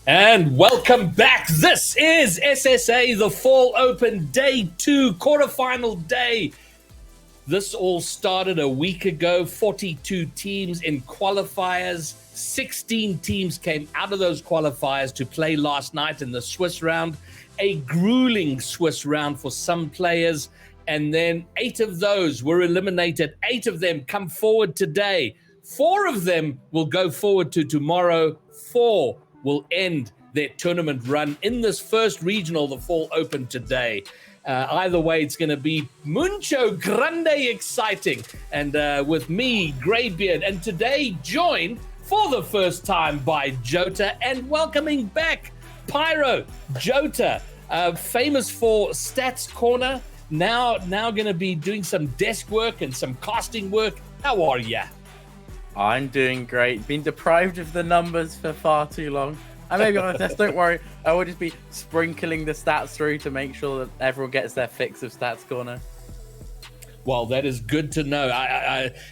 And welcome back. This is SSA, the Fall Open Day 2, quarterfinal day. This all started a week ago. 42 teams in qualifiers. 16 teams came out of those qualifiers to play last night in the Swiss round. A grueling Swiss round for some players. And then 8 of those were eliminated. 8 of them come forward today. 4 of them will go forward to tomorrow. 4 will end their tournament run in this first regional, the Fall Open today. Either way, it's going to be mucho grande exciting. And with me, Greybeard, and today joined for the first time by Jota, and welcoming back Pyro. Jota, famous for Stats Corner, now going to be doing some desk work and some casting work. How are ya? I'm doing great. Been deprived of the numbers for far too long. I may be on a test, don't worry. I will just be sprinkling the stats through to make sure that everyone gets their fix of Stats Corner. Well, that is good to know.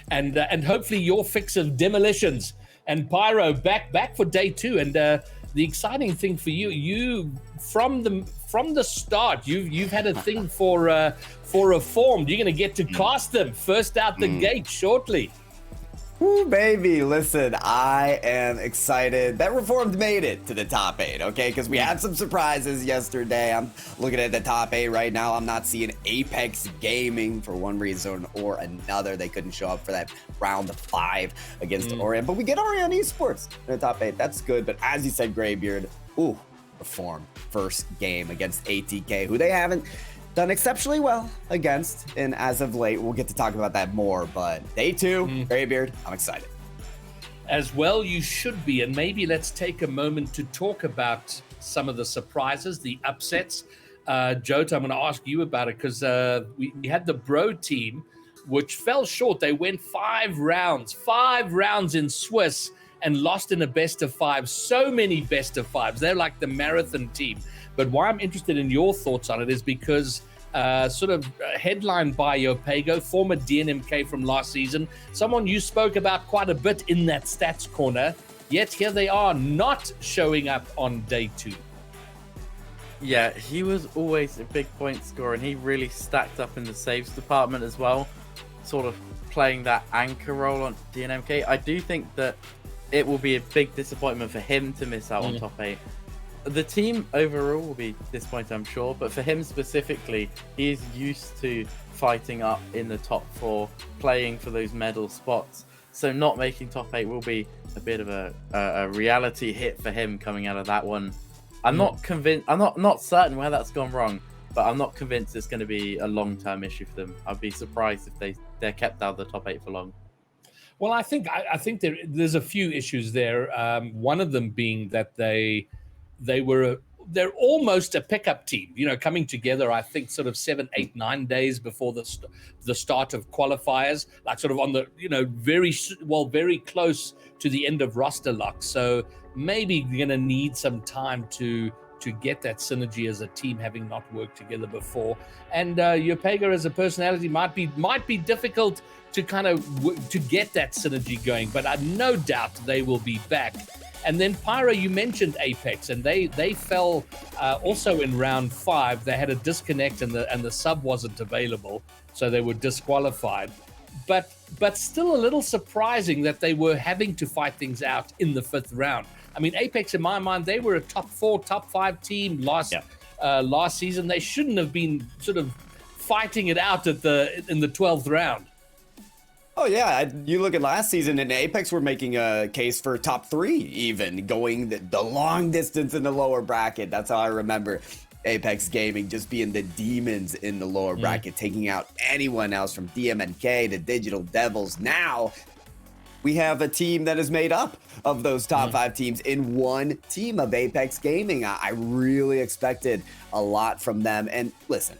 And hopefully your fix of demolitions. And Pyro back for day 2. And the exciting thing for you from the start, you've had a thing for Reformed. You're going to get to cast them first out the gate shortly. Ooh, baby, listen, I am excited that Reformed made it to the top 8, okay? Because we had some surprises yesterday. I'm looking at the top 8 right now. I'm not seeing Apex Gaming for one reason or another. They couldn't show up for that round of 5 against Orient. But we get Orient Esports in the top 8. That's good. But as you said, Greybeard, Reformed first game against ATK, who they haven't done exceptionally well against, and as of late, we'll get to talk about that more, but day 2, Greybeard, I'm excited. As well, you should be, and maybe let's take a moment to talk about some of the surprises, the upsets. Jota, I'm going to ask you about it, because we had the Bro team, which fell short. They went 5 rounds in Swiss, and lost in a best of 5. So many best of 5s. They're like the marathon team. But why I'm interested in your thoughts on it is because headlined by Yopego, former DNMK from last season, someone you spoke about quite a bit in that Stats Corner, yet here they are not showing up on day 2. Yeah, he was always a big point scorer, and he really stacked up in the saves department as well, sort of playing that anchor role on DNMK. I do think that it will be a big disappointment for him to miss out on top 8. The team overall will be disappointed, I'm sure, but for him specifically, he is used to fighting up in the top 4, playing for those medal spots. So not making top 8 will be a bit of a reality hit for him coming out of that one. I'm not convinced. I'm not certain where that's gone wrong, but I'm not convinced it's going to be a long-term issue for them. I'd be surprised if they're kept out of the top 8 for long. Well, I think there's a few issues there. One of them being that they're almost a pickup team, coming together, I think sort of 7, 8, 9 days before the start of qualifiers, like sort of on the, very close to the end of roster lock. So maybe you're going to need some time to get that synergy as a team, having not worked together before. And Yopega as a personality might be difficult to kind of to get that synergy going, but I no doubt they will be back. And then Pyro, you mentioned Apex, and they fell also in round 5. They had a disconnect, and the sub wasn't available, so they were disqualified. But still a little surprising that they were having to fight things out in the 5th round. I mean, Apex, in my mind, they were a top 4, top 5 team last season. They shouldn't have been sort of fighting it out in the 12th round. Oh, yeah. You look at last season, and Apex were making a case for top 3, even going the long distance in the lower bracket. That's how I remember Apex Gaming just being the demons in the lower bracket, taking out anyone else from DMNK to Digital Devils. Now we have a team that is made up of those top 5 teams in one team of Apex Gaming. I really expected a lot from them. And listen,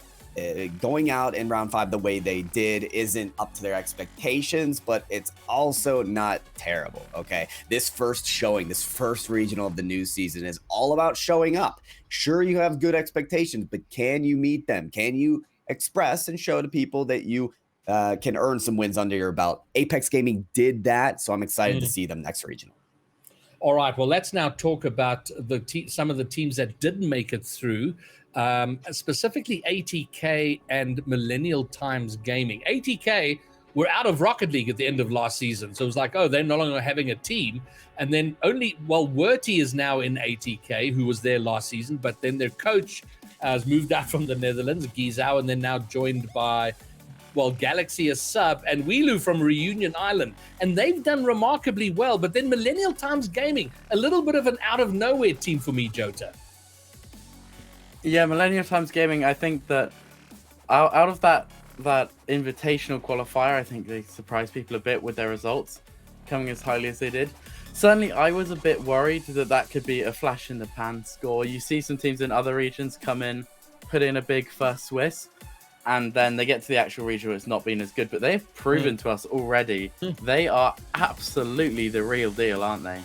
going out in round 5 the way they did isn't up to their expectations, but it's also not terrible, okay? This first showing, this first regional of the new season is all about showing up. Sure, you have good expectations, but can you meet them? Can you express and show to people that you can earn some wins under your belt? Apex Gaming did that, so I'm excited to see them next regional. All right, well, let's now talk about some of the teams that didn't make it through, specifically ATK and Millennial Times Gaming. ATK were out of Rocket League at the end of last season, so it was like, oh, they're no longer having a team. And then Werty is now in ATK, who was there last season, but then their coach has moved out from the Netherlands, Gizao, and then now joined by Galaxy is sub, and Weelu from Reunion Island. And they've done remarkably well. But then Millennial Times Gaming, a little bit of an out-of-nowhere team for me, Jota. Yeah, Millennial Times Gaming, I think that out of that invitational qualifier, I think they surprised people a bit with their results, coming as highly as they did. Certainly, I was a bit worried that could be a flash-in-the-pan score. You see some teams in other regions come in, put in a big first Swiss, and then they get to the actual region where it's not been as good. But they've proven to us already they are absolutely the real deal, aren't they?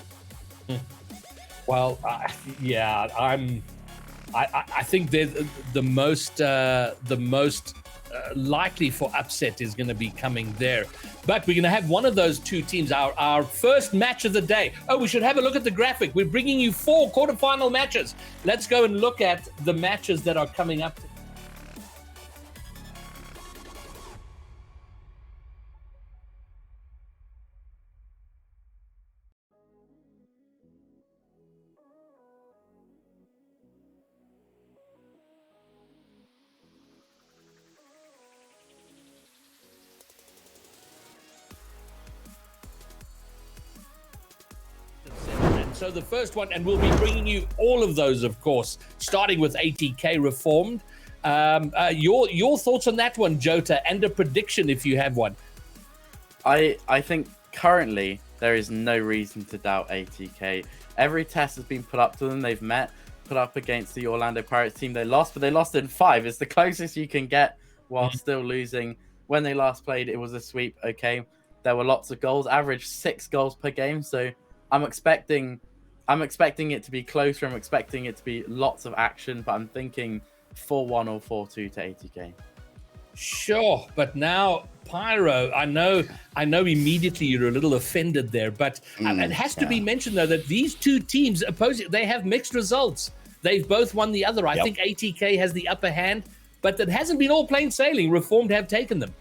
Well, yeah, I think the most likely for upset is going to be coming there. But we're going to have one of those two teams, our first match of the day. Oh, we should have a look at the graphic. We're bringing you 4 quarterfinal matches. Let's go and look at the matches that are coming up. So the first one, and we'll be bringing you all of those, of course, starting with ATK Reformed. Your thoughts on that one, Jota, and a prediction if you have one. I think currently there is no reason to doubt ATK. Every test has been put up to them. They've put up against the Orlando Pirates team. They lost, but they lost in 5. It's the closest you can get while still losing. When they last played, it was a sweep. Okay, there were lots of goals, average 6 goals per game. So I'm expecting it to be closer. I'm expecting it to be lots of action, but I'm thinking 4-1 or 4-2 to ATK. Sure, but now Pyro, I know immediately you're a little offended there, but it has to be mentioned though that these two teams they have mixed results. They've both won the other. I think ATK has the upper hand, but that hasn't been all plain sailing. Reformed have taken them.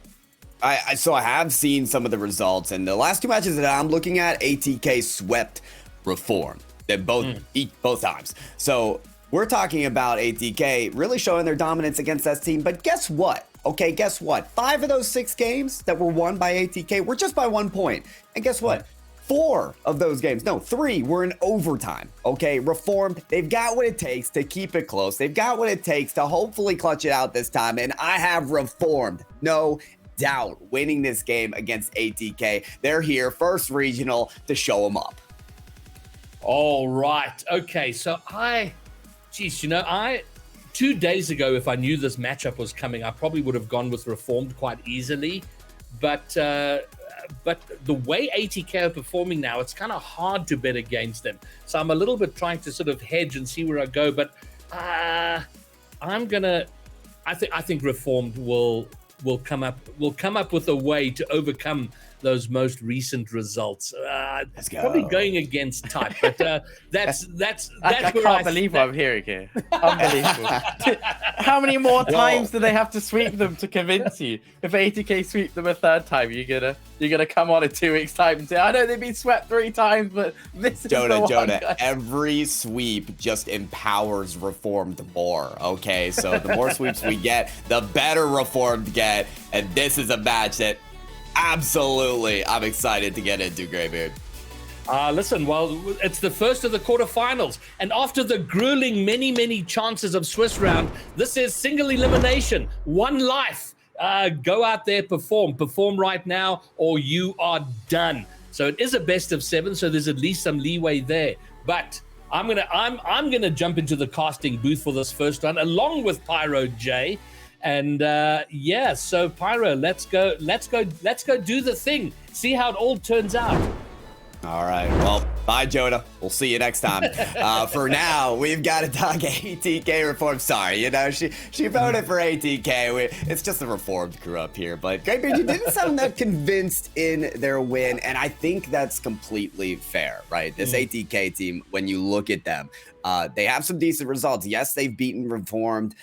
I have seen some of the results, and the last 2 matches that I'm looking at, ATK swept Reformed. They both times. So we're talking about ATK really showing their dominance against that team. But guess what? Okay, guess what? 5 of those 6 games that were won by ATK were just by 1 point. And guess what? 4 of those games, no, 3 were in overtime. Okay, Reformed, they've got what it takes to keep it close. They've got what it takes to hopefully clutch it out this time. And I have Reformed, no doubt, winning this game against ATK. They're here, first regional, to show them up. All right. Okay. So 2 days ago, if I knew this matchup was coming, I probably would have gone with Reformed quite easily. But the way ATK are performing now, it's kind of hard to bet against them. So I'm a little bit trying to sort of hedge and see where I go. But I think Reformed will come up with a way to overcome those most recent results. Let's go. Probably going against type, but that's I where can't believe what I'm hearing here. Unbelievable. How many more times do they have to sweep them to convince you? If ATK sweep them a 3rd time, you're gonna come on in 2 weeks' time and say, I know they've been swept 3 times, but this is the one. Jonah, every sweep just empowers Reformed more. Okay, so the more sweeps we get, the better Reformed get, and this is a match that absolutely I'm excited to get into, Greybeard. Listen, well, it's the first of the quarterfinals, and after the grueling many chances of Swiss round, this is single elimination, 1 life. Go out there, perform right now, or you are done. So it is a best of 7, so there's at least some leeway there. But I'm gonna jump into the casting booth for this first run, along with Pyro J. And so Pyro, let's go do the thing. See how it all turns out. All right. Well, bye, Jonah. We'll see you next time. For now, we've got to talk ATK Reformed. Sorry, you know, she voted for ATK. It's just the Reformed crew up here. But Greybeard, you didn't sound that convinced in their win, and I think that's completely fair, right? This ATK team, when you look at them, they have some decent results. Yes, they've beaten Reformed.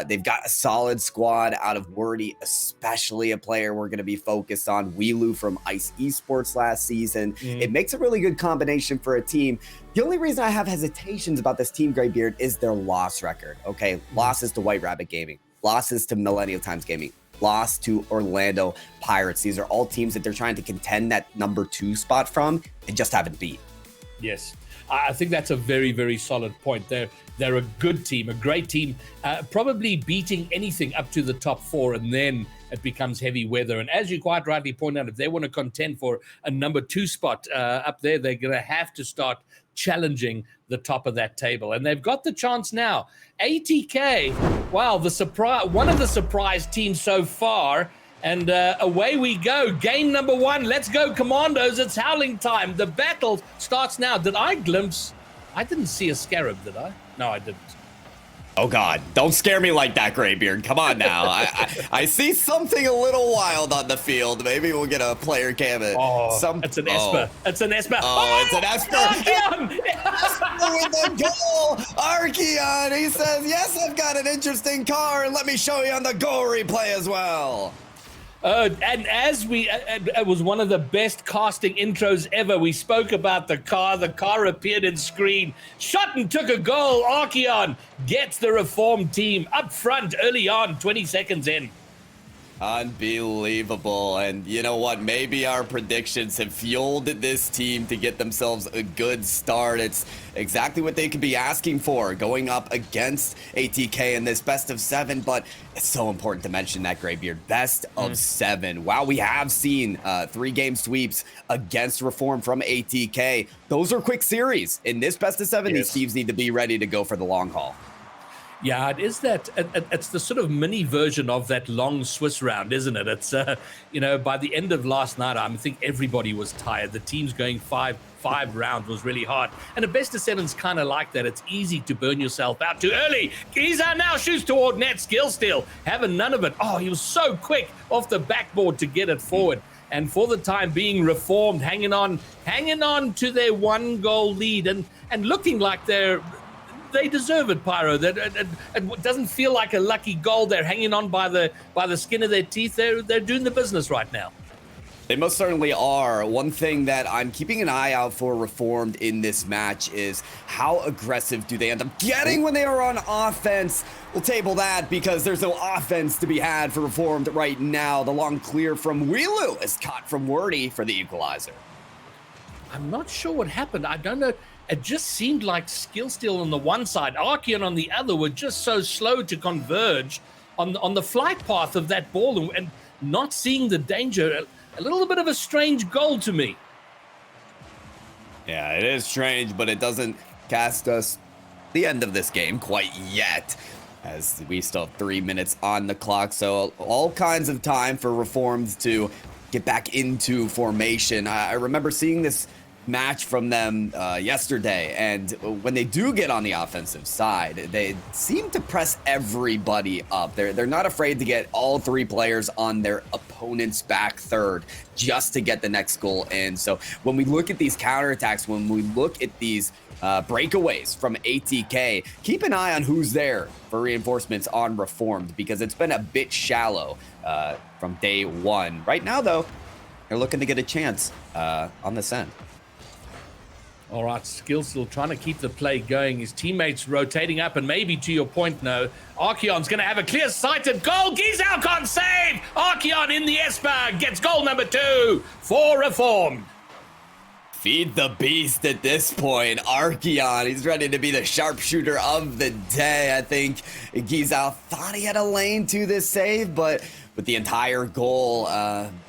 They've got a solid squad out of Wordy, especially a player we're going to be focused on, Weelu from Ice Esports last season. It makes a really good combination for a team. The only reason I have hesitations about this team, Greybeard, is their loss record. Okay, losses to White Rabbit Gaming, losses to Millennial Times Gaming, loss to Orlando Pirates. These are all teams that they're trying to contend that number 2 spot from and just haven't beat. Yes. I think that's a very, very solid point. They're a good team, a great team, probably beating anything up to the top 4, and then it becomes heavy weather. And as you quite rightly point out, if they want to contend for a number 2 spot up there, they're going to have to start challenging the top of that table. And they've got the chance now. ATK, wow, one of the surprise teams so far. And away we go. Game number 1. Let's go, Commandos. It's howling time. The battle starts now. Did I glimpse? I didn't see a scarab, did I? No, I didn't. Oh, God. Don't scare me like that, Greybeard. Come on now. I see something a little wild on the field. Maybe we'll get a player cam. It's an Esper. It's an Esper. It's an Esper. Esper with the goal. Archeon. He says, yes, I've got an interesting car. And let me show you on the goal replay as well. And as it was one of the best casting intros ever. We spoke about the car. The car appeared in screen. Shot and took a goal. Archeon gets the Reformed team up front early on, 20 seconds in. Unbelievable. And you know what? Maybe our predictions have fueled this team to get themselves a good start. It's exactly what they could be asking for going up against ATK in this best of 7. But it's so important to mention that, Greybeard, best of 7. Wow, we have seen 3-game sweeps against Reform from ATK. Those are quick series. In this best of 7, these teams need to be ready to go for the long haul. Yeah, it is that. It's the sort of mini version of that long Swiss round, isn't it? It's, by the end of last night, I think everybody was tired. The teams going five rounds was really hard. And a best of 7's kind of like that. It's easy to burn yourself out too early. Giza now shoots toward net. Skill steal, having none of it. Oh, he was so quick off the backboard to get it forward. And for the time being, Reformed hanging on to their 1-goal lead and looking like they deserve it, Pyro. It doesn't feel like a lucky goal. They're hanging on by the skin of their teeth. They're doing the business right now. They most certainly are. One thing that I'm keeping an eye out for Reformed in this match is how aggressive do they end up getting when they are on offense. We'll table that because there's no offense to be had for Reformed right now. The long clear from Weelu is caught from Wordy for the equalizer. I'm not sure what happened. I don't know. It just seemed like skill steal on the one side, Archeon on the other were just so slow to converge on the flight path of that ball and not seeing the danger. A little bit of a strange goal to me. Yeah, it is strange, but it doesn't cast us the end of this game quite yet, as we still have 3 minutes on the clock. So all kinds of time for Reformed to get back into formation. I remember seeing this match from them yesterday, and when they do get on the offensive side, they seem to press everybody up. They're not afraid to get all 3 players on their opponent's back third just to get the next goal in. So when we look at these counterattacks, when we look at these breakaways from ATK, keep an eye on who's there for reinforcements on Reformed, because it's been a bit shallow from day 1. Right now, though, they're looking to get a chance on this end. All right, Skill still trying to keep the play going. His teammates rotating up, and maybe to your point, no. Archeon's going to have a clear-sighted goal. Gizal can't save. Archeon in the Esper gets goal number 2 for Reformed. Feed the beast at this point. Archeon, he's ready to be the sharpshooter of the day. I think Gizal thought he had a lane to this save, but with the entire goal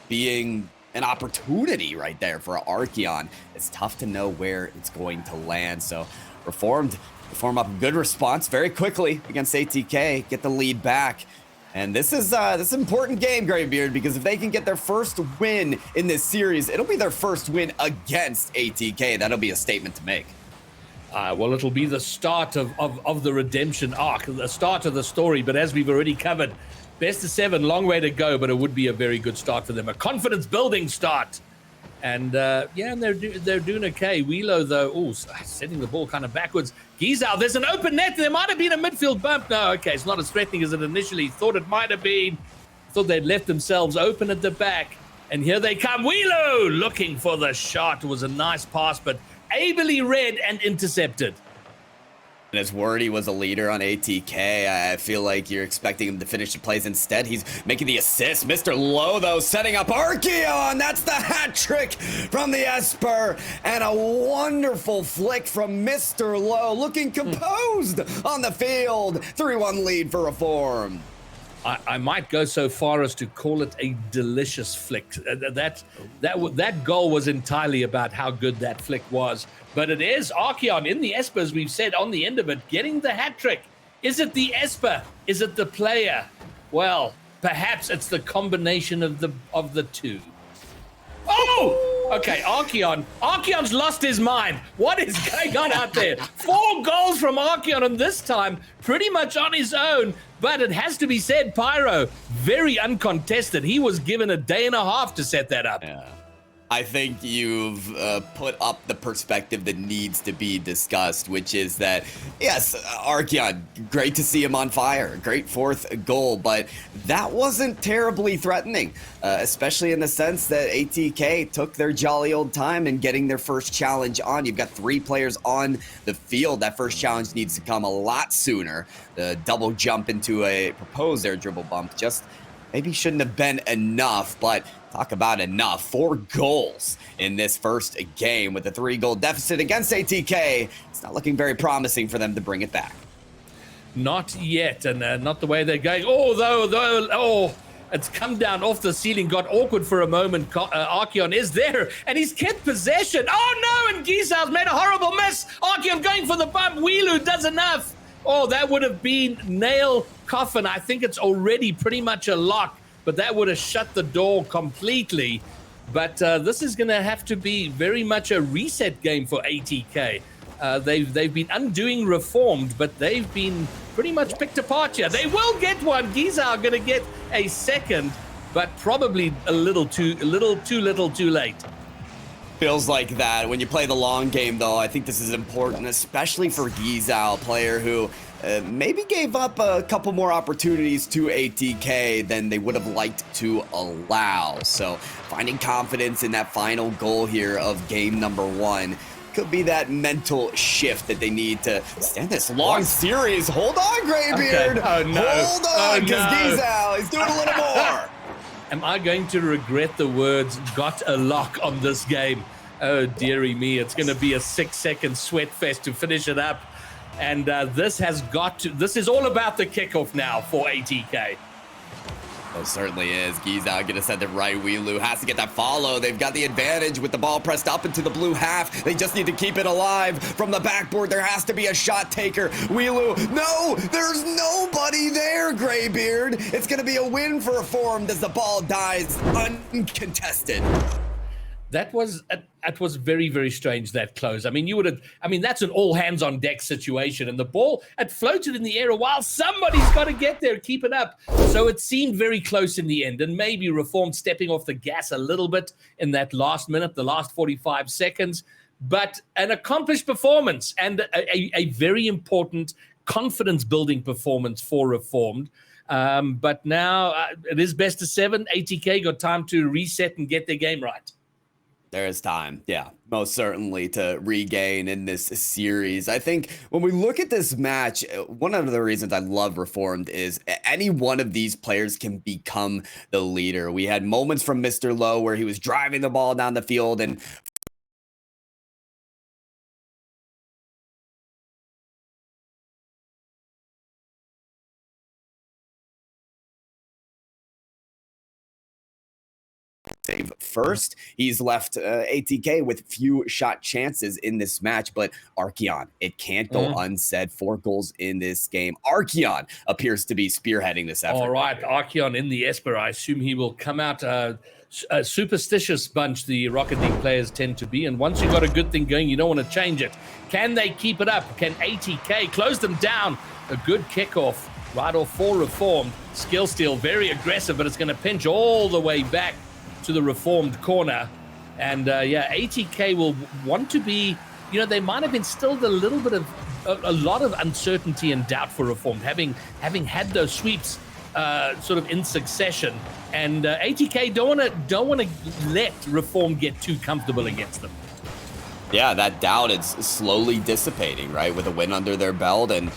being an opportunity right there for Archeon, it's tough to know where it's going to land. So Reformed form up a good response very quickly against ATK, get the lead back. And this is this important game, Graybeard, because if they can get their first win in this series, it'll be their first win against ATK. That'll be a statement to make. Well, it'll be the start of the redemption arc, the start of the story. But as we've already covered, best of 7, long way to go, but it would be a very good start for them. A confidence-building start. And, yeah, and they're doing okay. Wheelo, though, setting the ball kind of backwards. Gizal, there's an open net. There might have been a midfield bump. No, okay, it's not as threatening as it initially thought it might have been. Thought they'd left themselves open at the back. And here they come. Wheelo looking for the shot. It was a nice pass, but ably read and intercepted. And as Wordy was a leader on ATK, I feel like you're expecting him to finish the plays. Instead, he's making the assist. Mr. Lowe, though, setting up Archeon. That's the hat trick from the Esper. And a wonderful flick from Mr. Lowe, looking composed on the field. 3-1 lead for Reform. I might go so far as to call it a delicious flick. That goal was entirely about how good that flick was. But it is Archeon in the Esper, as we've said, on the end of it, getting the hat trick. Is it the Esper? Is it the player? Well, perhaps it's the combination of the two. Oh! Okay, Archeon's lost his mind. What is going on out there? 4 goals from Archeon, and this time pretty much on his own. But it has to be said, Pyro, very uncontested. He was given a day and a half to set that up. Yeah. I think you've put up the perspective that needs to be discussed, which is that, yes, Archeon, great to see him on fire. Great 4th goal, but that wasn't terribly threatening, especially in the sense that ATK took their jolly old time in getting their first challenge on. You've got 3 players on the field. That first challenge needs to come a lot sooner. The double jump into a proposed air dribble bump just maybe shouldn't have been enough, but talk about enough. 4 goals in this first game with a 3-goal deficit against ATK. It's not looking very promising for them to bring it back. Not yet, and not the way they're going. It's come down off the ceiling, got awkward for a moment. Archeon is there, and he's kept possession. Oh no, and Gizal's made a horrible miss. Archeon going for the bump. Wheelo does enough. Oh, that would have been nail coffin. I think it's already pretty much a lock, but that would have shut the door completely. But this is going to have to be very much a reset game for ATK. They've been undoing Reformed, but they've been pretty much picked apart here. They will get one. Gizal going to get a second, but probably a little too little too late. Feels like that. When you play the long game, though, I think this is important, especially for Gizal, a player who maybe gave up a couple more opportunities to ATK than they would have liked to allow. So finding confidence in that final goal here of game number 1 could be that mental shift that they need to stand this long series. Hold on, Graybeard. Okay. Oh, no. Hold on, because Gizal is doing a little more. Am I going to regret the words "got a lock" on this game? Oh, dearie me. It's going to be a 6-second sweat fest to finish it up. And this is all about the kickoff now for ATK. It certainly is. Gizal gonna send it right. Wheelo has to get that follow. They've got the advantage with the ball pressed up into the blue half. They just need to keep it alive. From the backboard, there has to be a shot taker. Wheelo, no, there's nobody there, Graybeard. It's gonna be a win for Reformed as the ball dies uncontested. That was very, very strange, that close. I mean, that's an all hands on deck situation, and the ball had floated in the air a while. Somebody's got to get there, keep it up. So it seemed very close in the end, and maybe Reformed stepping off the gas a little bit in that last minute, the last 45 seconds. But an accomplished performance and a very important confidence-building performance for Reformed. But now it is best of 7. ATK got time to reset and get their game right. There is time, yeah, most certainly, to regain in this series. I think when we look at this match, one of the reasons I love Reformed is any one of these players can become the leader. We had moments from Mr. Lowe where he was driving the ball down the field and save first. He's left ATK with few shot chances in this match, but Archeon, it can't go unsaid. 4 goals in this game. Archeon appears to be spearheading this effort. All right, Archeon in the Esper. I assume he will come out a superstitious bunch, the Rocket League players tend to be, and once you've got a good thing going, you don't want to change it. Can they keep it up? Can ATK close them down? A good kickoff right off for Reformed. Skill steal, very aggressive, but it's going to pinch all the way back to the Reformed corner. And yeah, ATK will want to be, you know, they might have instilled a little bit of a lot of uncertainty and doubt for Reformed, having had those sweeps sort of in succession. And ATK don't want to let Reform get too comfortable against them. Yeah, that doubt is slowly dissipating, right? With a win under their belt and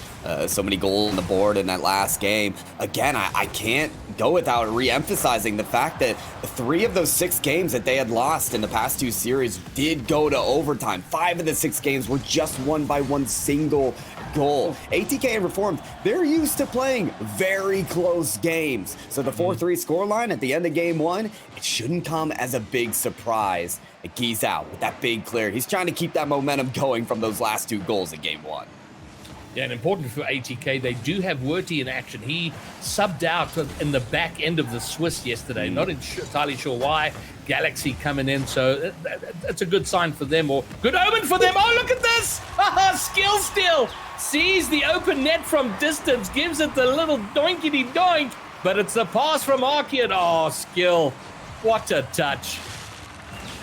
so many goals on the board in that last game. Again, I can't go without re-emphasizing the fact that 3 of those 6 games that they had lost in the past 2 series did go to overtime. 5 of the 6 games were just won by 1 single goal. ATK and Reformed, they're used to playing very close games. So the 4-3 scoreline at the end of game 1, it shouldn't come as a big surprise. Geese out with that big clear. He's trying to keep that momentum going from those last 2 goals in game 1. Yeah, and important for ATK, they do have Werty in action. He subbed out in the back end of the Swiss yesterday. Not entirely sure why. Galaxy coming in, so that's a good sign for them, or good omen for them. Oh, look at this! Skill steal! Sees the open net from distance, gives it the little doinkity doink, but it's a pass from Archeon. Oh, skill. What a touch.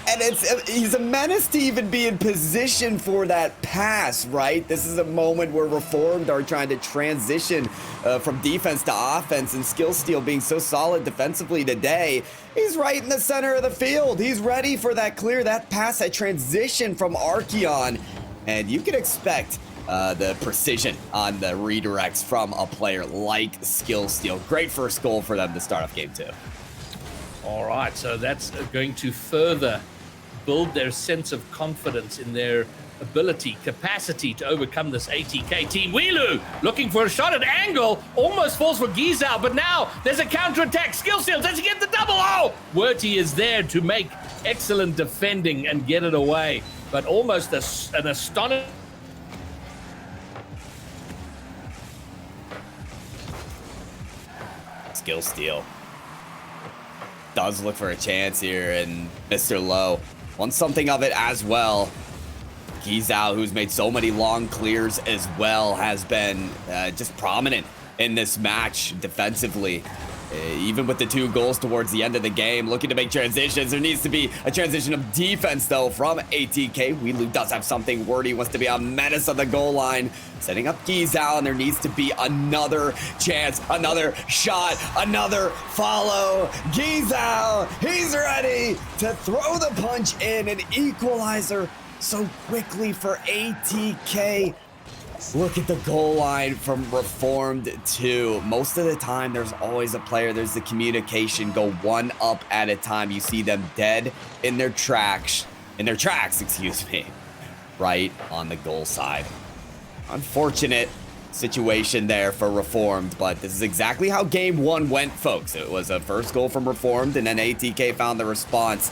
And he's a menace to even be in position for that pass, right? This is a moment where Reformed are trying to transition from defense to offense, and Skill Steal being so solid defensively today, he's right in the center of the field. He's ready for that clear, that pass, that transition from Archeon. And you can expect the precision on the redirects from a player like Skill Steal. Great first goal for them to start off game 2. All right, so that's going to further build their sense of confidence in their capacity to overcome this ATK team. Weelu looking for a shot at angle, almost falls for Gizao, but now there's a counterattack. Skill steal, does he get the double? Oh, Werty is there to make excellent defending and get it away, but almost an astonishing. Skill steal does look for a chance here, and Mr. Lowe wants something of it as well. Gizao, who's made so many long clears as well, has been just prominent in this match defensively. Even with the 2 goals towards the end of the game, looking to make transitions. There needs to be a transition of defense, though, from ATK. Weelu does have something. Wordy wants to be a menace on the goal line, setting up Gizao, and there needs to be another chance, another shot, another follow. Gizao, he's ready to throw the punch in, an equalizer so quickly for ATK. Look at the goal line from Reformed 2. Most of the time, there's always a player. There's the communication. Go 1 up at a time. You see them dead in their tracks, excuse me, right on the goal side. Unfortunate situation there for Reformed, but this is exactly how game 1 went, folks. It was a first goal from Reformed, and then ATK found the response.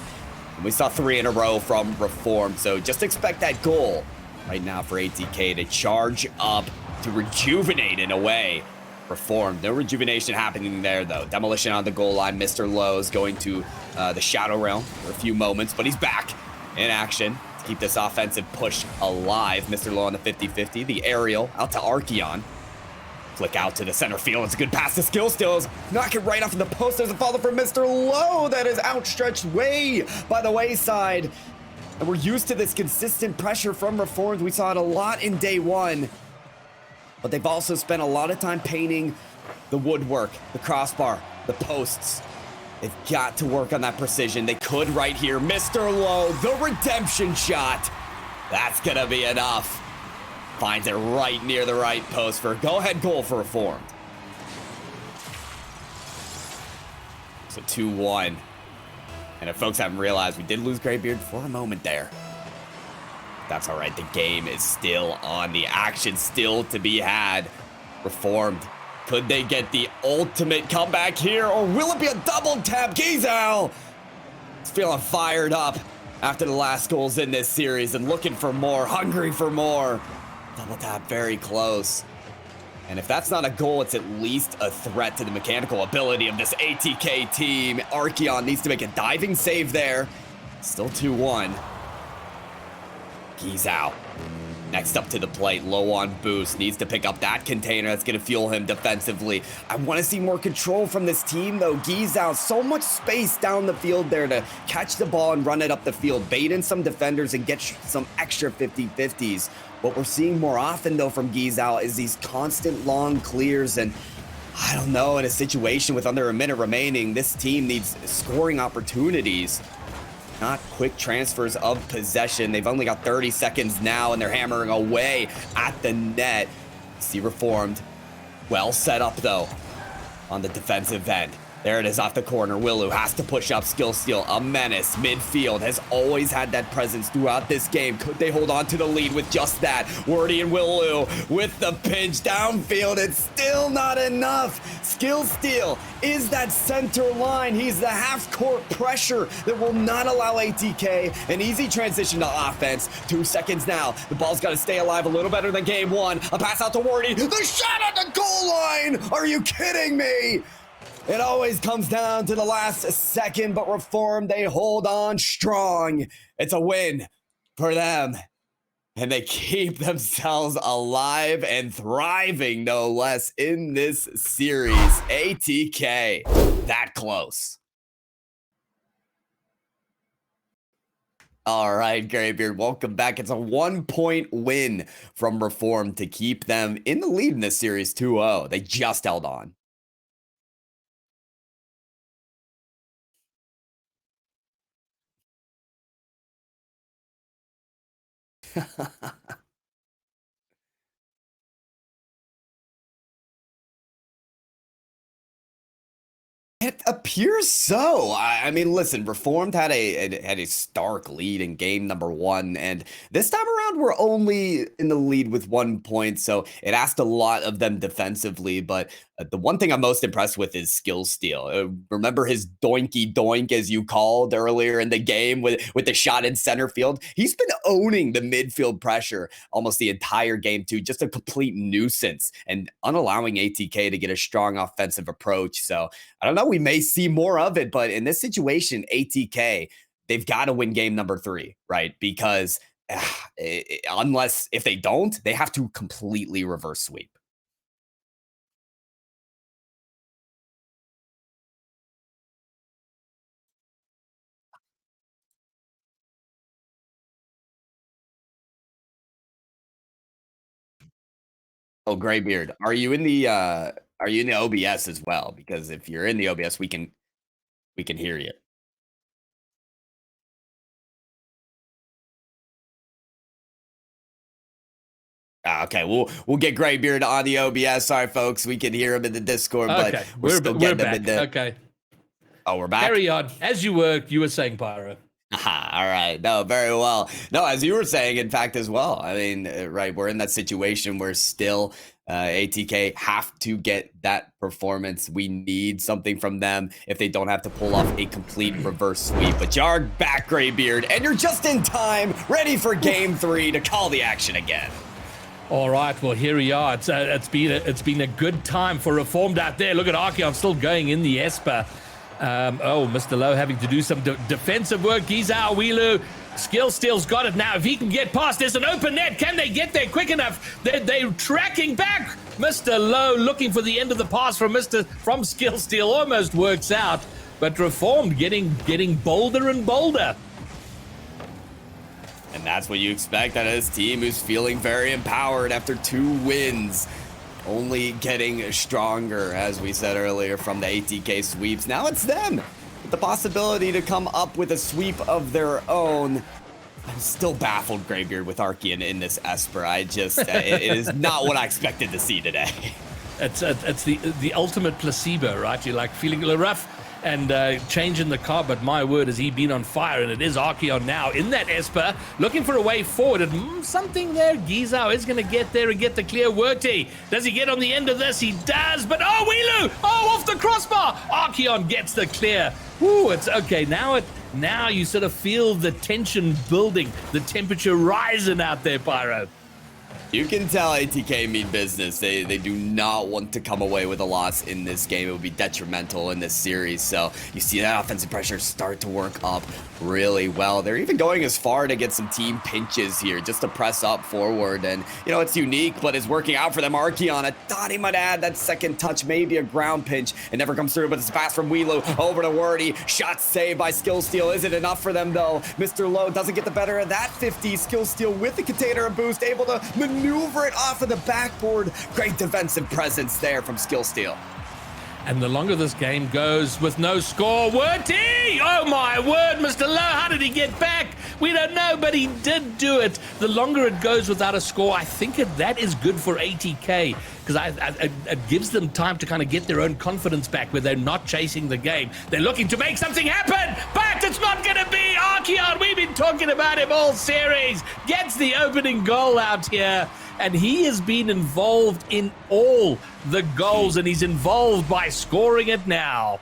And we saw 3 in a row from Reformed, so just expect that goal right now for ATK to charge up, to rejuvenate in a way. Reformed, no rejuvenation happening there, though. Demolition on the goal line. Mr. Lowe's going to the Shadow Realm for a few moments, but he's back in action to keep this offensive push alive. Mr. Lowe on the 50-50. The aerial out to Archeon. Flick out to the center field. It's a good pass to Skill Steals. Knock it right off of the post. There's a follow from Mr. Lowe. That is outstretched way by the wayside. And we're used to this consistent pressure from Reformed. We saw it a lot in day 1. But they've also spent a lot of time painting the woodwork, the crossbar, the posts. They've got to work on that precision. They could right here. Mr. Lowe, the redemption shot. That's going to be enough. Finds it right near the right post for a go-ahead goal for Reformed. So 2-1. And if folks haven't realized, we did lose Greybeard for a moment there. That's all right. The game is still on. The action still to be had. Reformed. Could they get the ultimate comeback here, or will it be a double tap? Gizao feeling fired up after the last goals in this series and looking for more, hungry for more. Double tap very close. And if that's not a goal, it's at least a threat to the mechanical ability of this ATK team. Archeon needs to make a diving save there. Still 2-1. He's out. Next up to the plate, low on boost. Needs to pick up that container that's going to fuel him defensively. I want to see more control from this team, though. Gizao, so much space down the field there to catch the ball and run it up the field. Bait in some defenders and get some extra 50-50s. What we're seeing more often, though, from Gizao is these constant long clears. And I don't know, in a situation with under a minute remaining, this team needs scoring opportunities, not quick transfers of possession. They've only got 30 seconds now, and they're hammering away at the net. See Reformed. Well set up, though, on the defensive end. There it is off the corner. Willu has to push up. Skill steal, a menace. Midfield has always had that presence throughout this game. Could they hold on to the lead with just that? Wordy and Willu with the pinch downfield. It's still not enough. Skill steal is that center line. He's the half-court pressure that will not allow ATK an easy transition to offense. 2 seconds now. The ball's got to stay alive a little better than game one. A pass out to Wordy. The shot at the goal line. Are you kidding me? It always comes down to the last second, but Reformed, they hold on strong. It's a win for them. And they keep themselves alive and thriving, no less, in this series. ATK, that close. All right, Graybeard, welcome back. It's a 1-point win from Reformed to keep them in the lead in this series 2-0. They just held on. It appears so. I mean, listen, Reformed had a stark lead in game number one, and this time around we're only in the lead with 1 point, so it asked a lot of them defensively, but the one thing I'm most impressed with is skill steal. Remember his doinky doink, as you called earlier in the game, with the shot in center field? He's been owning the midfield pressure almost the entire game too, just a complete nuisance and unallowing ATK to get a strong offensive approach. So I don't know, we may see more of it, but in this situation, ATK, they've got to win game number 3, right? Because unless, if they don't, they have to completely reverse sweep. Oh, Graybeard, are you in the OBS as well? Because if you're in the OBS, we can hear you. Okay, we'll get Graybeard on the OBS. Sorry, folks, we can hear him in the Discord, okay. but we're back. Okay. Oh, we're back. Carry on. As you were saying, Pyro. All right. No, very well. No, as you were saying, in fact, as well. I mean, right, we're in that situation where still ATK have to get that performance. We need something from them if they don't have to pull off a complete reverse sweep. But you're back, Graybeard, and you're just in time, ready for game 3 to call the action again. All right, well, here we are. It's been a good time for Reformed out there. Look at Archeon still going in the Esper. Mr. Lowe having to do some defensive work. Gizao, Wilu, skill steal's got it now. If he can get past, there's an open net. Can they get there quick enough? They're tracking back. Mr. Lowe looking for the end of the pass from skill steal. Almost works out, but Reformed getting bolder and bolder. And that's what you expect out of this team, who's feeling very empowered after 2 wins. Only getting stronger, as we said earlier, from the ATK sweeps. Now it's them with the possibility to come up with a sweep of their own. I'm still baffled, Graybeard, with Archeon in this Esper. it is not what I expected to see today. It's the ultimate placebo, right? You're like feeling a little rough. and changing the car, but my word, has he been on fire, and it is Archeon now in that Esper, looking for a way forward, and something there, Gizao is going to get there and get the clear. Wurty, does he get on the end of this? He does, but oh, Weelu, oh, off the crossbar, Archeon gets the clear. Ooh, it's okay, now you sort of feel the tension building, the temperature rising out there, Pyro. You can tell ATK mean business. They do not want to come away with a loss in this game. It would be detrimental in this series. So you see that offensive pressure start to work up really well. They're even going as far to get some team pinches here just to press up forward. And, you know, it's unique, but it's working out for them. Archeon, I thought he might add that second touch, maybe a ground pinch. It never comes through, but it's a pass from Weelu over to Wordy. Shot saved by Skill Steal. Is it enough for them, though? Mr. Lowe doesn't get the better of that 50. Skill Steal with the container and boost, able to maneuver it off of the backboard. Great defensive presence there from Skill Steal. And the longer this game goes with no score, Wurty! Oh my word, Mr. Lowe, how did he get back? We don't know, but he did do it. The longer it goes without a score, I think that is good for ATK, because it gives them time to kind of get their own confidence back where they're not chasing the game. They're looking to make something happen, but it's not going to be Archeon. We've been talking about him all series. Gets the opening goal out here, and he has been involved in all the goals, and he's involved by scoring it now.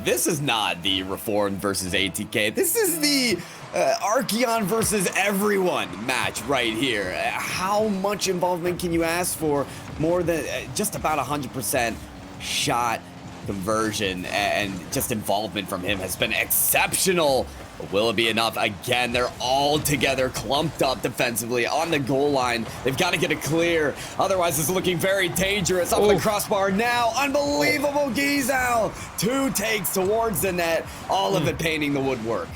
This is not the Reformed versus ATK. This is the Archeon versus everyone match right here. How much involvement can you ask for? More than just about 100% shot conversion, and just involvement from him has been exceptional. But will it be enough? Again, they're all together, clumped up defensively on the goal line. They've got to get it clear. Otherwise, it's looking very dangerous. Up the crossbar now. Unbelievable, Gizao. 2 takes towards the net. All of it painting the woodwork.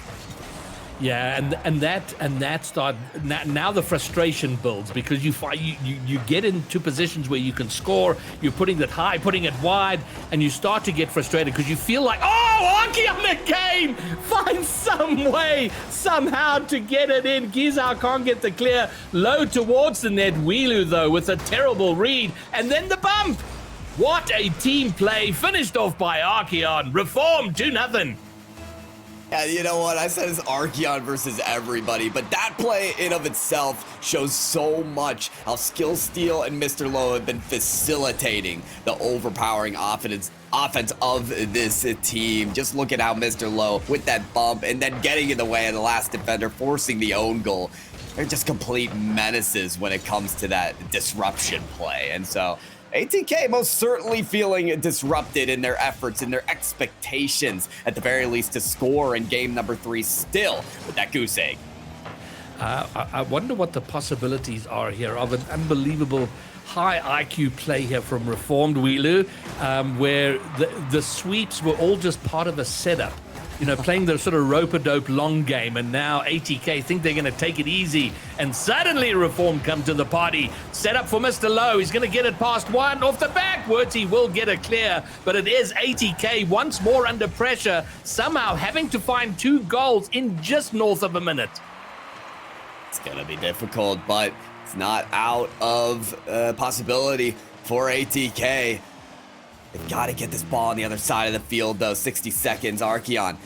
Yeah, and that start now the frustration builds, because you get into positions where you can score. You're putting it high, putting it wide, and you start to get frustrated because you feel like, oh, Archeon again, find some way somehow to get it in. Gizao can't get the clear. Low towards the net. Weelu though with a terrible read, and then the bump. What a team play, finished off by Archeon. Reformed 2-0. Yeah, you know what? I said it's Archeon versus everybody, but that play in of itself shows so much how Skill Steal and Mr. Lowe have been facilitating the overpowering offense of this team. Just look at how Mr. Lowe with that bump and then getting in the way of the last defender, forcing the own goal. They're just complete menaces when it comes to that disruption play. And so ATK most certainly feeling disrupted in their efforts and their expectations, at the very least, to score in game number 3 still with that goose egg. I wonder what the possibilities are here of an unbelievable high IQ play here from Reformed Weelu, where the sweeps were all just part of a setup. You know, playing the sort of rope-a-dope long game, and now ATK think they're going to take it easy, and suddenly Reform come to the party. Set up for Mr. Lowe. He's going to get it past one off the back. Wurty will get a clear, but it is ATK once more under pressure, somehow having to find 2 goals in just north of a minute. It's going to be difficult, but it's not out of possibility for ATK. They've got to get this ball on the other side of the field, though. 60 seconds. Archeon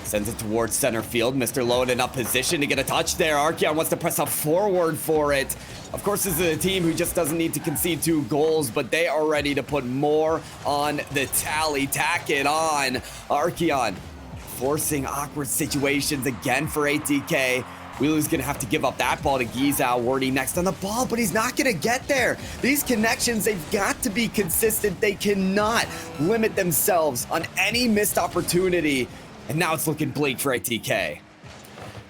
sends it towards center field. Mr. Lowe in up position to get a touch there. Archeon wants to press up forward for it. Of course, this is a team who just doesn't need to concede 2 goals, but they are ready to put more on the tally. Tack it on. Archeon forcing awkward situations again for ATK. Weelu's going to have to give up that ball to Gizao. Wordy next on the ball, but he's not going to get there. These connections, they've got to be consistent. They cannot limit themselves on any missed opportunity. And now it's looking bleak for ATK.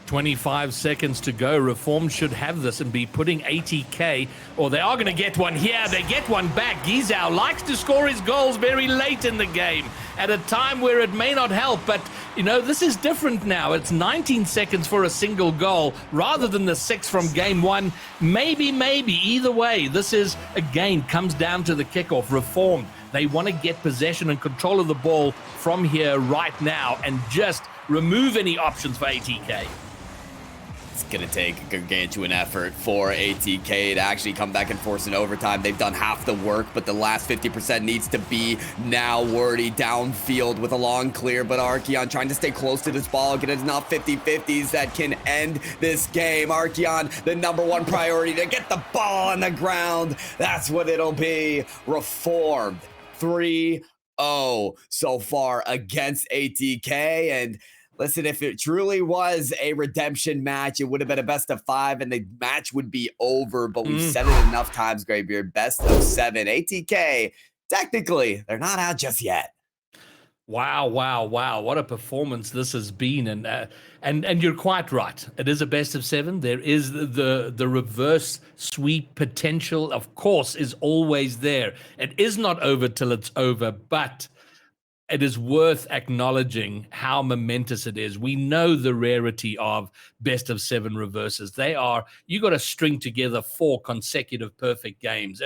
25 seconds to go. Reform should have this and be putting ATK, or they are going to get one here. They get one back. Gizao likes to score his goals very late in the game, at a time where it may not help, but you know, this is different now. It's 19 seconds for a single goal rather than the 6 from game 1. Maybe, either way, this is, again, comes down to the kickoff. Reformed, they want to get possession and control of the ball from here right now and just remove any options for ATK. It's going to take a gargantuan effort for ATK to actually come back and force an overtime. They've done half the work, but the last 50% needs to be now. Wordy downfield with a long clear, but Archeon trying to stay close to this ball. Get enough 50-50s that can end this game. Archeon, the #1 priority to get the ball on the ground. That's what it'll be. Reformed 3-0 so far against ATK. And listen, if it truly was a redemption match, it would have been a best of 5 and the match would be over. But we've said it enough times, Graybeard. Best of 7. ATK, technically, they're not out just yet. Wow, wow, wow. What a performance this has been. And you're quite right. It is a best of 7. There is the reverse sweep potential, of course, is always there. It is not over till it's over, but it is worth acknowledging how momentous it is. We know the rarity of best of 7 reverses. You got to string together 4 consecutive perfect games.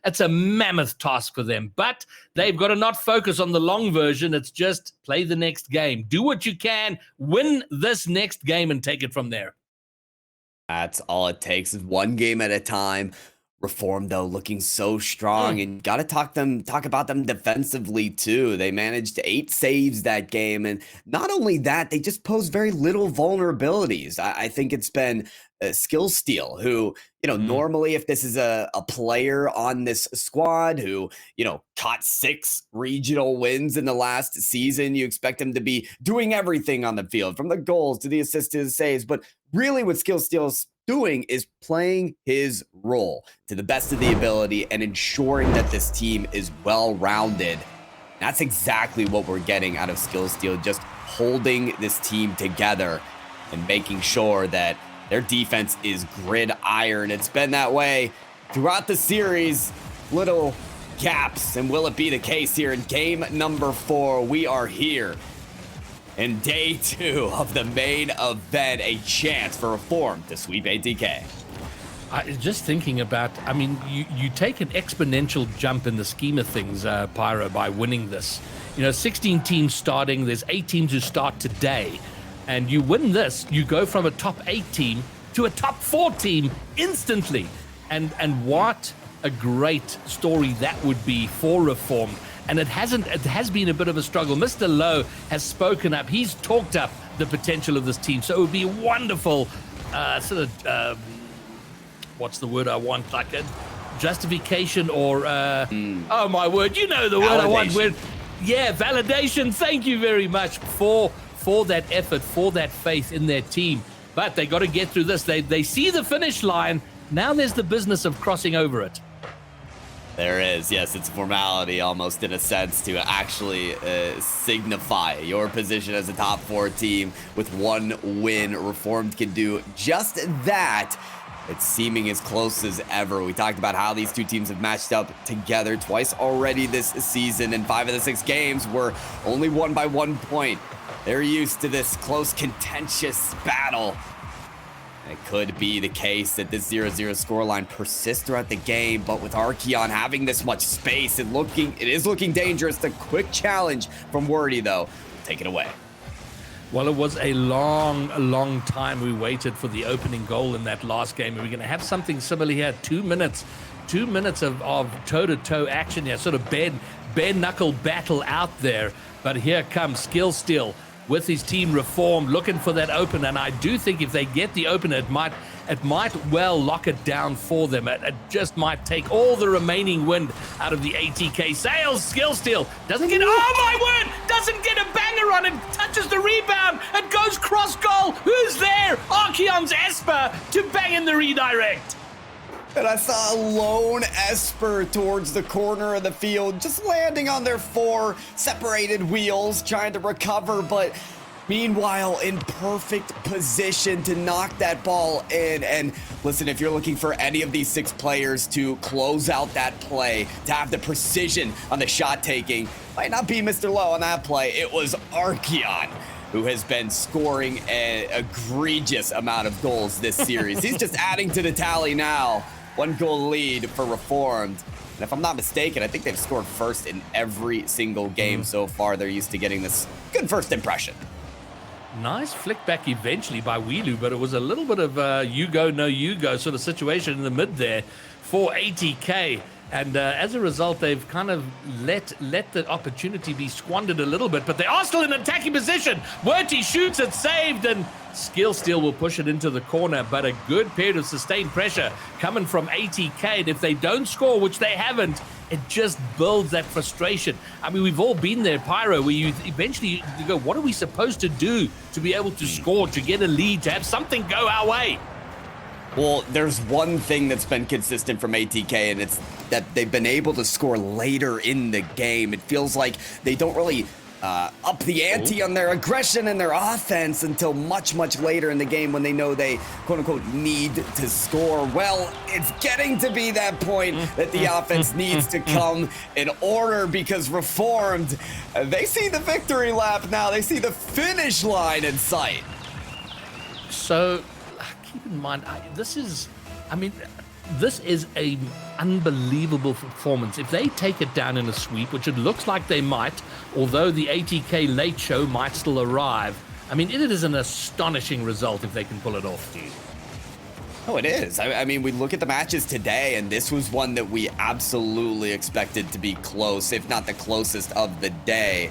It's a mammoth task for them, but they've got to not focus on the long version. It's just play the next game. Do what you can, win this next game, and take it from there. That's all it takes, is one game at a time. Reform, though, looking so strong, and got to talk about them defensively too. They managed 8 saves that game, and not only that, they just posed very little vulnerabilities. I think it's been Skill Steal, who, normally if this is a player on this squad who, caught 6 regional wins in the last season, you expect him to be doing everything on the field, from the goals to the assists to the saves. But really what Skill Steal's doing is playing his role to the best of the ability and ensuring that this team is well-rounded. That's exactly what we're getting out of Skill Steal, just holding this team together and making sure that their defense is gridiron. It's been that way throughout the series. Little gaps, and will it be the case here in game number 4? We are here in day 2 of the main event, a chance for Reform to sweep ATK. Just thinking about, you take an exponential jump in the scheme of things, Pyro, by winning this. 16 teams starting, there's 8 teams who start today. And you win this, you go from a top 8 team to a top 4 team instantly. And what a great story that would be for Reform. And it has been a bit of a struggle. Mr. Lowe has spoken up. He's talked up the potential of this team. So it would be a wonderful what's the word I want? Like a justification or, oh my word, you know the word I want. Validation. Thank you very much for that effort, for that faith in their team. But they got to get through this. They see the finish line. Now there's the business of crossing over it. There is, yes, it's a formality almost in a sense to actually signify your position as a top 4 team. With 1 win, Reformed can do just that. It's seeming as close as ever. We talked about how these 2 teams have matched up together twice already this season, and 5 of the 6 games were only won by 1 point. They're used to this close, contentious battle. It could be the case that this 0-0 scoreline persists throughout the game, but with Archeon having this much space, it is looking dangerous. The quick challenge from Wordy, though. Take it away. Well, it was a long time we waited for the opening goal in that last game. And we're going to have something similar here. 2 minutes of toe-to-toe action here, sort of bare knuckle battle out there. But here comes Skill Steal with his team Reform, looking for that open. And I do think if they get the open, it might well lock it down for them. It just might take all the remaining wind out of the ATK sails. Skill Steal doesn't get, oh my word, doesn't get a banger on it, touches the rebound, it goes cross goal. Who's there? Archeon's Esper to bang in the redirect. And I saw a lone Esper towards the corner of the field, just landing on their 4 separated wheels, trying to recover, but meanwhile in perfect position to knock that ball in. And listen, if you're looking for any of these 6 players to close out that play, to have the precision on the shot taking, might not be Mr. Lowe on that play. It was Archeon, who has been scoring an egregious amount of goals this series. He's just adding to the tally now. 1 goal lead for Reformed. And if I'm not mistaken, I think they've scored first in every single game so far. They're used to getting this good first impression. Nice flick back eventually by Wheelu, but it was a little bit of you go, no you go sort of situation in the mid there for ATK. And as a result, they've kind of let the opportunity be squandered a little bit, but they are still in attacking position. Werty shoots it, saved, and Skill Steal will push it into the corner, but a good period of sustained pressure coming from ATK. And if they don't score, which they haven't, it just builds that frustration. I mean, we've all been there, Pyro, where you eventually you go, what are we supposed to do to be able to score, to get a lead, to have something go our way? Well, there's one thing that's been consistent from ATK, and it's that they've been able to score later in the game. It feels like they don't really up the ante on their aggression and their offense until much, much later in the game when they know they, quote-unquote, need to score. Well, it's getting to be that point that the offense needs to come in order because Reformed, they see the victory lap now. They see the finish line in sight. So keep in mind, this is a unbelievable performance. If they take it down in a sweep, which it looks like they might, although the ATK late show might still arrive, I mean, it is an astonishing result if they can pull it off, dude. Oh, it is. I mean, we look at the matches today, and this was one that we absolutely expected to be close, if not the closest of the day,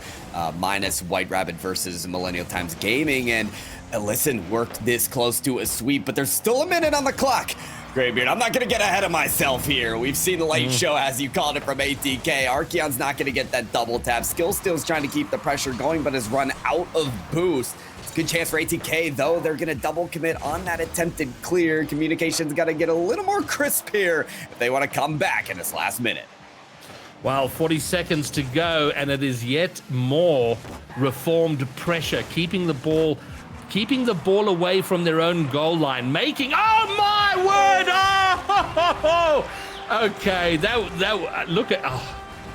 minus White Rabbit versus Millennial Times Gaming. And listen, worked this close to a sweep, but there's still a minute on the clock. Greybeard, I'm not going to get ahead of myself here. We've seen the late show, as you called it, from ATK. Archeon's not going to get that double tap. Skill Steal's trying to keep the pressure going, but has run out of boost. It's a good chance for ATK, though. They're going to double commit on that attempted clear. Communication's got to get a little more crisp here if they want to come back in this last minute. Well, 40 seconds to go, and it is yet more Reformed pressure, keeping the ball away from their own goal line, making, oh my word, okay, that look at,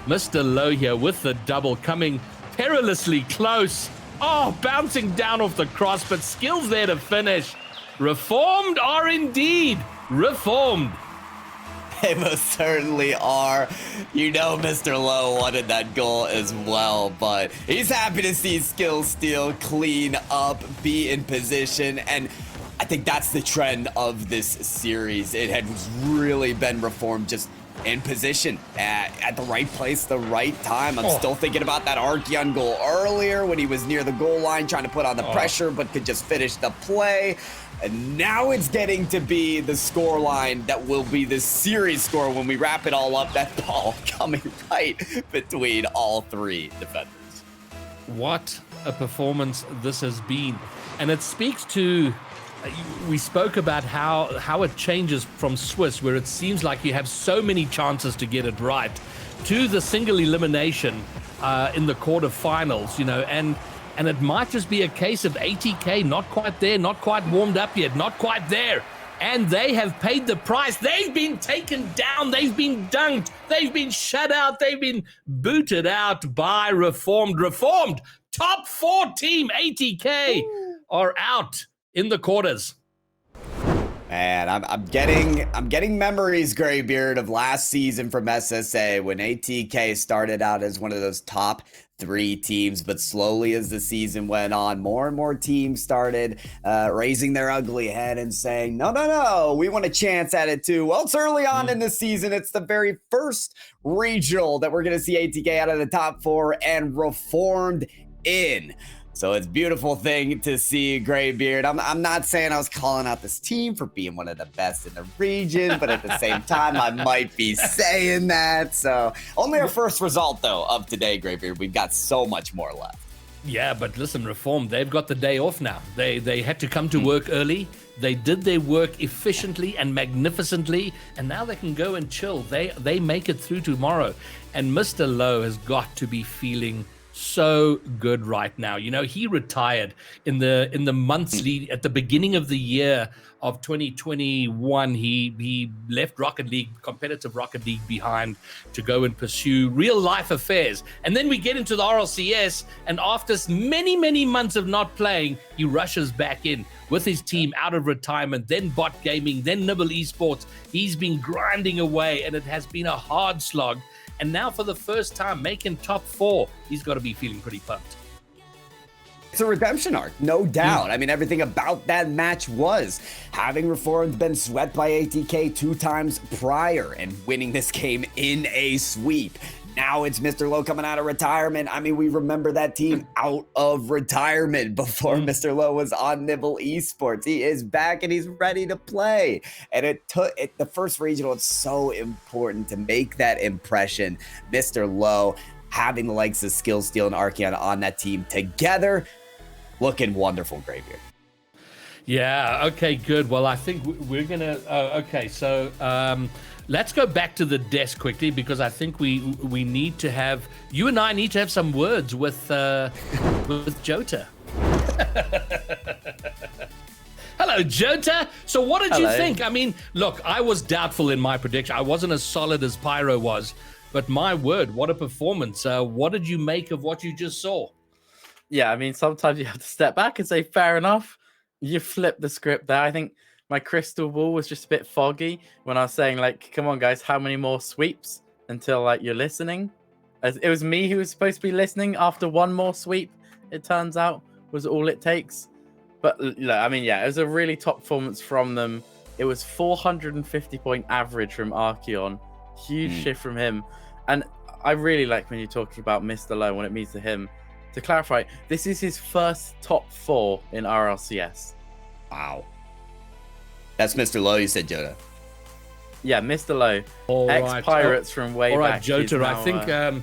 Mr. Low here with the double, coming perilously close, bouncing down off the cross, but Skill's there to finish. Reformed are indeed reformed. They most certainly are. You know Mr. Lowe wanted that goal as well, but he's happy to see Skill Steal clean up, be in position, and I think that's the trend of this series. It had really been Reformed just in position at the right place, the right time. I'm still thinking about that Archeon goal earlier when he was near the goal line trying to put on the pressure but could just finish the play. And now it's getting to be the score line that will be the series score when we wrap it all up. That ball coming right between all three defenders. What a performance this has been. And it speaks to, we spoke about how it changes from Swiss, where it seems like you have so many chances to get it right, to the single elimination in the quarterfinals, and it might just be a case of ATK not quite there, not quite warmed up yet, not quite there. And they have paid the price. They've been taken down. They've been dunked. They've been shut out. They've been booted out by Reformed. Reformed, top 4 team ATK are out in the quarters. Man, I'm getting memories, Greybeard, of last season from SSA when ATK started out as one of those top 3 teams, but slowly as the season went on, more and more teams started raising their ugly head and saying, no, we want a chance at it too. Well, it's early on in the season. It's the very first regional that we're going to see ATK out of the top 4 and Reformed in. So it's a beautiful thing to see, Greybeard. I'm not saying I was calling out this team for being one of the best in the region, but at the same time, I might be saying that. So only our first result, though, of today, Greybeard. We've got so much more left. Yeah, but listen, Reformed, they've got the day off now. They had to come to work early. They did their work efficiently and magnificently, and now they can go and chill. They make it through tomorrow. And Mr. Lowe has got to be feeling so good right now. He retired in the months lead at the beginning of the year of 2021. He left Rocket League, competitive Rocket League, behind to go and pursue real life affairs. And then we get into the RLCS, and after many, many months of not playing, he rushes back in with his team out of retirement, then Bot Gaming, then Nibble Esports. He's been grinding away, and it has been a hard slog. And now for the first time, making top 4, he's got to be feeling pretty pumped. It's a redemption arc, no doubt. I mean, everything about that match was having Reformed been swept by ATK 2 times prior and winning this game in a sweep. Now it's Mr. Lowe coming out of retirement. I mean, we remember that team out of retirement before Mr. Lowe was on Nibble Esports. He is back and he's ready to play. And it took the first regional. It's so important to make that impression. Mr. Lowe having the likes of Skillsteal and Archeon on that team together, looking wonderful, Graybeard. Yeah, okay, good. Well, I think we're going to... okay, so let's go back to the desk quickly because I think we need to have... You and I need to have some words with Jota. Hello, Jota. So what did you think? I mean, look, I was doubtful in my prediction. I wasn't as solid as Pyro was. But my word, what a performance. What did you make of what you just saw? Yeah, I mean, sometimes you have to step back and say, fair enough. You flipped the script there. I think my crystal ball was just a bit foggy when I was saying, like, come on, guys, how many more sweeps until, like, you're listening? As it was me who was supposed to be listening after one more sweep, it turns out, was all it takes. But, I mean, yeah, it was a really top performance from them. It was 450-point average from Archeon. Huge shift from him. And I really like when you're talking about Mr. Lowe, when it means to him. To clarify, this is his first top 4 in RLCS. Wow. That's Mr. Lowe, you said, Jota. Yeah, Mr. Lowe. Ex-Pirates from way back. All right, Jota, now, I think...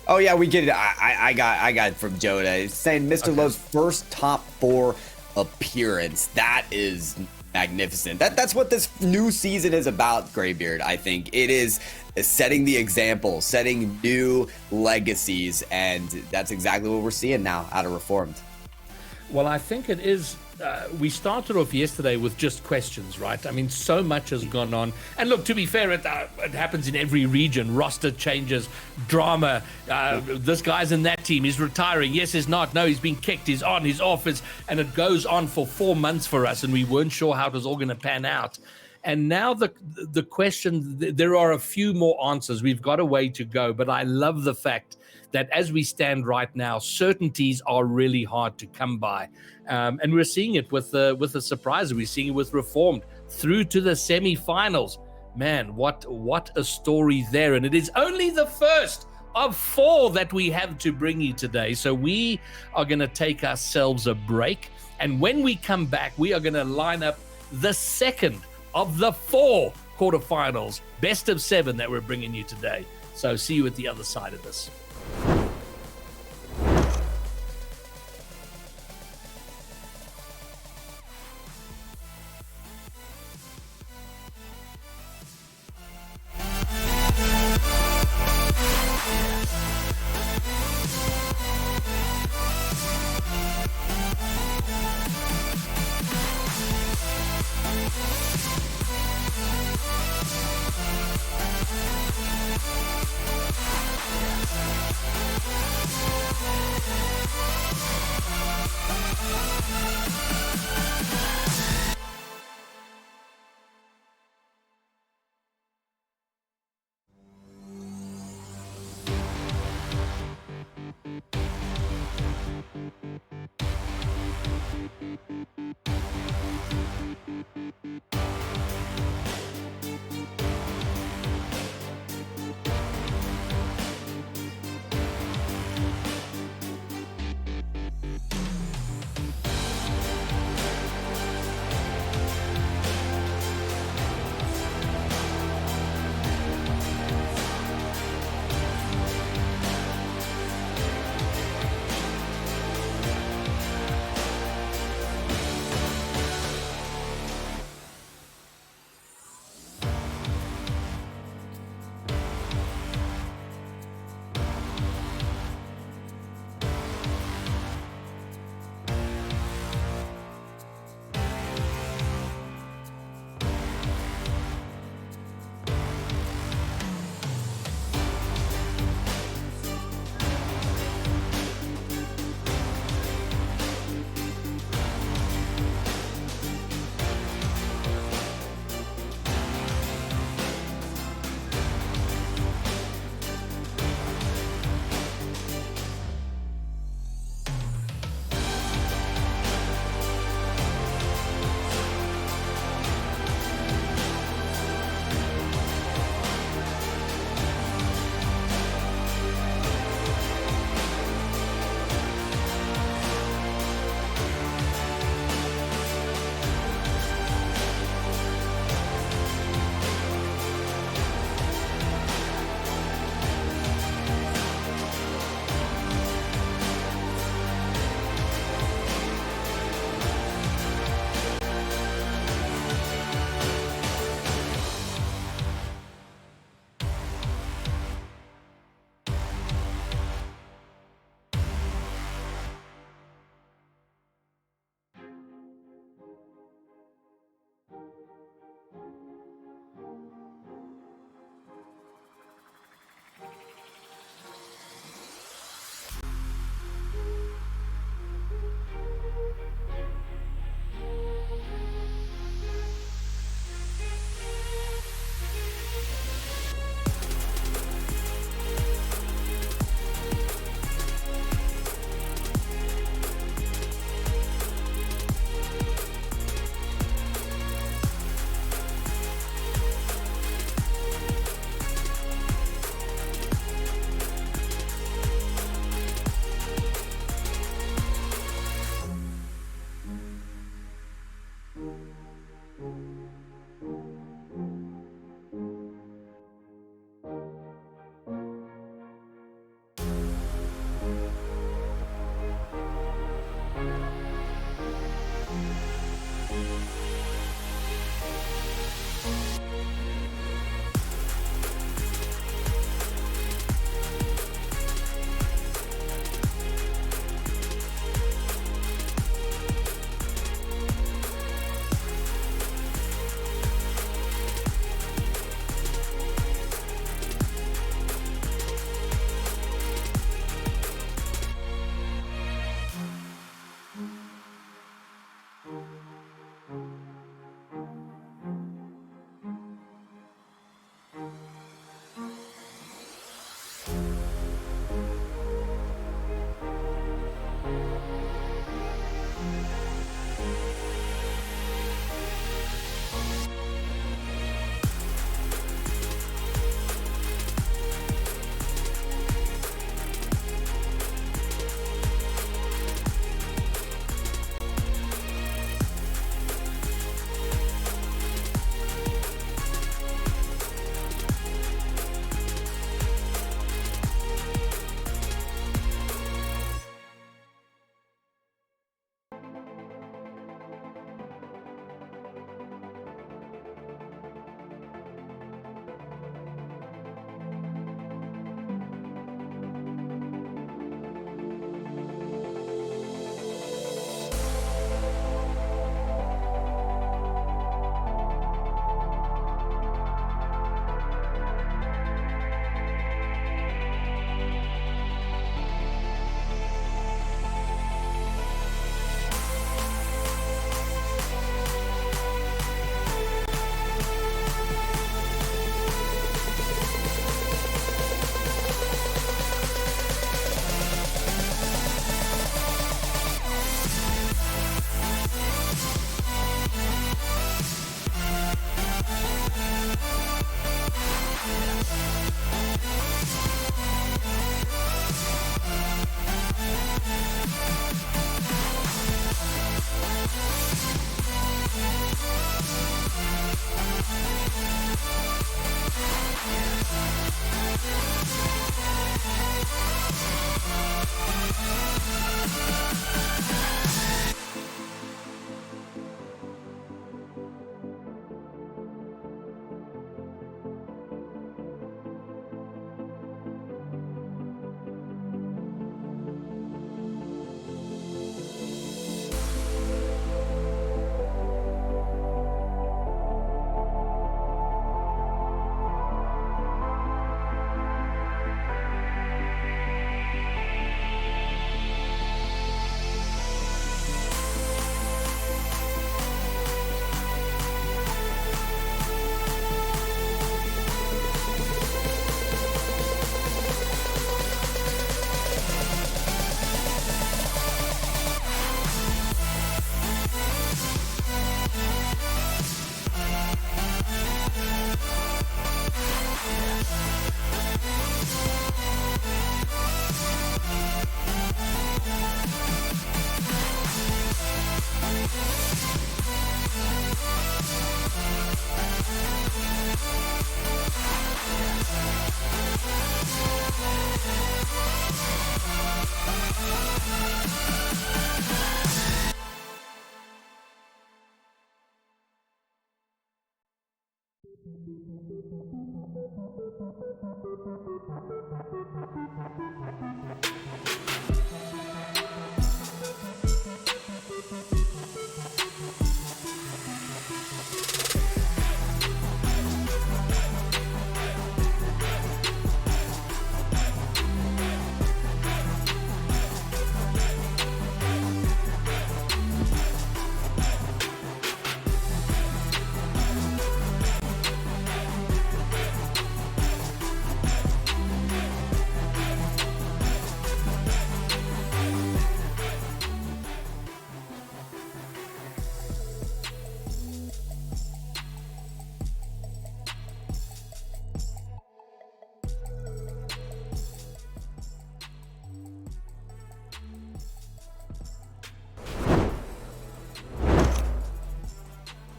Oh, yeah, we get it. I got it from Jota. It's saying Mr. Lowe's first top 4 appearance. That is magnificent. That's what this new season is about, Graybeard. I think it is setting the example, setting new legacies, and that's exactly what we're seeing now out of Reformed. Well, I think it is. We started off yesterday with just questions, right? I mean, so much has gone on. And look, to be fair, it happens in every region. Roster changes, drama. This guy's in that team. He's retiring. Yes, he's not. No, he's been kicked. He's on. He's off. And it goes on for 4 months for us. And we weren't sure how it was all going to pan out. And now the question, there are a few more answers. We've got a way to go. But I love the fact that as we stand right now, certainties are really hard to come by. And we're seeing it with the surprise. We're seeing it with Reformed through to the semifinals. Man, what a story there. And it is only the first of 4 that we have to bring you today. So we are going to take ourselves a break. And when we come back, we are going to line up the second of the 4 quarterfinals, best of 7 that we're bringing you today. So see you at the other side of this.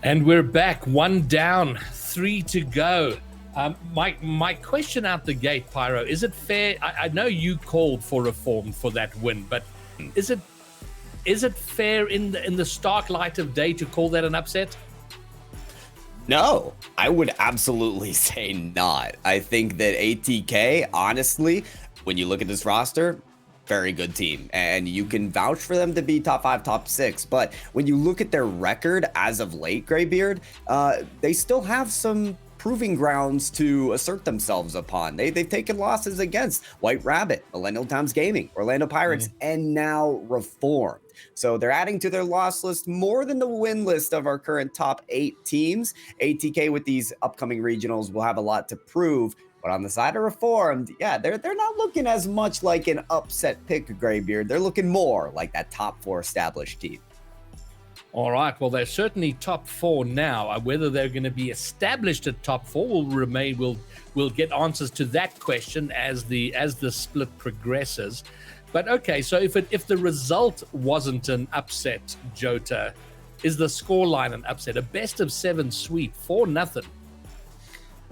And we're back, 1 down, 3 to go. My question out the gate, Pyro, is it fair? I know you called for reform for that win, but is it fair in the stark light of day to call that an upset? No, I would absolutely say not. I think that ATK, honestly, when you look at this roster, very good team, and you can vouch for them to be top 5, top 6. But when you look at their record as of late, Graybeard, they still have some proving grounds to assert themselves upon. They've taken losses against White Rabbit, Millennial Times Gaming, Orlando Pirates, and now Reformed. So they're adding to their loss list more than the win list of our current top 8 teams. ATK with these upcoming regionals will have a lot to prove. But on the side of Reformed, yeah, they're not looking as much like an upset pick, Graybeard. They're looking more like that top 4 established team. All right, well, they're certainly top 4 now. Whether they're going to be established at top 4 will remain. We'll get answers to that question as the split progresses. But okay, so if the result wasn't an upset, Jota, is the scoreline an upset? A best of 7 sweep, 4-0.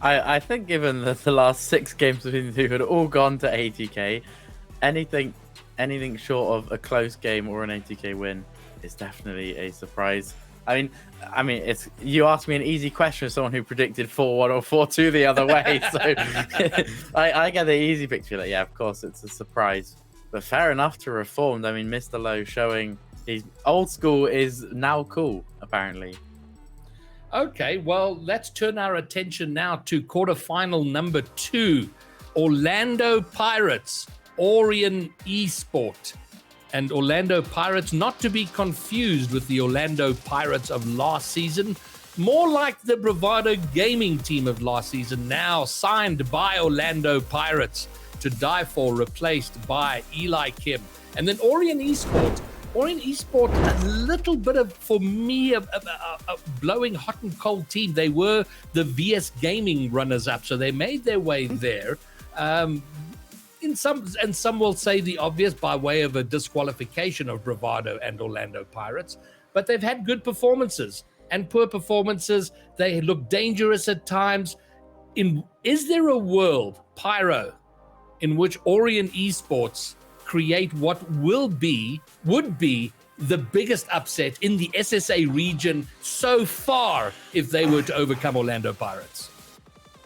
I think given that the last 6 games between the two had all gone to ATK, anything short of a close game or an ATK win is definitely a surprise. I mean, it's, you asked me an easy question as someone who predicted 4-1 or 4-2 the other way, so I get the easy picture that, yeah, of course, it's a surprise. But fair enough to Reformed. I mean, Mr. Lowe showing he's old school is now cool, apparently. Okay, well, let's turn our attention now to quarterfinal number 2. Orlando Pirates, Orion Esport. And Orlando Pirates, not to be confused with the Orlando Pirates of last season, more like the Bravado Gaming team of last season, now signed by Orlando Pirates to die for, replaced by Eli Kim. And then Orion Esport, a little bit of, for me, a blowing hot and cold team. They were the VS Gaming runners-up, so they made their way there. Some will say the obvious by way of a disqualification of Bravado and Orlando Pirates, but they've had good performances and poor performances. They look dangerous at times. Is there a world, Pyro, in which Orion Esports create what would be the biggest upset in the SSA region so far if they were to overcome Orlando Pirates?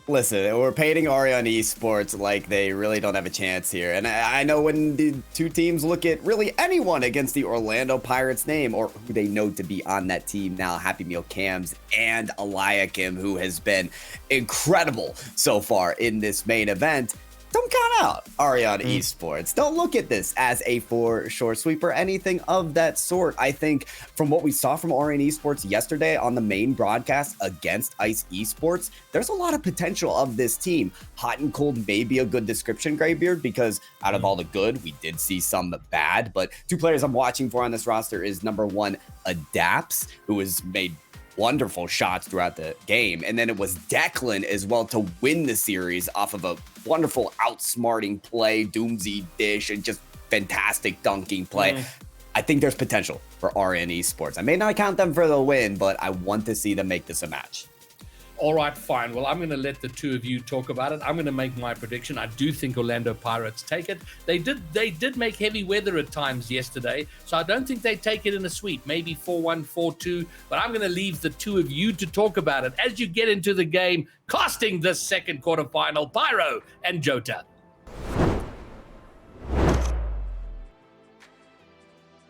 Listen, we're painting Orion Esports like they really don't have a chance here. And I know when the two teams look at really anyone against the Orlando Pirates name or who they know to be on that team now, Happy Meal Cams and Eliakim, who has been incredible so far in this main event. Don't count out Orion Esports. Don't look at this as a for short sweep or anything of that sort. I think from what we saw from Orion Esports yesterday on the main broadcast against Ice Esports, there's a lot of potential of this team. Hot and cold may be a good description, Graybeard, because out of all the good, we did see some bad. But 2 players I'm watching for on this roster is number 1, Adapts, who has made wonderful shots throughout the game. And then it was Declan as well to win the series off of a wonderful outsmarting play, Doomsy dish, and just fantastic dunking play. I think there's potential for RN Esports. I may not count them for the win, but I want to see them make this a match. All right, fine. Well, I'm going to let the two of you talk about it. I'm going to make my prediction. I do think Orlando Pirates take it. They did make heavy weather at times yesterday, so I don't think they take it in a sweep. Maybe 4-1, 4-2. But I'm going to leave the two of you to talk about it as you get into the game, casting this second quarterfinal. Pyro and Jota.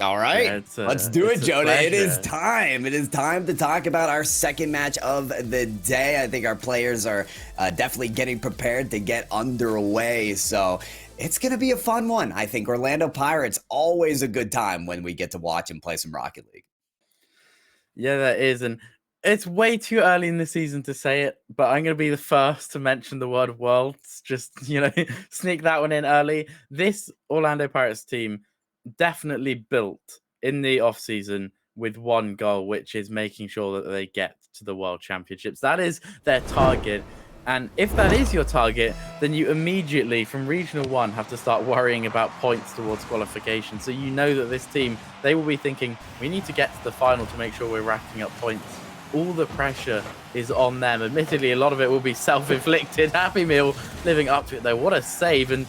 All right, Yeah, let's do it, Jota. pleasure. It is time. It is time to talk about our second match of the day. I think our players are definitely getting prepared to get underway. So it's going to be a fun one. I think Orlando Pirates, always a good time when we get to watch and play some Rocket League. Yeah, that is. And it's way too early in the season to say it, but I'm going to be the first to mention the word worlds. Just, sneak that one in early. This Orlando Pirates team definitely built in the offseason with one goal, which is making sure that they get to the World Championships. That is their target. And if that is your target, then you immediately, from Regional 1, have to start worrying about points towards qualification. So you know that this team, they will be thinking, we need to get to the final to make sure we're racking up points. All the pressure is on them. Admittedly, a lot of it will be self-inflicted. Happy Meal living up to it, though. What a save. And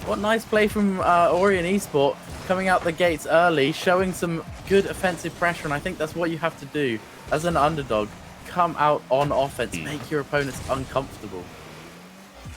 what nice play from Orion Esport, coming out the gates early, showing some good offensive pressure. And I think that's what you have to do as an underdog. Come out on offense, make your opponents uncomfortable.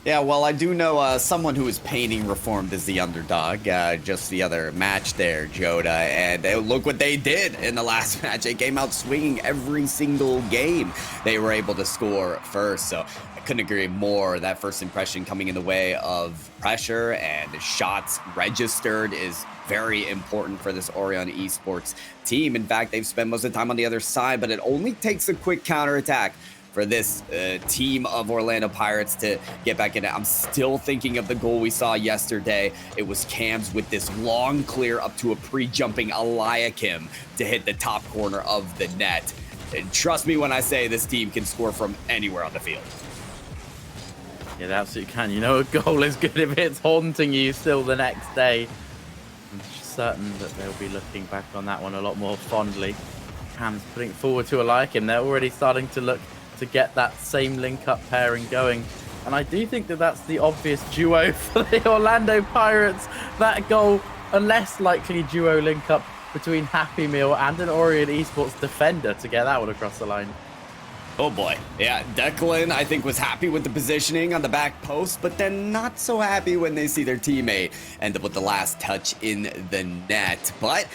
Yeah, well, I do know someone who is painting reformed as the underdog just the other match there, Jota, and look what they did in the last match. They came out swinging every single game. They were able to score first, so I couldn't agree more. That first impression coming in the way of pressure and shots registered is very important for this Orion Esports team. In fact, they've spent most of the time on the other side, but it only takes a quick counterattack for this team of Orlando Pirates to get back in it. I'm still thinking of the goal we saw yesterday. It was Cam's with this long clear up to a pre-jumping Eliakim to hit the top corner of the net. And trust me when I say this team can score from anywhere on the field. Yeah, they absolutely can. A goal is good if it's haunting you still the next day. I'm certain that they'll be looking back on that one a lot more fondly. Cam's putting it forward to Eliakim. They're already starting to look to get that same link-up pairing going. And I do think that that's the obvious duo for the Orlando Pirates. That goal, a less likely duo link-up between Happy Meal and an Orion Esports defender to get that one across the line. Oh boy. Yeah, Declan, I think, was happy with the positioning on the back post, but then not so happy when they see their teammate end up with the last touch in the net. But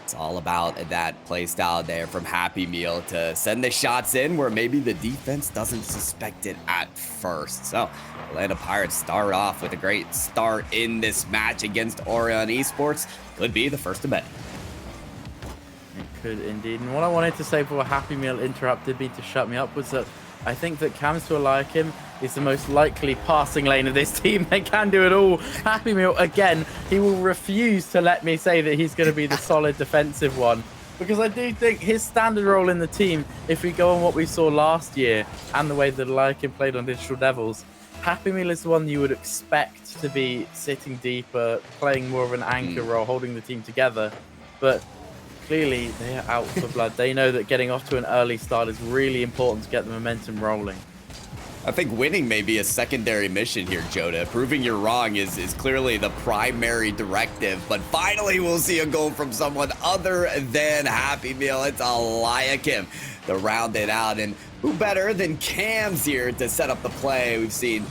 it's all about that play style there from Happy Meal to send the shots in where maybe the defense doesn't suspect it at first. So Orlando Pirates start off with a great start in this match against Orion Esports. Could be the first of many. It could indeed. And what I wanted to say before Happy Meal interrupted me to shut me up was that I think that Cams to Eliakim is the most likely passing lane of this team. They can do it all. Happy Meal, again, he will refuse to let me say that he's going to be the solid defensive one. Because I do think his standard role in the team, if we go on what we saw last year and the way that Eliakim played on Digital Devils, Happy Meal is the one you would expect to be sitting deeper, playing more of an anchor role, holding the team together. But clearly, they are out for blood. They know that getting off to an early start is really important to get the momentum rolling. I think winning may be a secondary mission here, Jota. Proving you're wrong is clearly the primary directive, but finally we'll see a goal from someone other than Happy Meal. It's Eliakim to round it out, and who better than Cams here to set up the play? We've seen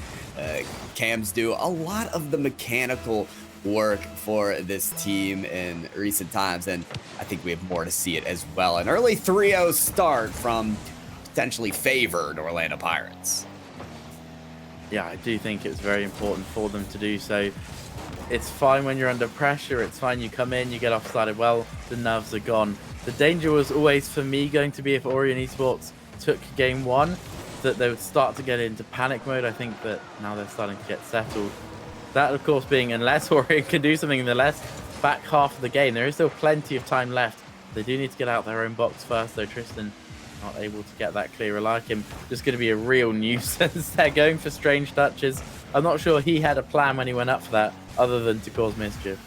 Cams do a lot of the mechanical work for this team in recent times, and I think we have more to see it as well. An early 3-0 start from potentially favored Orlando Pirates. Yeah, I do think it's very important for them to do so. It's fine when you're under pressure. It's fine you come in, you get offsided well, the nerves are gone. The danger was always, for me, going to be if Orion Esports took game one, that they would start to get into panic mode. I think that now they're starting to get settled. That, of course, being unless Orion can do something in the back half of the game. There is still plenty of time left. They do need to get out their own box first, though. Tristan not able to get that clear. Eliakim just going to be a real nuisance. They're going for strange touches. I'm not sure he had a plan when he went up for that, other than to cause mischief.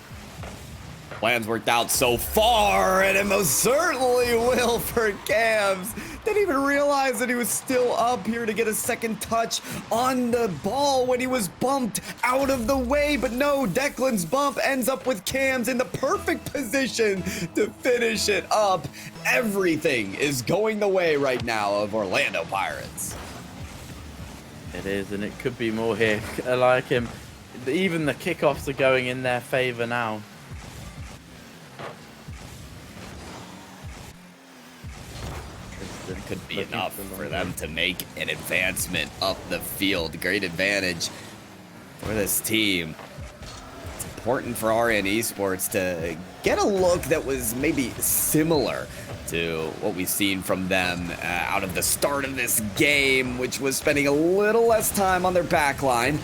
Plans worked out so far, and it most certainly will for Cams Didn't even realize that he was still up here to get a second touch on the ball when he was bumped out of the way. But no, Declan's bump ends up with Cam's in the perfect position to finish it up. Everything is going the way right now of Orlando Pirates. It is, and it could be more here. I like him. Even the kickoffs are going in their favor now. It could be enough for them to make an advancement up the field. Great advantage for this team. It's important for RN Esports to get a look that was maybe similar to what we've seen from them out of the start of this game, which was spending a little less time on their back line.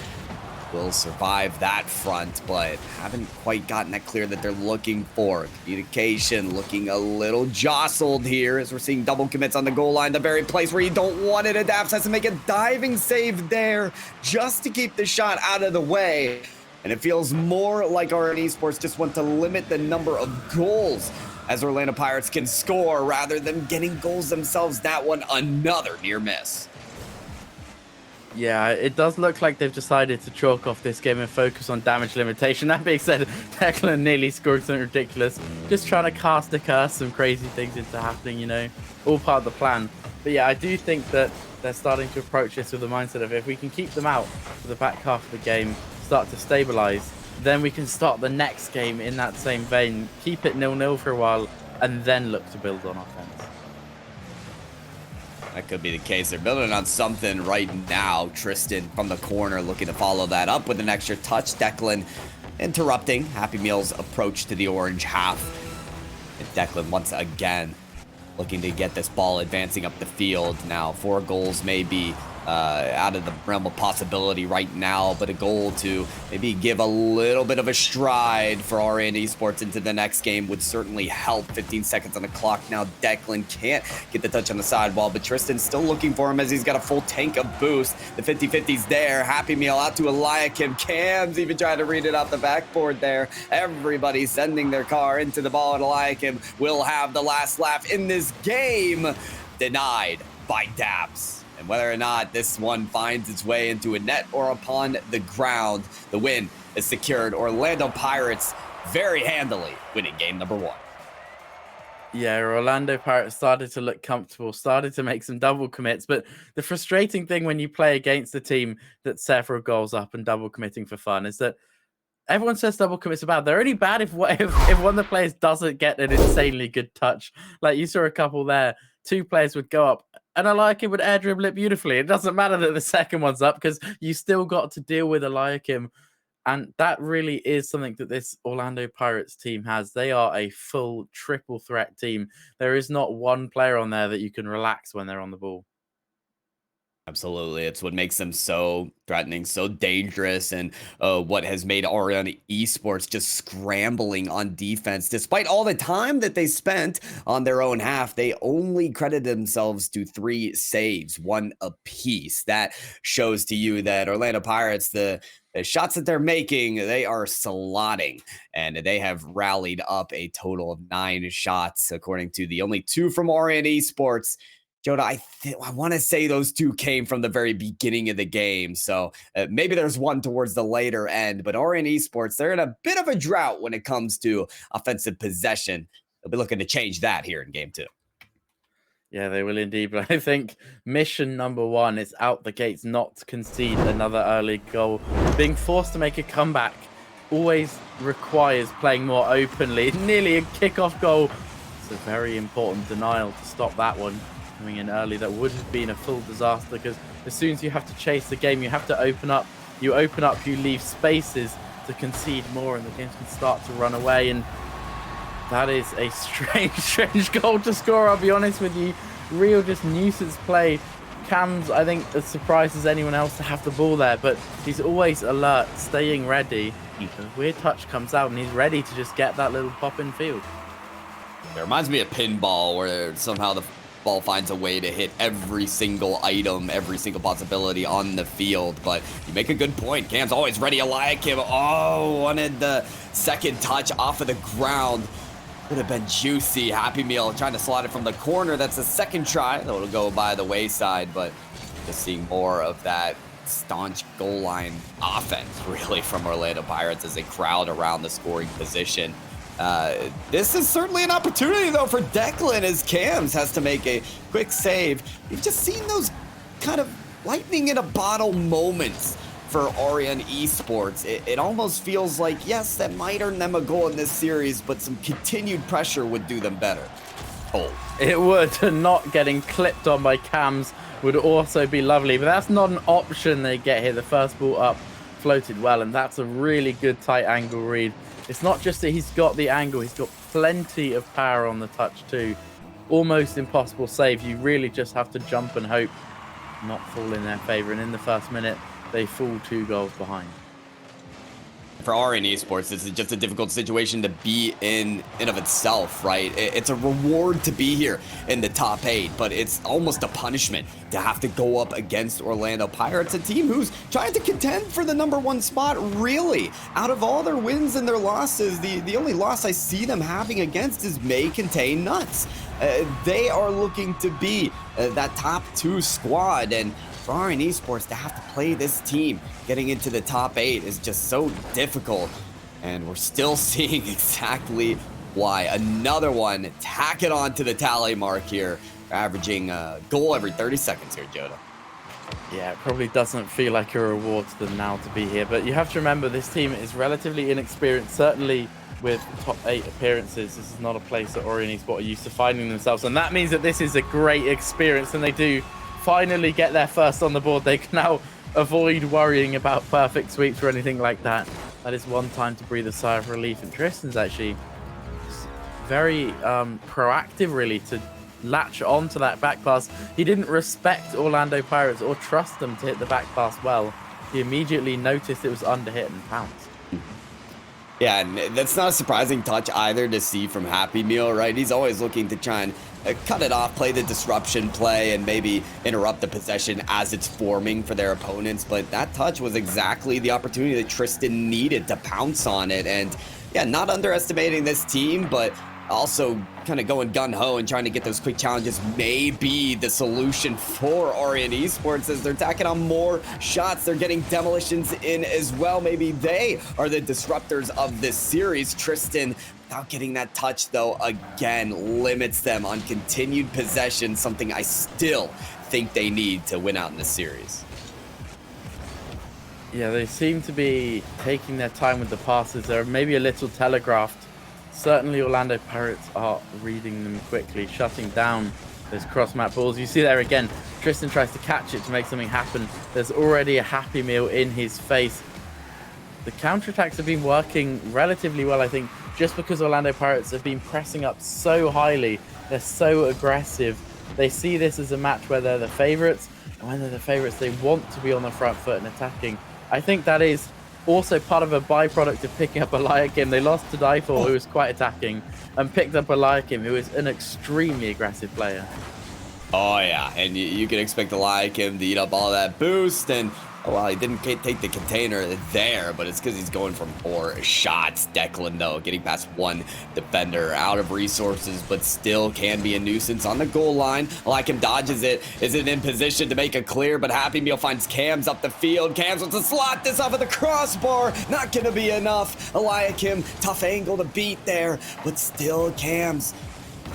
Will survive that front, but haven't quite gotten that clear that they're looking for. Communication looking a little jostled here as we're seeing double commits on the goal line, the very place where you don't want it. Adapts has to make a diving save there just to keep the shot out of the way. And it feels more like RN Esports just want to limit the number of goals as Orlando Pirates can score rather than getting goals themselves. That one, another near miss. Yeah, it does look like they've decided to chalk off this game and focus on damage limitation. That being said, Declan nearly scored something ridiculous. Just trying to cast a curse, some crazy things into happening, you know, all part of the plan. But yeah, I do think that they're starting to approach this with the mindset of if we can keep them out for the back half of the game, start to stabilize, then we can start the next game in that same vein, keep it 0-0 for a while, and then look to build on offense. That could be the case. They're building on something right now. Tristan from the corner looking to follow that up with an extra touch. Declan interrupting Happy Meal's approach to the orange half. And Declan once again looking to get this ball advancing up the field. Now 4 goals may be out of the realm of possibility right now, but a goal to maybe give a little bit of a stride for RN Esports into the next game would certainly help. 15 seconds on the clock now. Declan can't get the touch on the sidewall, but Tristan's still looking for him as he's got a full tank of boost. The 50-50's there. Happy Meal out to Eliakim. Cam's even trying to read it off the backboard there. Everybody sending their car into the ball, and Eliakim will have the last laugh in this game. Denied by Daps. And whether or not this one finds its way into a net or upon the ground, the win is secured. Orlando Pirates very handily winning game number 1. Yeah, Orlando Pirates started to look comfortable, started to make some double commits. But the frustrating thing when you play against a team that's several goals up and double committing for fun is that everyone says double commits are bad. They're only bad if one of the players doesn't get an insanely good touch. Like you saw a couple there. 2 players would go up, and Eliakim would air dribble it beautifully. It doesn't matter that the second one's up because you still got to deal with Eliakim. And that really is something that this Orlando Pirates team has. They are a full triple threat team. There is not one player on there that you can relax when they're on the ball. Absolutely. It's what makes them so threatening, so dangerous, and what has made RN Esports just scrambling on defense. Despite all the time that they spent on their own half, they only credited themselves to 3 saves, 1 apiece. That shows to you that Orlando Pirates, the shots that they're making, they are slotting, and they have rallied up a total of 9 shots, according to the only 2 from RN Esports. Jonah, I want to say those 2 came from the very beginning of the game. So maybe there's one towards the later end, but RN Esports, they're in a bit of a drought when it comes to offensive possession. They'll be looking to change that here in game 2. Yeah, they will indeed. But I think mission number 1 is out the gates, not to concede another early goal. Being forced to make a comeback always requires playing more openly. Nearly a kickoff goal. It's a very important denial to stop that one. Coming in early, that would have been a full disaster because as soon as you have to chase the game, you have to open up. You open up, you leave spaces to concede more, and the game can start to run away. And that is a strange goal to score, I'll be honest with you. Real just nuisance play. Cam's, I think, as surprised as anyone else to have the ball there, but he's always alert, staying ready. A weird touch comes out, and he's ready to just get that little pop in field. It reminds me of pinball, where somehow the ball finds a way to hit every single item, every single possibility on the field. But you make a good point. Cam's always ready. Eliakim, wanted the second touch off of the ground. would have been juicy. Happy Meal trying to slot it from the corner. That's the second try. That'll go by the wayside, but just seeing more of that staunch goal line offense, really, from Orlando Pirates as they crowd around the scoring position. This is certainly an opportunity, though, for Declan as Cams has to make a quick save. You've just seen those kind of lightning in a bottle moments for Orion Esports. It almost feels like, yes, that might earn them a goal in this series, but some continued pressure would do them better. Oh, it would. Not getting clipped on by Cams would also be lovely, but that's not an option they get here. The first ball up floated well, and that's a really good tight angle read. It's not just that he's got the angle, he's got plenty of power on the touch too. Almost impossible save. You really just have to jump and hope not fall in their favor, and in the first minute they fall 2 goals behind. For Orion Esports, this is just a difficult situation to be in of itself, right? It's a reward to be here in the top 8, but it's almost a punishment to have to go up against Orlando Pirates, a team who's trying to contend for the #1 spot, really. Out of all their wins and their losses, the only loss I see them having against is May Contain Nuts. They are looking to be that top 2 squad, and for Orion Esports to have to play this team getting into the top 8 is just so difficult, and we're still seeing exactly why. Another one, tack it on to the tally mark here, averaging a goal every 30 seconds here, Joda. Yeah, it probably doesn't feel like a reward to them now to be here, but you have to remember this team is relatively inexperienced, certainly with top 8 appearances. This is not a place that Orion Esports are used to finding themselves, and that means that this is a great experience, and they do finally get their first on the board. They can now avoid worrying about perfect sweeps or anything like that. That is one time to breathe a sigh of relief, and Tristan's actually very proactive, really, to latch on to that back pass. He didn't respect Orlando Pirates or trust them to hit the back pass well. He immediately noticed it was under hit and pounced. Yeah, and that's not a surprising touch either to see from Happy Meal, right? He's always looking to try and cut it off, play the disruption play, and maybe interrupt the possession as it's forming for their opponents. But that touch was exactly the opportunity that Tristan needed to pounce on it. And yeah, not underestimating this team, but also kind of going gung-ho and trying to get those quick challenges may be the solution for Orion Esports as they're tacking on more shots. They're getting demolitions in as well. Maybe they are the disruptors of this series. Tristan, without getting that touch, though, again, limits them on continued possession, something I still think they need to win out in this series. Yeah, they seem to be taking their time with the passes. They're maybe a little telegraphed. Certainly Orlando Pirates are reading them quickly, shutting down those cross-map balls. You see there again, Tristan tries to catch it to make something happen. There's already a Happy Meal in his face. The counterattacks have been working relatively well, I think, just because Orlando Pirates have been pressing up so highly. They're so aggressive. They see this as a match where they're the favorites, and when they're the favorites, they want to be on the front foot and attacking. I think that is also part of a byproduct of picking up Eliakim. They lost to Daifor, who was quite attacking, and picked up Eliakim, who is an extremely aggressive player. Oh yeah, and you can expect Eliakim to eat up all that boost, and well, he didn't take the container there, but it's because he's going from 4 shots. Declan, though, getting past 1 defender, out of resources, but still can be a nuisance on the goal line. Eliakim dodges it, isn't in position to make a clear, but Happy Meal finds Cams up the field. Cams wants to slot this off of the crossbar. Not going to be enough. Eliakim, tough angle to beat there, but still Cams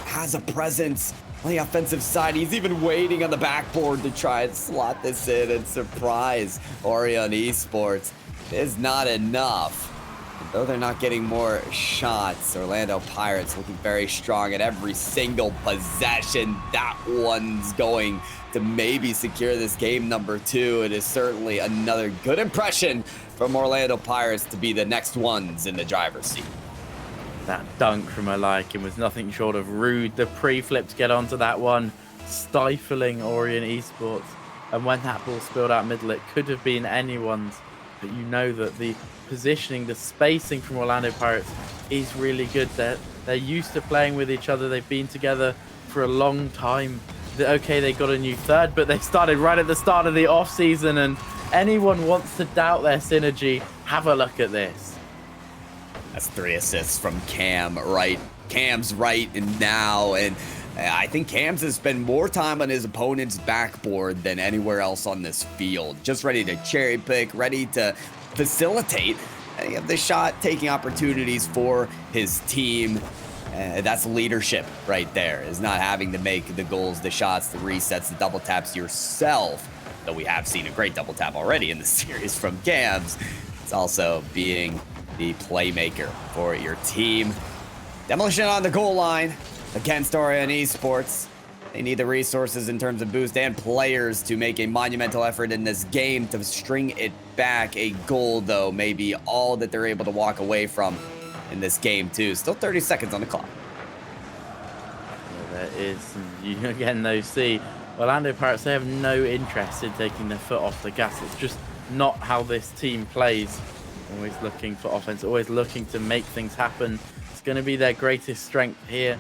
has a presence on the offensive side. He's even waiting on the backboard to try and slot this in and surprise Orion Esports. It is not enough. And though they're not getting more shots, Orlando Pirates looking very strong at every single possession. That one's going to maybe secure this game number 2. It is certainly another good impression from Orlando Pirates to be the next ones in the driver's seat. That dunk from Eliakim was nothing short of rude. The pre-flip to get onto that one, stifling Orion Esports. And when that ball spilled out middle, it could have been anyone's. But you know that the positioning, the spacing from Orlando Pirates is really good. They're used to playing with each other. They've been together for a long time. Okay, they got a new third, but they started right at the start of the off-season. And anyone wants to doubt their synergy, have a look at this. That's 3 assists from Cam right Cam's right now, and I think Cam's has spent more time on his opponent's backboard than anywhere else on this field. Just ready to cherry pick, ready to facilitate the shot taking opportunities for his team. That's leadership right there, is not having to make the goals, the shots, the resets, the double taps yourself. Though we have seen a great double tap already in the series from Cams. It's also being the playmaker for your team. Demolition on the goal line against Orion Esports. They need the resources in terms of boost and players to make a monumental effort in this game to string it back. A goal, though, may be all that they're able to walk away from in this game, too. Still 30 seconds on the clock. There is, you again, though, see, Orlando Pirates, they have no interest in taking their foot off the gas. It's just not how this team plays. Always looking for offense, always looking to make things happen. It's going to be their greatest strength here.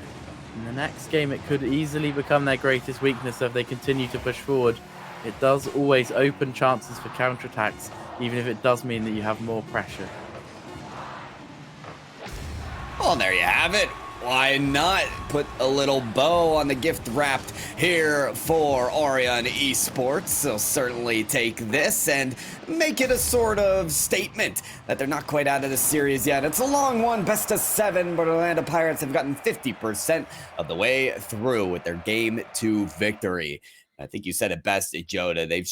In the next game, it could easily become their greatest weakness if they continue to push forward. It does always open chances for counterattacks, even if it does mean that you have more pressure. Well, there you have it. Why not put a little bow on the gift wrapped here for Orion Esports? They'll certainly take this and make it a sort of statement that they're not quite out of the series yet. It's a long one, best of 7, but Orlando Pirates have gotten 50% of the way through with their Game 2 victory. I think you said it best, Joda. They've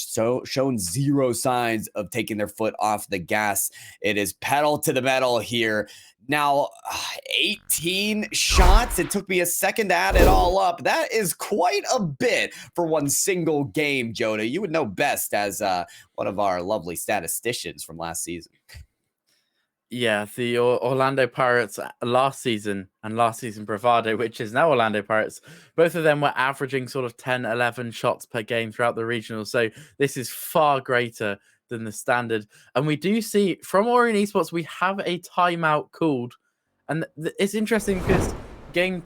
shown zero signs of taking their foot off the gas. It is pedal to the metal here. Now, 18 shots. It took me a second to add it all up. That is quite a bit for one single game, Joda. You would know best as one of our lovely statisticians from last season. Yeah, the Orlando Pirates last season and last season Bravado, which is now Orlando Pirates, both of them were averaging sort of 10, 11 shots per game throughout the regional. So this is far greater than the standard. And we do see from Orion Esports, we have a timeout called. And it's interesting because game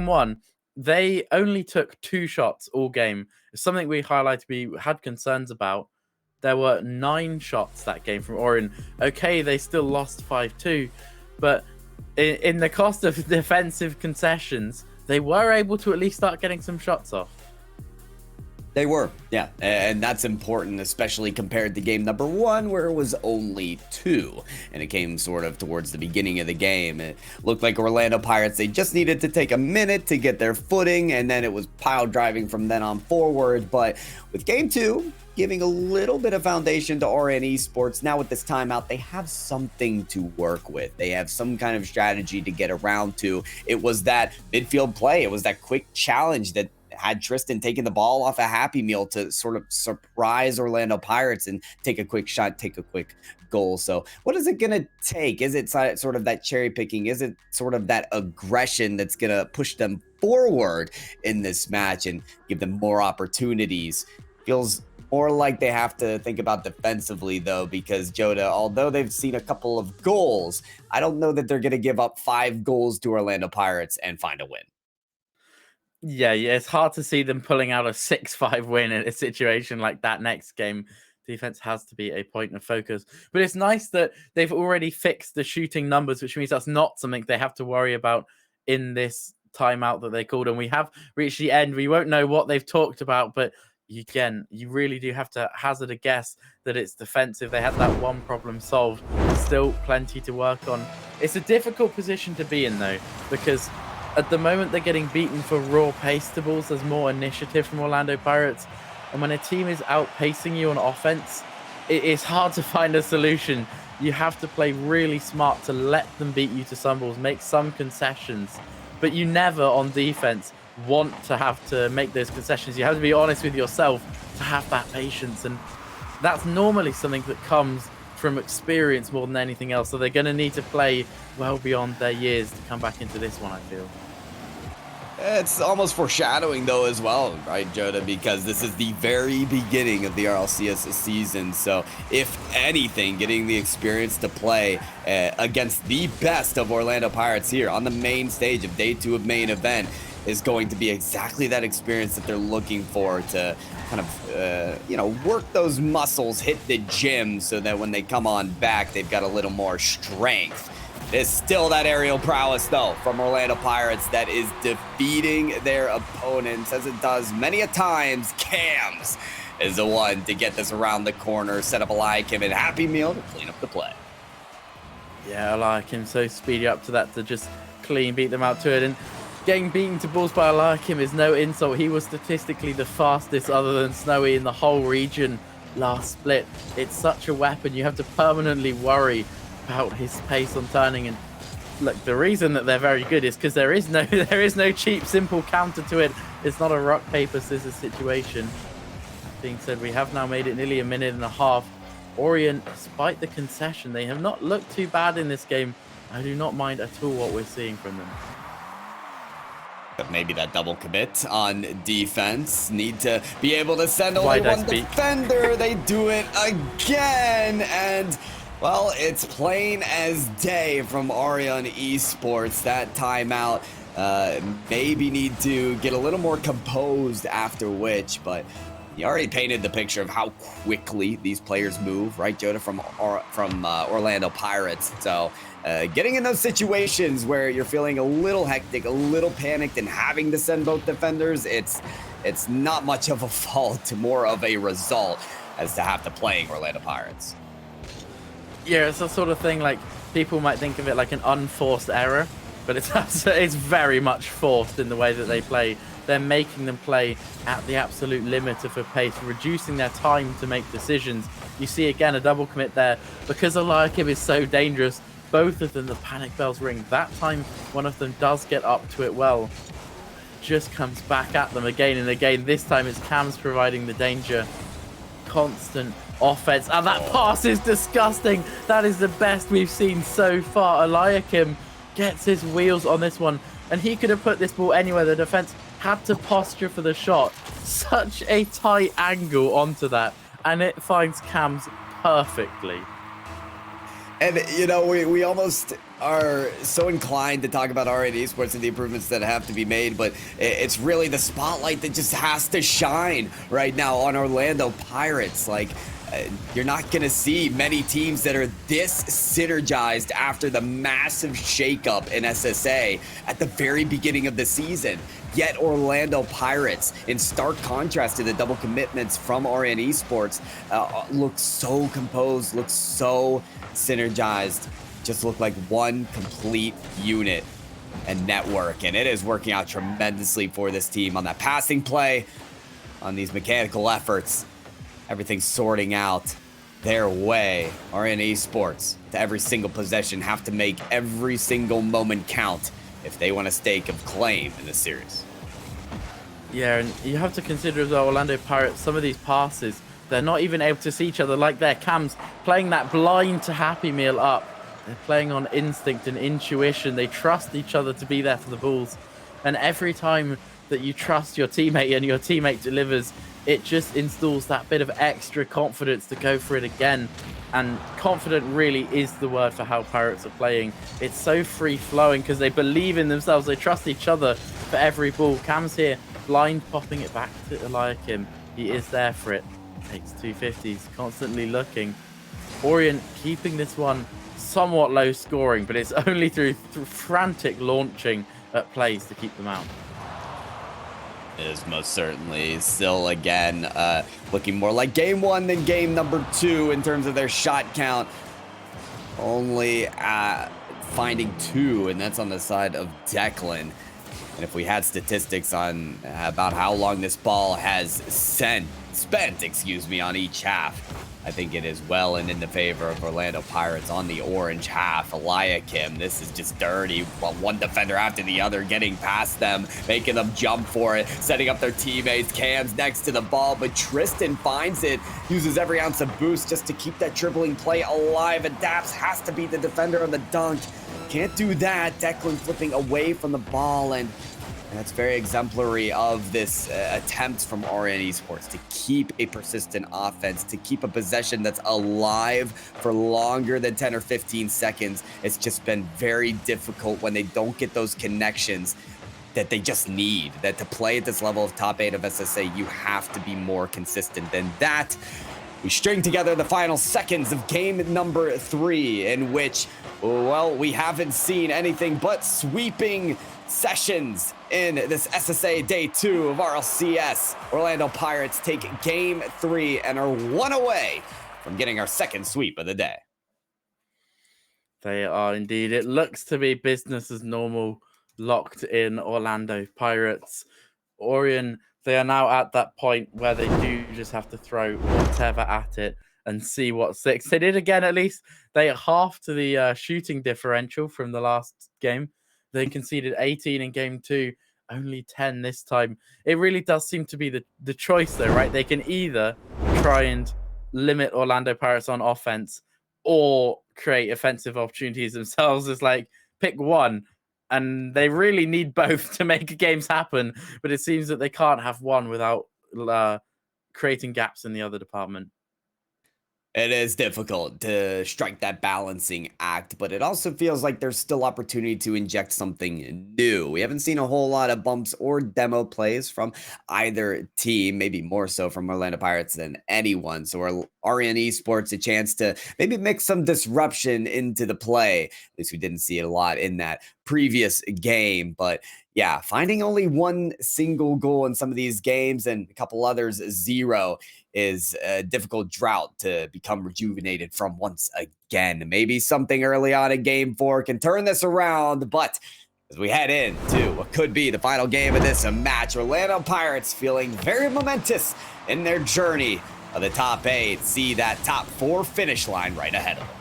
1, they only took 2 shots all game. It's something we highlighted we had concerns about. There were 9 shots that game from Orion. Okay, they still lost 5-2, but in the cost of defensive concessions, they were able to at least start getting some shots off. They were, yeah, and that's important, especially compared to game number 1, where it was only 2, and it came sort of towards the beginning of the game. It looked like Orlando Pirates, they just needed to take a minute to get their footing, and then it was pile driving from then on forward. But with game 2, giving a little bit of foundation to Orion Esports, now with this timeout, they have something to work with. They have some kind of strategy to get around to. It was that midfield play. It was that quick challenge that had Tristan taking the ball off a Happy Meal to sort of surprise Orlando Pirates and take a quick shot, take a quick goal. So what is it going to take? Is it sort of that cherry picking? Is it sort of that aggression that's going to push them forward in this match and give them more opportunities? Feels more like they have to think about defensively, though, because Joda, although they've seen a couple of goals, I don't know that they're going to give up 5 goals to Orlando Pirates and find a win. Yeah, it's hard to see them pulling out a 6-5 win in a situation like that next game. Defense has to be a point of focus. But it's nice that they've already fixed the shooting numbers, which means that's not something they have to worry about in this timeout that they called. And we have reached the end. We won't know what they've talked about, but again, you really do have to hazard a guess that it's defensive. They had that one problem solved. Still plenty to work on. It's a difficult position to be in, though, because at the moment, they're getting beaten for raw pastables. There's more initiative from Orlando Pirates. And when a team is outpacing you on offense, it's hard to find a solution. You have to play really smart to let them beat you to some balls, make some concessions. But you never, on defense, want to have to make those concessions. You have to be honest with yourself to have that patience. And that's normally something that comes from experience more than anything else. So they're going to need to play well beyond their years to come back into this one, I feel. It's almost foreshadowing, though, as well, right, Joda? Because this is the very beginning of the RLCS season. So, if anything, getting the experience to play against the best of Orlando Pirates here on the main stage of day 2 of main event is going to be exactly that experience that they're looking for to kind of, work those muscles, hit the gym so that when they come on back, they've got a little more strength It's still that aerial prowess, though, from Orlando Pirates that is defeating their opponents, as it does many a times. Cams is the one to get this around the corner, set up a Eliakim and Happy Meal to clean up the play. Yeah, I like him so speedy up to that to just clean beat them out to it. And getting beaten to balls by Eliakim is no insult. He was statistically the fastest other than Snowy in the whole region last split. It's such a weapon. You have to permanently worry about his pace on turning. And look, the reason that they're very good is because there is no cheap, simple counter to it. It's not a rock, paper, scissors situation. That being said, we have now made it nearly a minute and a half. Orient, despite the concession, they have not looked too bad in this game. I do not mind at all what we're seeing from them. But maybe that double commit on defense. Need to be able to send only one defender. They do it again. And, well, it's plain as day from Orion Esports. That timeout. Maybe need to get a little more composed after which, but you already painted the picture of how quickly these players move, right, Joda, from Orlando Pirates. So getting in those situations where you're feeling a little hectic, a little panicked, and having to send both defenders, it's not much of a fault, more of a result as to have to playing Orlando Pirates. Yeah, it's the sort of thing like people might think of it like an unforced error, but it's very much forced in the way that they play. They're making them play at the absolute limit of a pace, reducing their time to make decisions. You see again a double commit there because Eliakim is so dangerous. Both of them, the panic bells ring. That time, one of them does get up to it well. Just comes back at them again and again. This time it's Cams providing the danger. Constant offense. And that pass is disgusting. That is the best we've seen so far. Eliakim gets his wheels on this one. And he could have put this ball anywhere. The defense had to posture for the shot. Such a tight angle onto that. And it finds Cams perfectly. And, you know, we almost are so inclined to talk about RN Esports and the improvements that have to be made, but it's really the spotlight that just has to shine right now on Orlando Pirates. Like, you're not going to see many teams that are this synergized after the massive shakeup in SSA at the very beginning of the season. Yet Orlando Pirates, in stark contrast to the double commitments from RN Esports, look so composed, look so synergized, just look like one complete unit and network. And it is working out tremendously for this team on that passing play, on these mechanical efforts. Everything's sorting out their way. RN Esports, to every single possession, have to make every single moment count if they want a stake of claim in this series. Yeah, and you have to consider as well, Orlando Pirates, some of these passes, they're not even able to see each other like their Cams playing that blind to Happy Meal up. They're playing on instinct and intuition. They trust each other to be there for the balls. And every time that you trust your teammate and your teammate delivers, it just installs that bit of extra confidence to go for it again. And confident really is the word for how Pirates are playing. It's so free-flowing because they believe in themselves. They trust each other for every ball. Cam's here, blind popping it back to Eliakim. He is there for it. Takes 250s, constantly looking. Orient keeping this one somewhat low scoring, but it's only through frantic launching at plays to keep them out. Is most certainly still again looking more like game one than game number two in terms of their shot count. Only finding 2, and that's on the side of Declan. And if we had statistics on about how long this ball has spent on each half, I think it is well and in the favor of Orlando Pirates on the orange half. Eliakim, this is just dirty. Well, one defender after the other getting past them, making them jump for it, setting up their teammates. Cam's next to the ball, but Tristan finds it, uses every ounce of boost just to keep that dribbling play alive. And Daps has to be the defender on the dunk. Can't do that. Declan flipping away from the ball, and that's very exemplary of this attempt from RN Esports to keep a persistent offense, to keep a possession that's alive for longer than 10 or 15 seconds. It's just been very difficult when they don't get those connections that they just need. That to play at this level of top 8 of SSA, you have to be more consistent than that. we string together the final seconds of game number 3, in which, well, we haven't seen anything but sweeping sessions in this SSA Day 2 of RLCS. Orlando Pirates take game 3 and are 1 away from getting our second sweep of the day. They are indeed. It looks to be business as normal, locked in Orlando Pirates. Orion, they are now at that point where they do just have to throw whatever at it and see what sticks. They did again, at least. They halved the shooting differential from the last game. They conceded 18 in game 2, only 10 this time. It really does seem to be the choice, though, right? They can either try and limit Orlando Pirates on offense or create offensive opportunities themselves. It's like, pick one. And they really need both to make games happen. But it seems that they can't have one without creating gaps in the other department. It is difficult to strike that balancing act, but it also feels like there's still opportunity to inject something new. We haven't seen a whole lot of bumps or demo plays from either team, maybe more so from Orlando Pirates than anyone. So RN Esports a chance to maybe mix some disruption into the play. At least we didn't see it a lot in that previous game, but yeah, finding only one single goal in some of these games and a couple others 0 is a difficult drought to become rejuvenated from once again. Maybe something early on in game 4 can turn this around, but as we head into what could be the final game of this match, Orlando Pirates feeling very momentous in their journey of the top 8, see that top 4 finish line right ahead of them.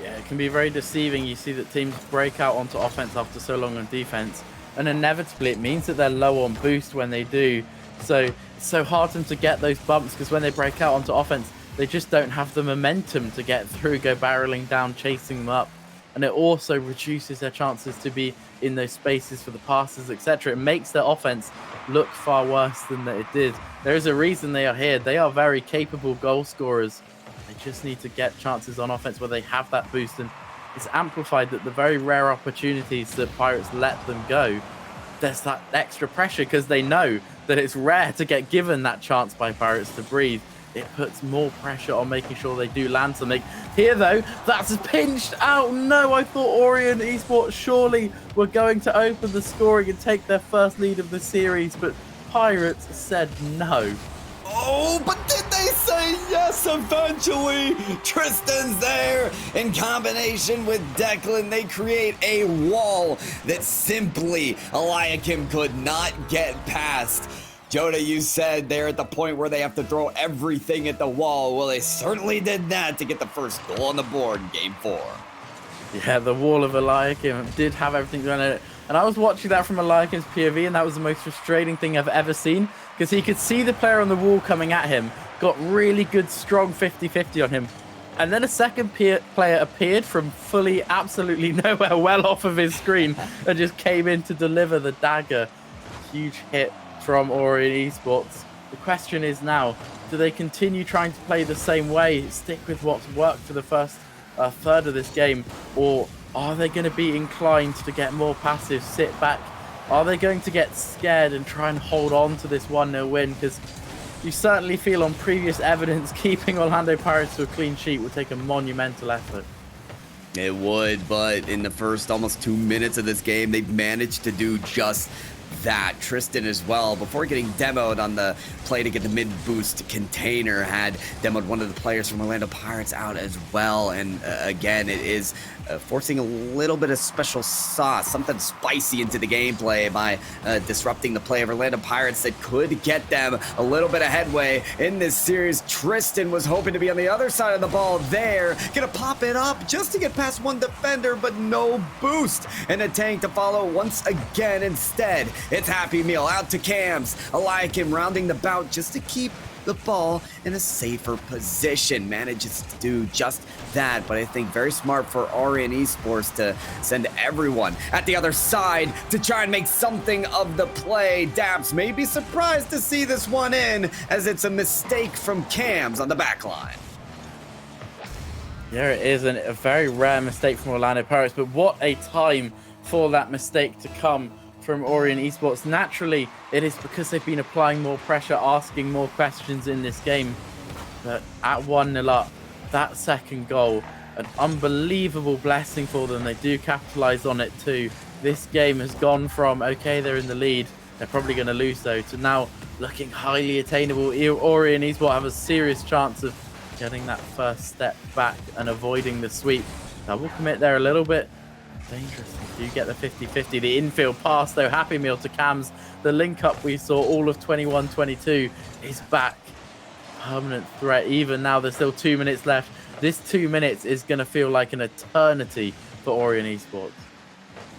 Yeah, it can be very deceiving. You see that teams break out onto offense after so long on defense, and inevitably it means that they're low on boost when they do. So it's so hard for them to get those bumps because when they break out onto offense, they just don't have the momentum to get through, go barreling down, chasing them up. And it also reduces their chances to be in those spaces for the passes, etc. It makes their offense look far worse than it did. There is a reason they are here. They are very capable goal scorers. They just need to get chances on offense where they have that boost. And it's amplified that the very rare opportunities that Pirates let them go, there's that extra pressure because they know that it's rare to get given that chance by Pirates to breathe. It puts more pressure on making sure they do land something. Here, though, that's pinched out. No, I thought Orion Esports surely were going to open the scoring and take their first lead of the series, but Pirates said no. Oh, but did they say yes eventually? Tristan's there in combination with Declan. They create a wall that simply Eliakim could not get past. Joda, you said they're at the point where they have to throw everything at the wall. Well, they certainly did that to get the first goal on the board in game 4. Yeah, the wall of Eliakim did have everything going on it. And I was watching that from Eliakim's POV, and that was the most frustrating thing I've ever seen, because he could see the player on the wall coming at him, got really good, strong 50-50 on him, and then a second player appeared from fully, absolutely nowhere, well off of his screen, and just came in to deliver the dagger. Huge hit from Orion Esports. The question is now, do they continue trying to play the same way, stick with what's worked for the first third of this game, or are they going to be inclined to get more passive, sit back? Are they going to get scared and try and hold on to this 1-0 win? Because you certainly feel on previous evidence keeping Orlando Pirates to a clean sheet would take a monumental effort. It would, but in the first almost 2 minutes of this game, they've managed to do just that. Tristan as well, before getting demoed on the play to get the mid-boost container, had demoed one of the players from Orlando Pirates out as well. And again, it is forcing a little bit of special sauce, something spicy into the gameplay by disrupting the play of Orlando Pirates that could get them a little bit of headway in this series. Tristan was hoping to be on the other side of the ball there, gonna pop it up just to get past one defender, but no boost, and a tank to follow once again instead. It's Happy Meal out to Cams. Eliakim rounding the bout just to keep the ball in a safer position. Manages to do just that, but I think very smart for RN Esports to send everyone at the other side to try and make something of the play. Daps may be surprised to see this one in, as it's a mistake from Cams on the back line. Yeah, it is a very rare mistake from Orlando Pirates, but what a time for that mistake to come from Orion Esports. Naturally, it is because they've been applying more pressure, asking more questions in this game. But at 1-0 up, that second goal, an unbelievable blessing for them. They do capitalize on it too. This game has gone from, okay, they're in the lead, they're probably going to lose though, to now looking highly attainable. Orion Esports have a serious chance of getting that first step back and avoiding the sweep. Double commit there a little bit dangerous. They do get the 50-50. The infield pass though, Happy Meal to Cams. The link up we saw all of 21-22 is back. Permanent threat. Even now there's still 2 minutes left. This 2 minutes is going to feel like an eternity for Orion Esports.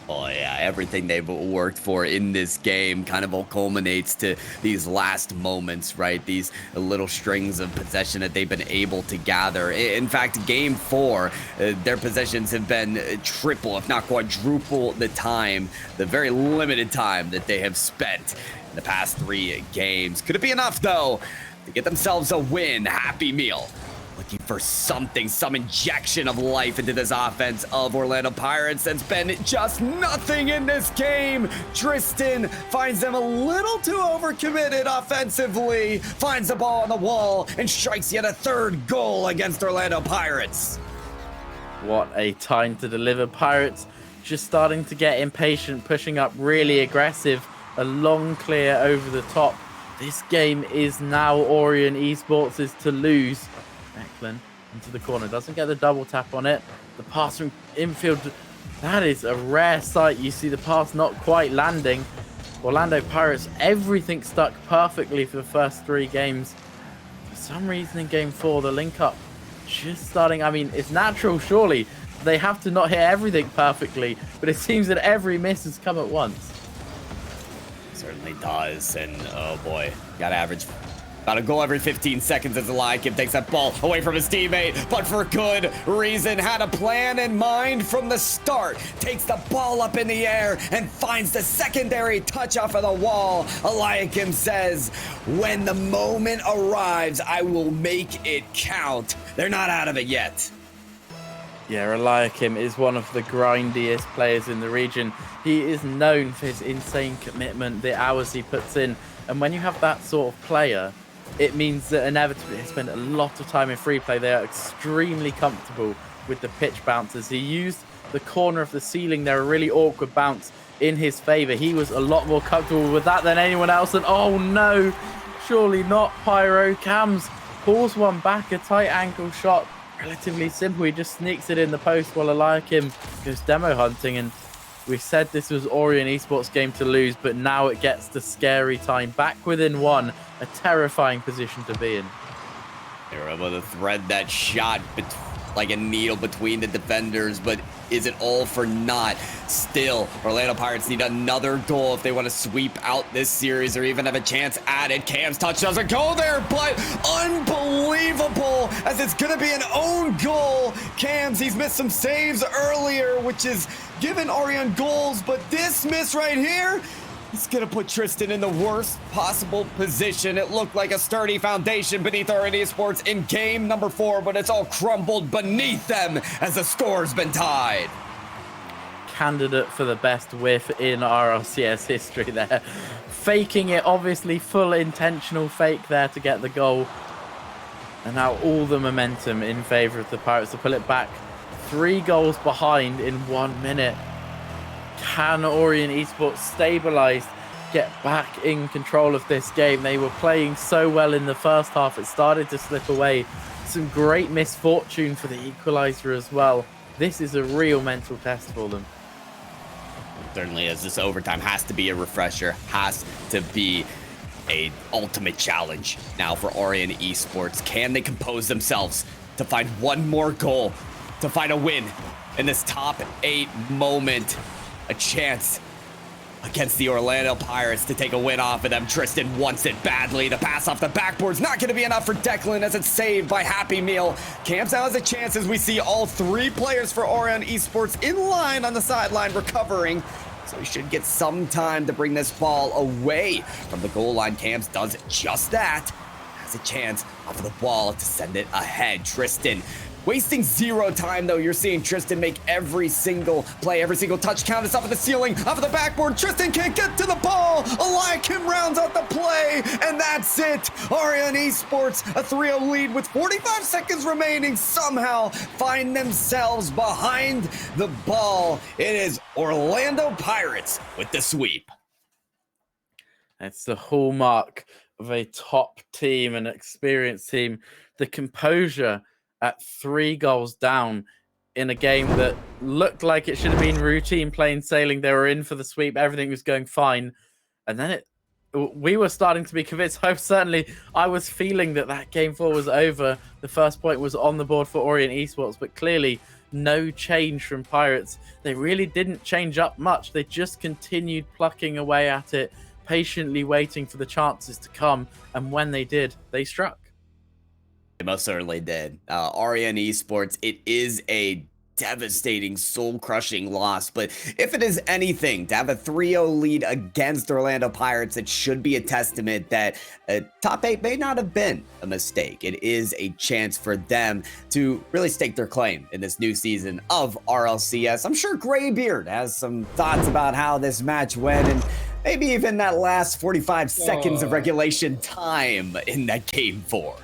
Oh yeah, everything they've worked for in this game kind of all culminates to these last moments, right? These little strings of possession that they've been able to gather. In fact, game 4, their possessions have been triple, if not quadruple the very limited time that they have spent in the past 3 games. Could it be enough though to get themselves a win? Happy Meal looking for something, some injection of life into this offense of Orlando Pirates that's been just nothing in this game. Tristan finds them a little too overcommitted offensively, finds the ball on the wall, and strikes yet a 3rd goal against Orlando Pirates. What a time to deliver. Pirates just starting to get impatient, pushing up really aggressive. A long clear over the top. This game is now Orion Esports is to lose. Eklund into the corner, doesn't get the double tap on it. The pass from infield, that is a rare sight. You see the pass not quite landing. Orlando Pirates, everything stuck perfectly for the first 3 games. For some reason in game 4, the link up just starting. I mean, it's natural, surely. They have to not hit everything perfectly, but it seems that every miss has come at once. Certainly does, and oh boy, got to average about a goal every 15 seconds as Eliakim takes that ball away from his teammate, but for good reason. Had a plan in mind from the start. Takes the ball up in the air and finds the secondary touch off of the wall. Eliakim says, when the moment arrives, I will make it count. They're not out of it yet. Yeah, Eliakim is one of the grindiest players in the region. He is known for his insane commitment, the hours he puts in. And when you have that sort of player, it means that inevitably they spend a lot of time in free play. They are extremely comfortable with the pitch bounces. He used the corner of the ceiling there, a really awkward bounce, in his favor. He was a lot more comfortable with that than anyone else. And oh no, surely not. Pyro Cams pulls one back, a tight ankle shot. Relatively simple. He just sneaks it in the post while Eliakim goes demo hunting. And we said this was Orion Esports' game to lose, but now it gets the scary time. Back within 1, a terrifying position to be in. They were able to thread that shot like a needle between the defenders, but is it all for naught? Still, Orlando Pirates need another goal if they want to sweep out this series or even have a chance at it. Cam's touch doesn't go there, but unbelievable as it's going to be an own goal. Cam's, he's missed some saves earlier, which is given Orion goals, but this miss right here, it's going to put Tristan in the worst possible position. It looked like a sturdy foundation beneath Orion Esports in game number 4, but it's all crumbled beneath them as the score's been tied. Candidate for the best whiff in RLCS history there. Faking it, obviously, full intentional fake there to get the goal. And now all the momentum in favor of the Pirates to pull it back. 3 goals behind in 1 minute. Can Orion Esports stabilize, get back in control of this game? They were playing so well in the first half. It started to slip away. Some great misfortune for the equalizer as well. This is a real mental test for them. Certainly is. This overtime has to be a refresher, has to be a ultimate challenge now for Orion Esports. Can they compose themselves to find one more goal, to find a win in this top 8 moment? A chance against the Orlando Pirates to take a win off of them. Tristan wants it badly. The pass off the backboard's not going to be enough for Declan as it's saved by Happy Meal. Camps now has a chance as we see all 3 players for Orion Esports in line on the sideline recovering. So he should get some time to bring this ball away from the goal line. Camps does just that. Has a chance off of the ball to send it ahead. Tristan wasting zero time, though. You're seeing Tristan make every single play, every single touch count. It's up at the ceiling, off of the backboard. Tristan can't get to the ball. Eliakim rounds out the play, and that's it. Arian Esports, a 3-0 lead with 45 seconds remaining, somehow find themselves behind the ball. It is Orlando Pirates with the sweep. It's the hallmark of a top team, an experienced team. The composure at 3 goals down in a game that looked like it should have been routine plain sailing. They were in for the sweep. Everything was going fine. And then we were starting to be convinced. I was feeling that game 4 was over. The first point was on the board for Orient Esports, but clearly no change from Pirates. They really didn't change up much. They just continued plucking away at it, patiently waiting for the chances to come. And when they did, they struck. They most certainly did. Arian Esports, it is a devastating, soul-crushing loss, but if it is anything, to have a 3-0 lead against Orlando Pirates, it should be a testament that top 8 may not have been a mistake. It is a chance for them to really stake their claim in this new season of RLCS. I'm sure Graybeard has some thoughts about how this match went, and maybe even that last 45 seconds of regulation time in that game 4.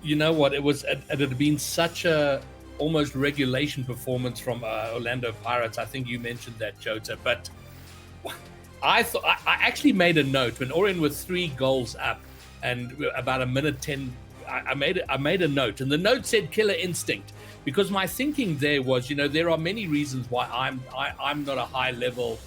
You know what? It had been such a almost regulation performance from Orlando Pirates. I think you mentioned that, Jota. But I actually made a note when Orient was 3 goals up and about a minute 10. I made a note, and the note said killer instinct, because my thinking there was, there are many reasons why I'm not a high level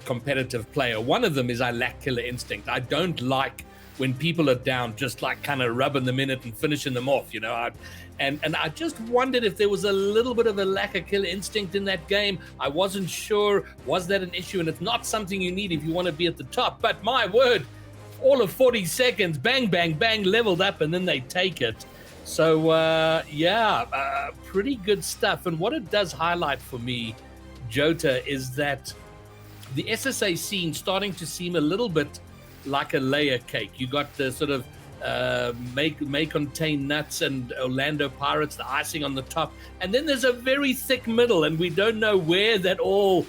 competitive player. One of them is I lack killer instinct. I don't like when people are down, just like kind of rubbing them in it and finishing them off, and I just wondered if there was a little bit of a lack of killer instinct in that game. I wasn't sure, was that an issue? And it's not something you need if you want to be at the top, but my word, all of 40 seconds, bang, bang, bang, leveled up, and then they take it. So, pretty good stuff. And what it does highlight for me, Jota, is that the SSA scene starting to seem a little bit like a layer cake. You got the sort of may contain nuts and Orlando Pirates, the icing on the top, and then there's a very thick middle, and we don't know where that all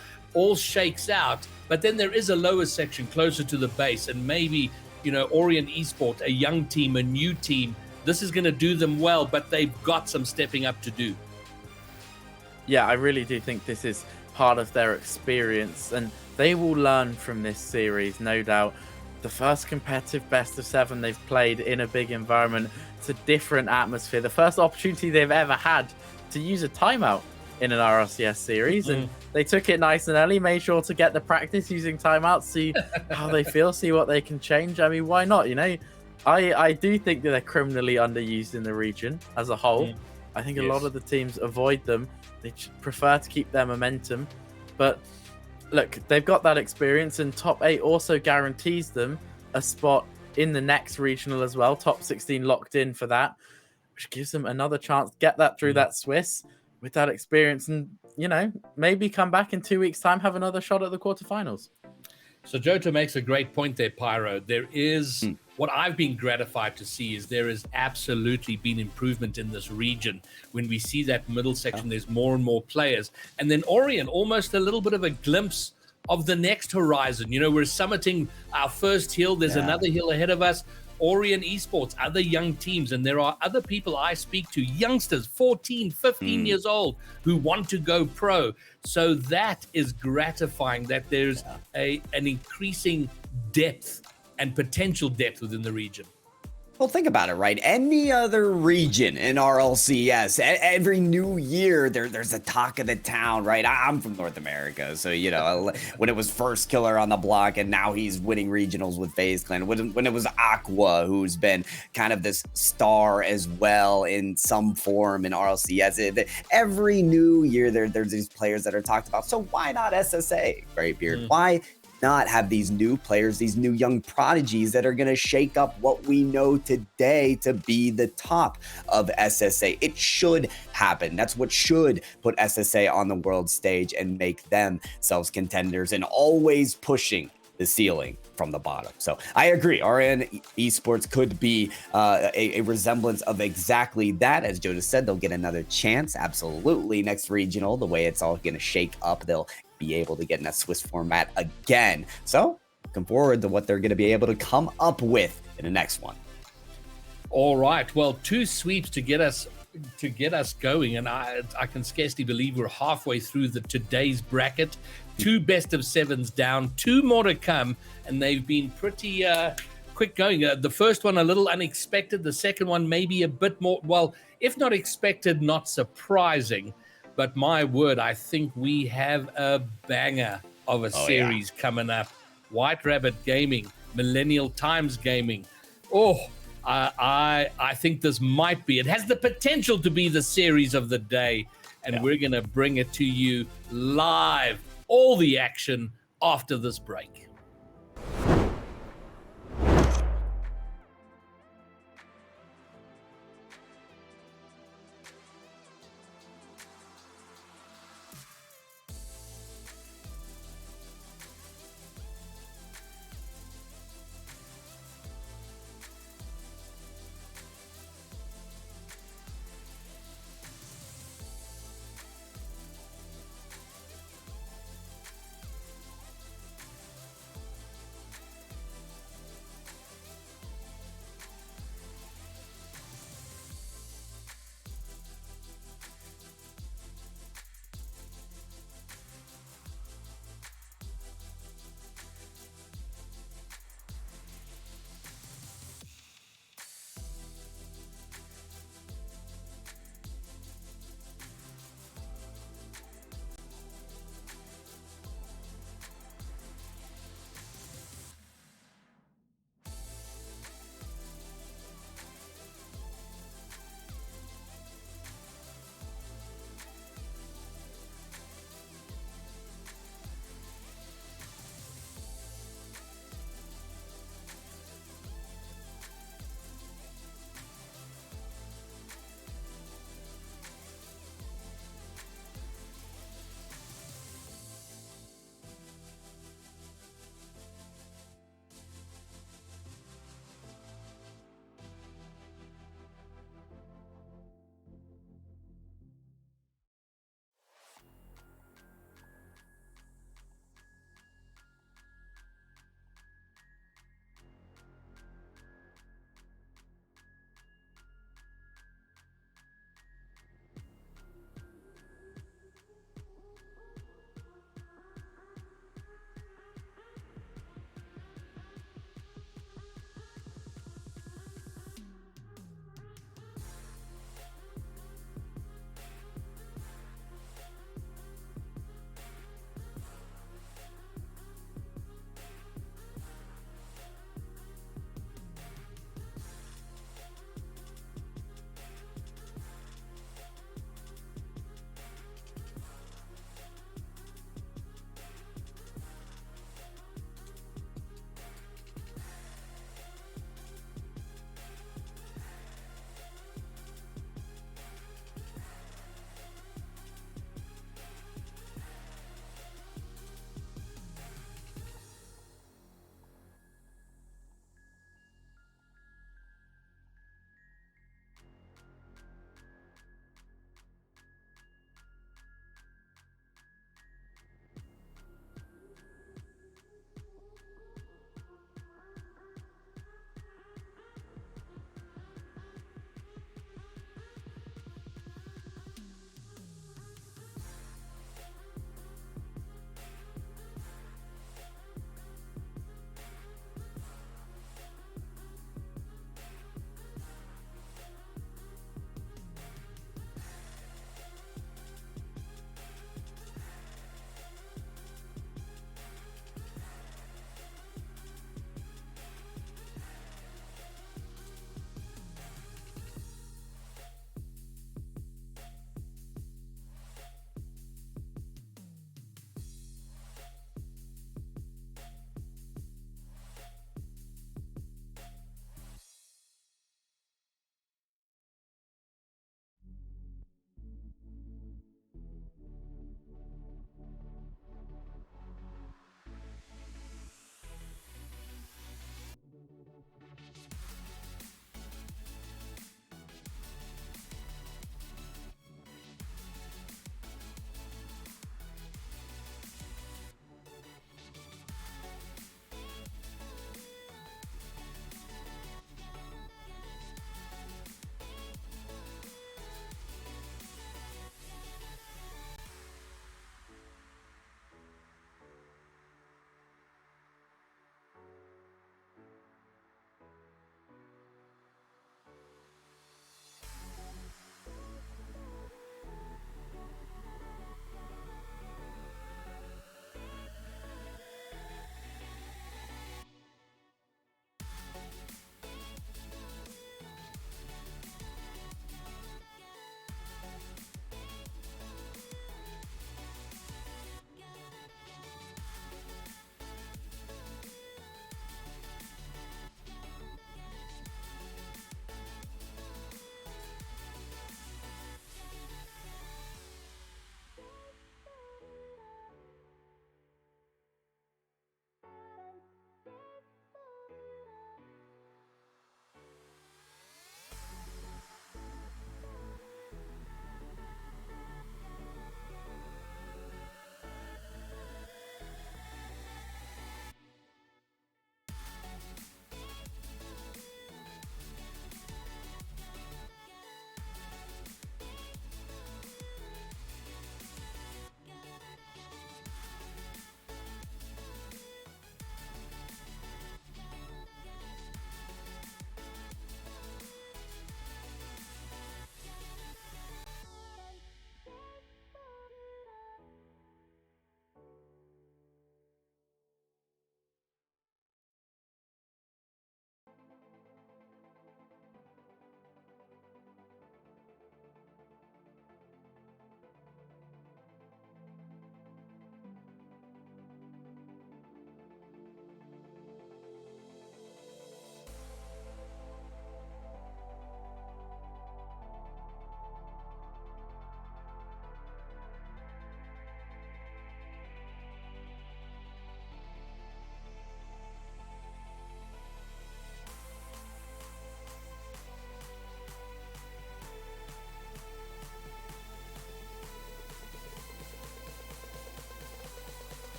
shakes out. But then there is a lower section closer to the base, and maybe Orient Esports, a young team, a new team, this is going to do them well, but they've got some stepping up to do. Yeah, I really do think this is part of their experience, and they will learn from this series, no doubt. The first competitive best of 7 they've played in a big environment. It's a different atmosphere. The first opportunity they've ever had to use a timeout in an RLCS series, and they took it nice and early, made sure to get the practice using timeouts, see how they feel, see what they can change. I mean, why not? I do think that they're criminally underused in the region as a whole. I think a lot of the teams avoid them. They prefer to keep their momentum, but look, they've got that experience, and top 8 also guarantees them a spot in the next regional as well. Top 16 locked in for that, which gives them another chance to get that through that Swiss with that experience, and maybe come back in 2 weeks' time, have another shot at the quarterfinals. So Jota makes a great point there, Pyro. There is what I've been gratified to see is there has absolutely been improvement in this region. When we see that middle section, there's more and more players. And then Orient, almost a little bit of a glimpse of the next horizon. We're summiting our first hill. There's another hill ahead of us. Orient Esports, other young teams, and there are other people I speak to, youngsters, 14, 15 years old, who want to go pro. So that is gratifying that there's an increasing depth and potential depth within the region. Well, think about it, right? Any other region in RLCS, every new year, there's a talk of the town, right? I'm from North America, so, when it was first Killer on the block, and now he's winning regionals with FaZe Clan. When it was Aqua, who's been kind of this star as well in some form in RLCS. Every new year, there's these players that are talked about. So why not SSA, Graybeard? Why not have these new players, these new young prodigies that are going to shake up what we know today to be the top of SSA? It should happen. That's what should put SSA on the world stage and make themselves contenders, and always pushing the ceiling from the bottom. So I agree. RN Esports could be a resemblance of exactly that. As Joe just said, they'll get another chance. Absolutely. Next regional, the way it's all going to shake up, they'll be able to get in that Swiss format again. So looking forward to what they're going to be able to come up with in the next one. All right. Well, 2 sweeps to get us going, and I can scarcely believe we're halfway through today's bracket. 2 best of 7s down, 2 more to come, and they've been pretty quick going. The first one a little unexpected, the second one maybe a bit more, well, if not expected, not surprising. But my word, I think we have a banger of a series coming up. White Rabbit Gaming, Millennial Times Gaming. I think this might be. It has the potential to be the series of the day, and we're going to bring it to you live. All the action after this break.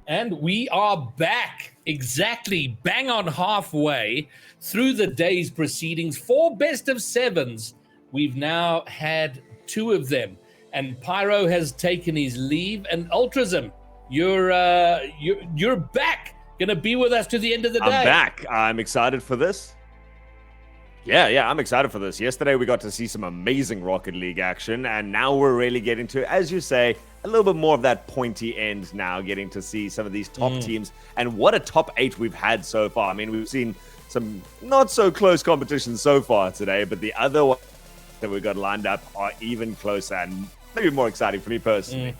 And we are back, exactly bang on halfway through the day's proceedings. 4 best of 7s. We've now had 2 of them. And Pyro has taken his leave. And Ultrazim, you're back. Going to be with us to the end of the day. I'm back. I'm excited for this. Yeah, I'm excited for this. Yesterday, we got to see some amazing Rocket League action, and now we're really getting to, as you say, a little bit more of that pointy end now, getting to see some of these top teams, and what a top 8 we've had so far. I mean, we've seen some not so close competition so far today, but the other ones that we've got lined up are even closer and maybe more exciting for me personally.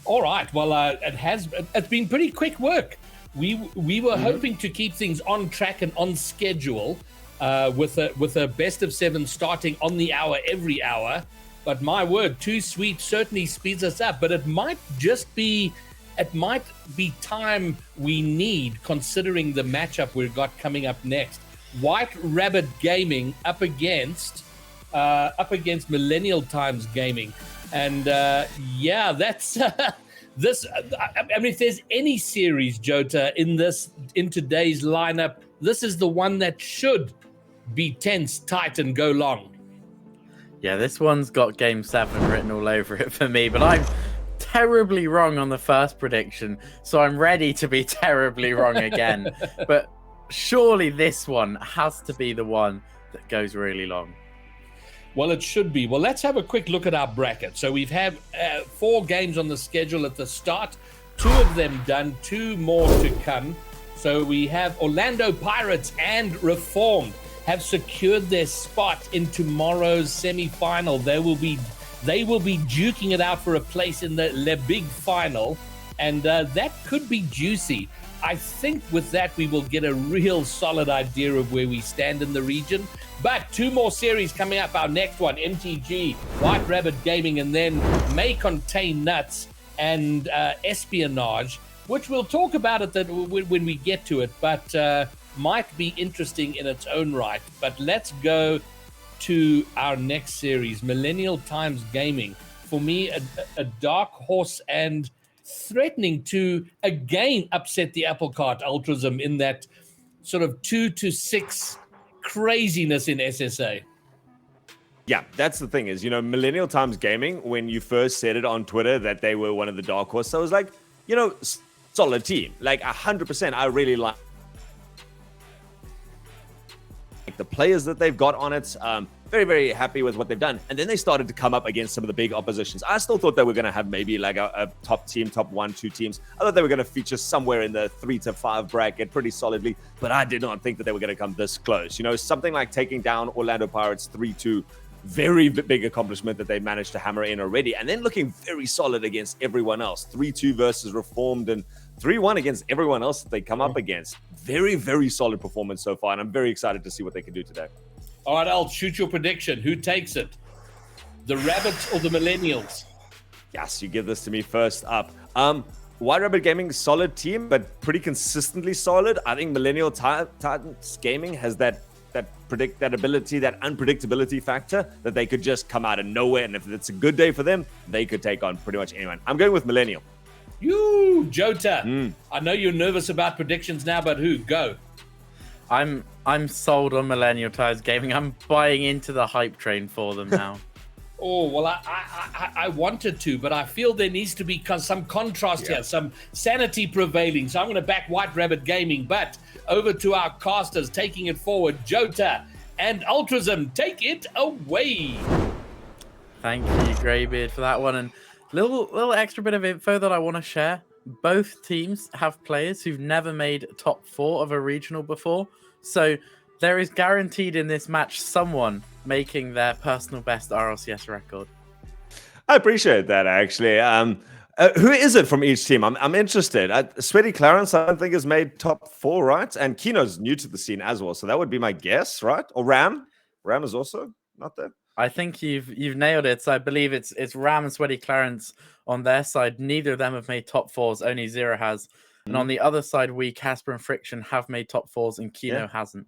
All right. Well, it's been pretty quick work. We were hoping to keep things on track and on schedule. With a best of 7 starting on the hour every hour, but my word, Too Sweet certainly speeds us up. But it might be time we need, considering the matchup we've got coming up next. White Rabbit Gaming up against Millennial Times Gaming, and that's this. I mean, if there's any series, Jota, in today's lineup, this is the one that should be tense, tight, and go long. Yeah, this one's got Game 7 written all over it for me, but I'm terribly wrong on the first prediction, so I'm ready to be terribly wrong again. But surely this one has to be the one that goes really long. Well, it should be. Well, let's have a quick look at our bracket. So we've had 4 games on the schedule at the start, 2 of them done, 2 more to come. So we have Orlando Pirates and Reformed have secured their spot in tomorrow's semi-final. They will be duking it out for a place in the Le Big Final, and that could be juicy. I think with that we will get a real solid idea of where we stand in the region. But 2 more series coming up. Our next one, MTG, White Rabbit Gaming, and then May Contain Nuts and Espionage, which we'll talk about when we get to it, but might be interesting in its own right. But let's go to our next series, Millennial Times Gaming. For me, a dark horse and threatening to again upset the apple cart, Ultrazim, in that sort of 2-6 craziness in SSA. Yeah, that's the thing is, Millennial Times Gaming, when you first said it on Twitter that they were one of the dark horses, I was like, solid team, like 100%. I really like the players that they've got on it. Very, very happy with what they've done. And then they started to come up against some of the big oppositions. I still thought they were going to have maybe like a top team, top 1-2 teams. I thought they were going to feature somewhere in the 3 to 5 bracket pretty solidly, but I did not think that they were going to come this close. Something like taking down Orlando Pirates 3-2. Very big accomplishment that they managed to hammer in already, and then looking very solid against everyone else. 3-2 versus Reformed and 3-1 against everyone else that they come up against. Very, very solid performance so far, and I'm very excited to see what they can do today. All right, I'll shoot your prediction. Who takes it? The Rabbits or the Millennials? Yes, you give this to me first up. White Rabbit Gaming, solid team, but pretty consistently solid. I think Millennial Titans Gaming has that ability, that unpredictability factor that they could just come out of nowhere, and if it's a good day for them, they could take on pretty much anyone. I'm going with Millennial. You, Jota. I know you're nervous about predictions now, but who? Go. I'm sold on Millennial Times Gaming. I'm buying into the hype train for them now. Oh, well, I wanted to, but I feel there needs to be some contrast here, some sanity prevailing. So I'm going to back White Rabbit Gaming. But over to our casters, taking it forward, Jota and Ultrazim, take it away. Thank you, Greybeard, for that one. And little extra bit of info that I want to share. Both teams have players who've never made top 4 of a regional before. So there is guaranteed in this match someone making their personal best RLCS record. I appreciate that, actually. Who is it from each team? I'm interested. Sweaty Clarence, I don't think, has made top 4, right? And Kino's new to the scene as well, so that would be my guess, right? Or Ram? Ram is also not there. I think you've nailed it. So I believe it's Ram and Sweaty Clarence on their side. Neither of them have made top 4s. Only Zero has. And on the other side, Casper and Friction have made top 4s, and Kino hasn't.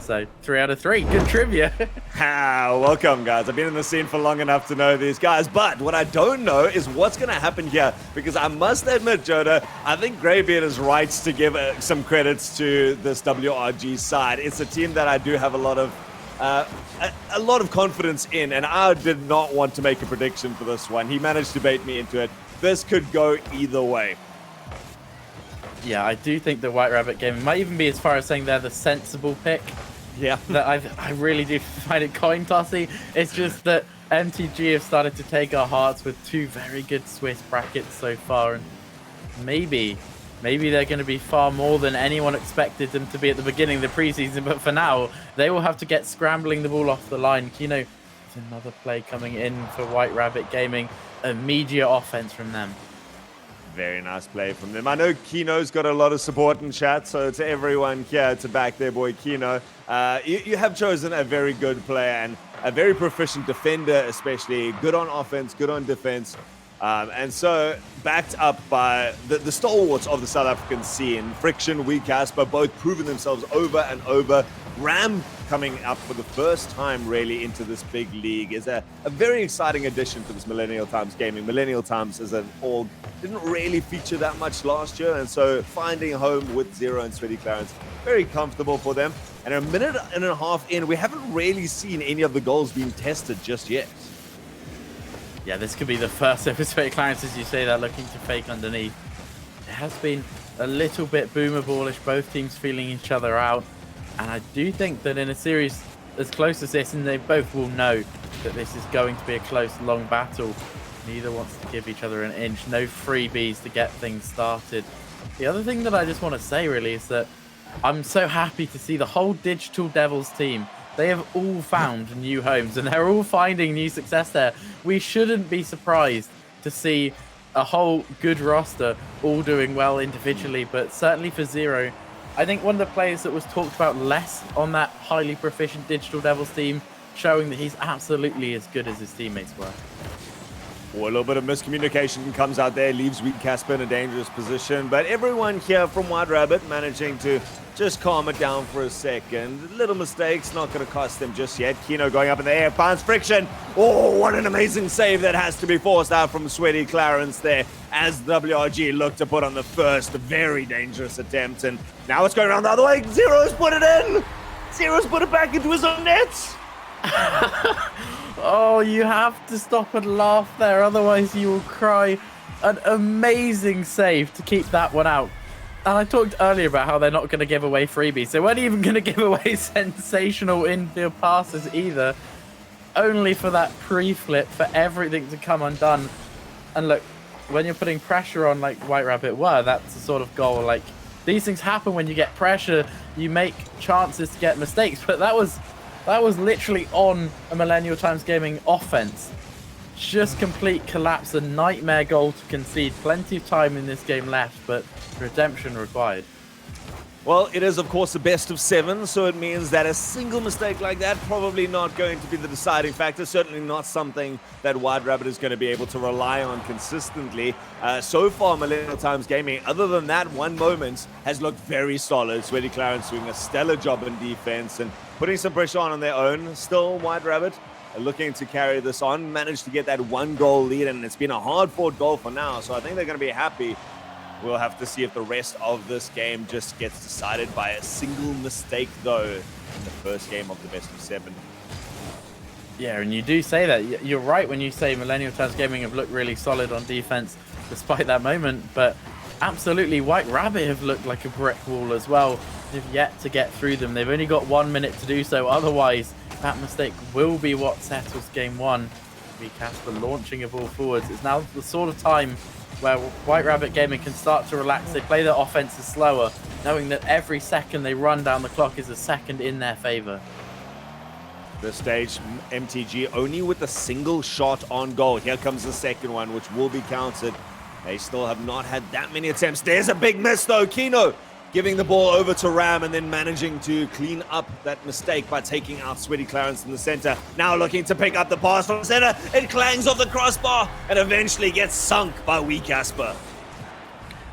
So 3 out of 3. Good trivia. Welcome, guys. I've been in the scene for long enough to know these guys, but what I don't know is what's going to happen here, because I must admit, Joda, I think Greybeard is right to give some credits to this WRG side. It's a team that I do have a lot of confidence in, and I did not want to make a prediction for this one. He managed to bait me into it. This could go either way. Yeah, I do think the White Rabbit game might even be as far as saying they're the sensible pick. Yeah. That I really do find it coin tossy. It's just that MTG have started to take our hearts with 2 very good Swiss brackets so far, and maybe they're going to be far more than anyone expected them to be at the beginning of the preseason. But for now, they will have to get scrambling the ball off the line. Kino, there's another play coming in for White Rabbit Gaming. Immediate offense from them. Very nice play from them. I know Kino's got a lot of support in chat, so to everyone here to back their boy Kino, you have chosen a very good player and a very proficient defender, especially good on offense, good on defense. And so backed up by the stalwarts of the South African scene, Friction, Casper, both proving themselves over and over. Ram coming up for the first time really into this big league is a very exciting addition to this Millennial Times gaming. Millennial Times as an org didn't really feature that much last year, and so finding a home with Zero and Sweaty Clarence, very comfortable for them. And a minute and a half in, we haven't really seen any of the goals being tested just yet. Yeah, this could be the first ever Sweaty Clarence, as you say that, looking to fake underneath. It has been a little bit boomer ballish, both teams feeling each other out. And I do think that in a series as close as this, and they both will know that this is going to be a close, long battle, neither wants to give each other an inch. No freebies to get things started. The other thing that I just want to say really is that I'm so happy to see the whole Digital Devils team. They have all found new homes, and they're all finding new success there. We shouldn't be surprised to see a whole good roster all doing well individually, but certainly for Zero, I think one of the players that was talked about less on that highly proficient Digital Devils team, showing that he's absolutely as good as his teammates were. Well, a little bit of miscommunication comes out there, leaves Casper in a dangerous position, but everyone here from White Rabbit managing to just calm it down for a second. Little mistakes, not going to cost them just yet. Kino going up in the air, finds Friction. Oh, what an amazing save that has to be forced out from Sweaty Clarence there as WRG look to put on the first very dangerous attempt. And now it's going around the other way. Zero's put it in. Zero's put it back into his own net. Oh, you have to stop and laugh there, otherwise you will cry. An amazing save to keep that one out. And I talked earlier about how they're not going to give away freebies. They weren't even going to give away sensational infield passes either. Only for that pre-flip, for everything to come undone. And look, when you're putting pressure on like White Rabbit were, that's the sort of goal. Like, these things happen when you get pressure. You make chances to get mistakes. But that was literally on a Millennial Times Gaming offense. Just complete collapse, a nightmare goal to concede. Plenty of time in this game left, but redemption required. Well, it is, of course, the best of 7, so it means that a single mistake like that probably not going to be the deciding factor. Certainly not something that White Rabbit is going to be able to rely on consistently. So far, Millennial Times Gaming, other than that one moment, has looked very solid. Sweaty Clarence doing a stellar job in defense and putting some pressure on their own. Still, White Rabbit looking to carry this on, managed to get that 1-goal lead, and it's been a hard-fought goal for now, so I think they're going to be happy. We'll have to see if the rest of this game just gets decided by a single mistake, though, in the first game of the best of 7. Yeah, and you do say that. You're right when you say Millennial Times Gaming have looked really solid on defense despite that moment, but absolutely, White Rabbit have looked like a brick wall as well. They've yet to get through them. They've only got 1 minute to do so. Otherwise, that mistake will be what settles game 1. Casper launching a ball forwards. It's now the sort of time where White Rabbit Gaming can start to relax. They play their offenses slower, knowing that every second they run down the clock is a second in their favor. This stage, MTG only with a single shot on goal. Here comes the second one, which will be counted. They still have not had that many attempts. There's a big miss, though. Kino giving the ball over to Ram and then managing to clean up that mistake by taking out Sweaty Clarence in the center. Now looking to pick up the pass from the center. It clangs off the crossbar and eventually gets sunk by Casper.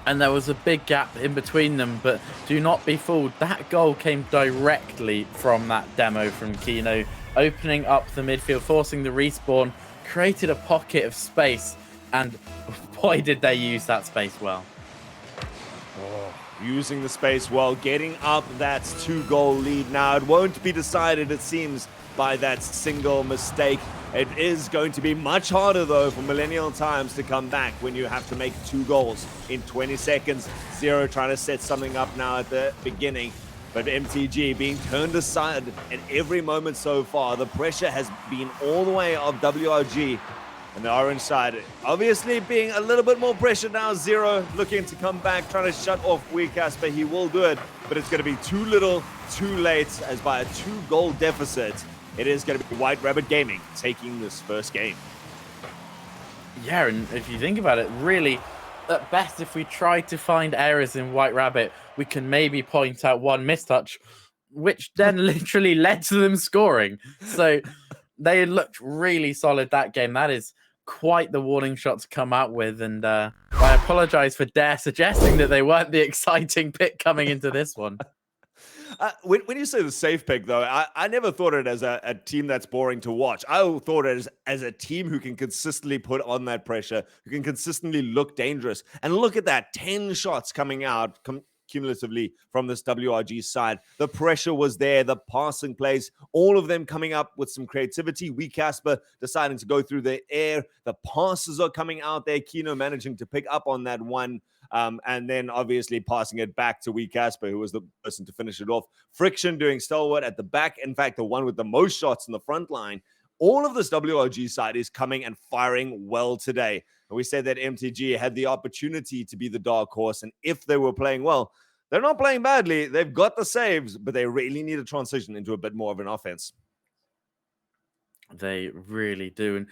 and there was a big gap in between them, but do not be fooled. That goal came directly from that demo from Kino, opening up the midfield, forcing the respawn, created a pocket of space, and boy, did they use that space well. Using the space well, getting up that 2-goal lead now. It won't be decided, it seems, by that single mistake. It is going to be much harder, though, for Millennial Times to come back when you have to make 2 goals in 20 seconds. Zero trying to set something up now at the beginning. But MTG being turned aside at every moment so far. The pressure has been all the way of WRG and the orange side. Obviously being a little bit more pressure now. Zero looking to come back, trying to shut off Weecasper. He will do it, but it's going to be too little, too late, as by a 2-goal deficit, it is going to be White Rabbit Gaming taking this first game. Yeah, and if you think about it, really, at best, if we try to find errors in White Rabbit, we can maybe point out one mistouch, which then literally led to them scoring. So they looked really solid that game. That is quite the warning shot to come out with. And I apologize for Dare suggesting that they weren't the exciting pick coming into this one. When you say the safe pick, though, I never thought it as a team that's boring to watch. I thought it as a team who can consistently put on that pressure, who can consistently look dangerous. And look at that, 10 shots coming out cumulatively from this WRG side. The pressure was there, the passing plays, all of them coming up with some creativity. Weecasper deciding to go through the air. The passes are coming out there. Kino managing to pick up on that one. And then obviously passing it back to Weecasper, who was the person to finish it off. Friction doing stalwart at the back. In fact, the one with the most shots in the front line. All of this WRG side is coming and firing well today. And we said that MTG had the opportunity to be the dark horse. And if they were playing well, they're not playing badly. They've got the saves, but they really need to transition into a bit more of an offense. They really do. And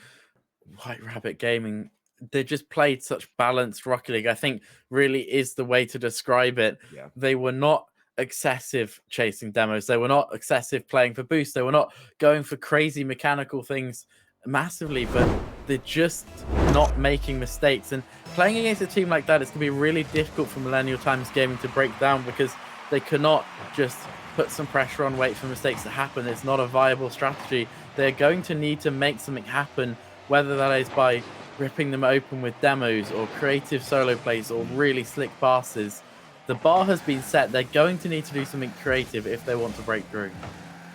White Rabbit Gaming, they just played such balanced Rocket League, I think really is the way to describe it. Yeah. They were not excessive chasing demos. They were not excessive playing for boost. They were not going for crazy mechanical things massively, but they're just not making mistakes. And playing against a team like that, it's going to be really difficult for Millennial Times Gaming to break down, because they cannot just put some pressure on, wait for mistakes to happen. It's not a viable strategy. They're going to need to make something happen, whether that is by ripping them open with demos or creative solo plays or really slick passes. The bar has been set. They're going to need to do something creative if they want to break through.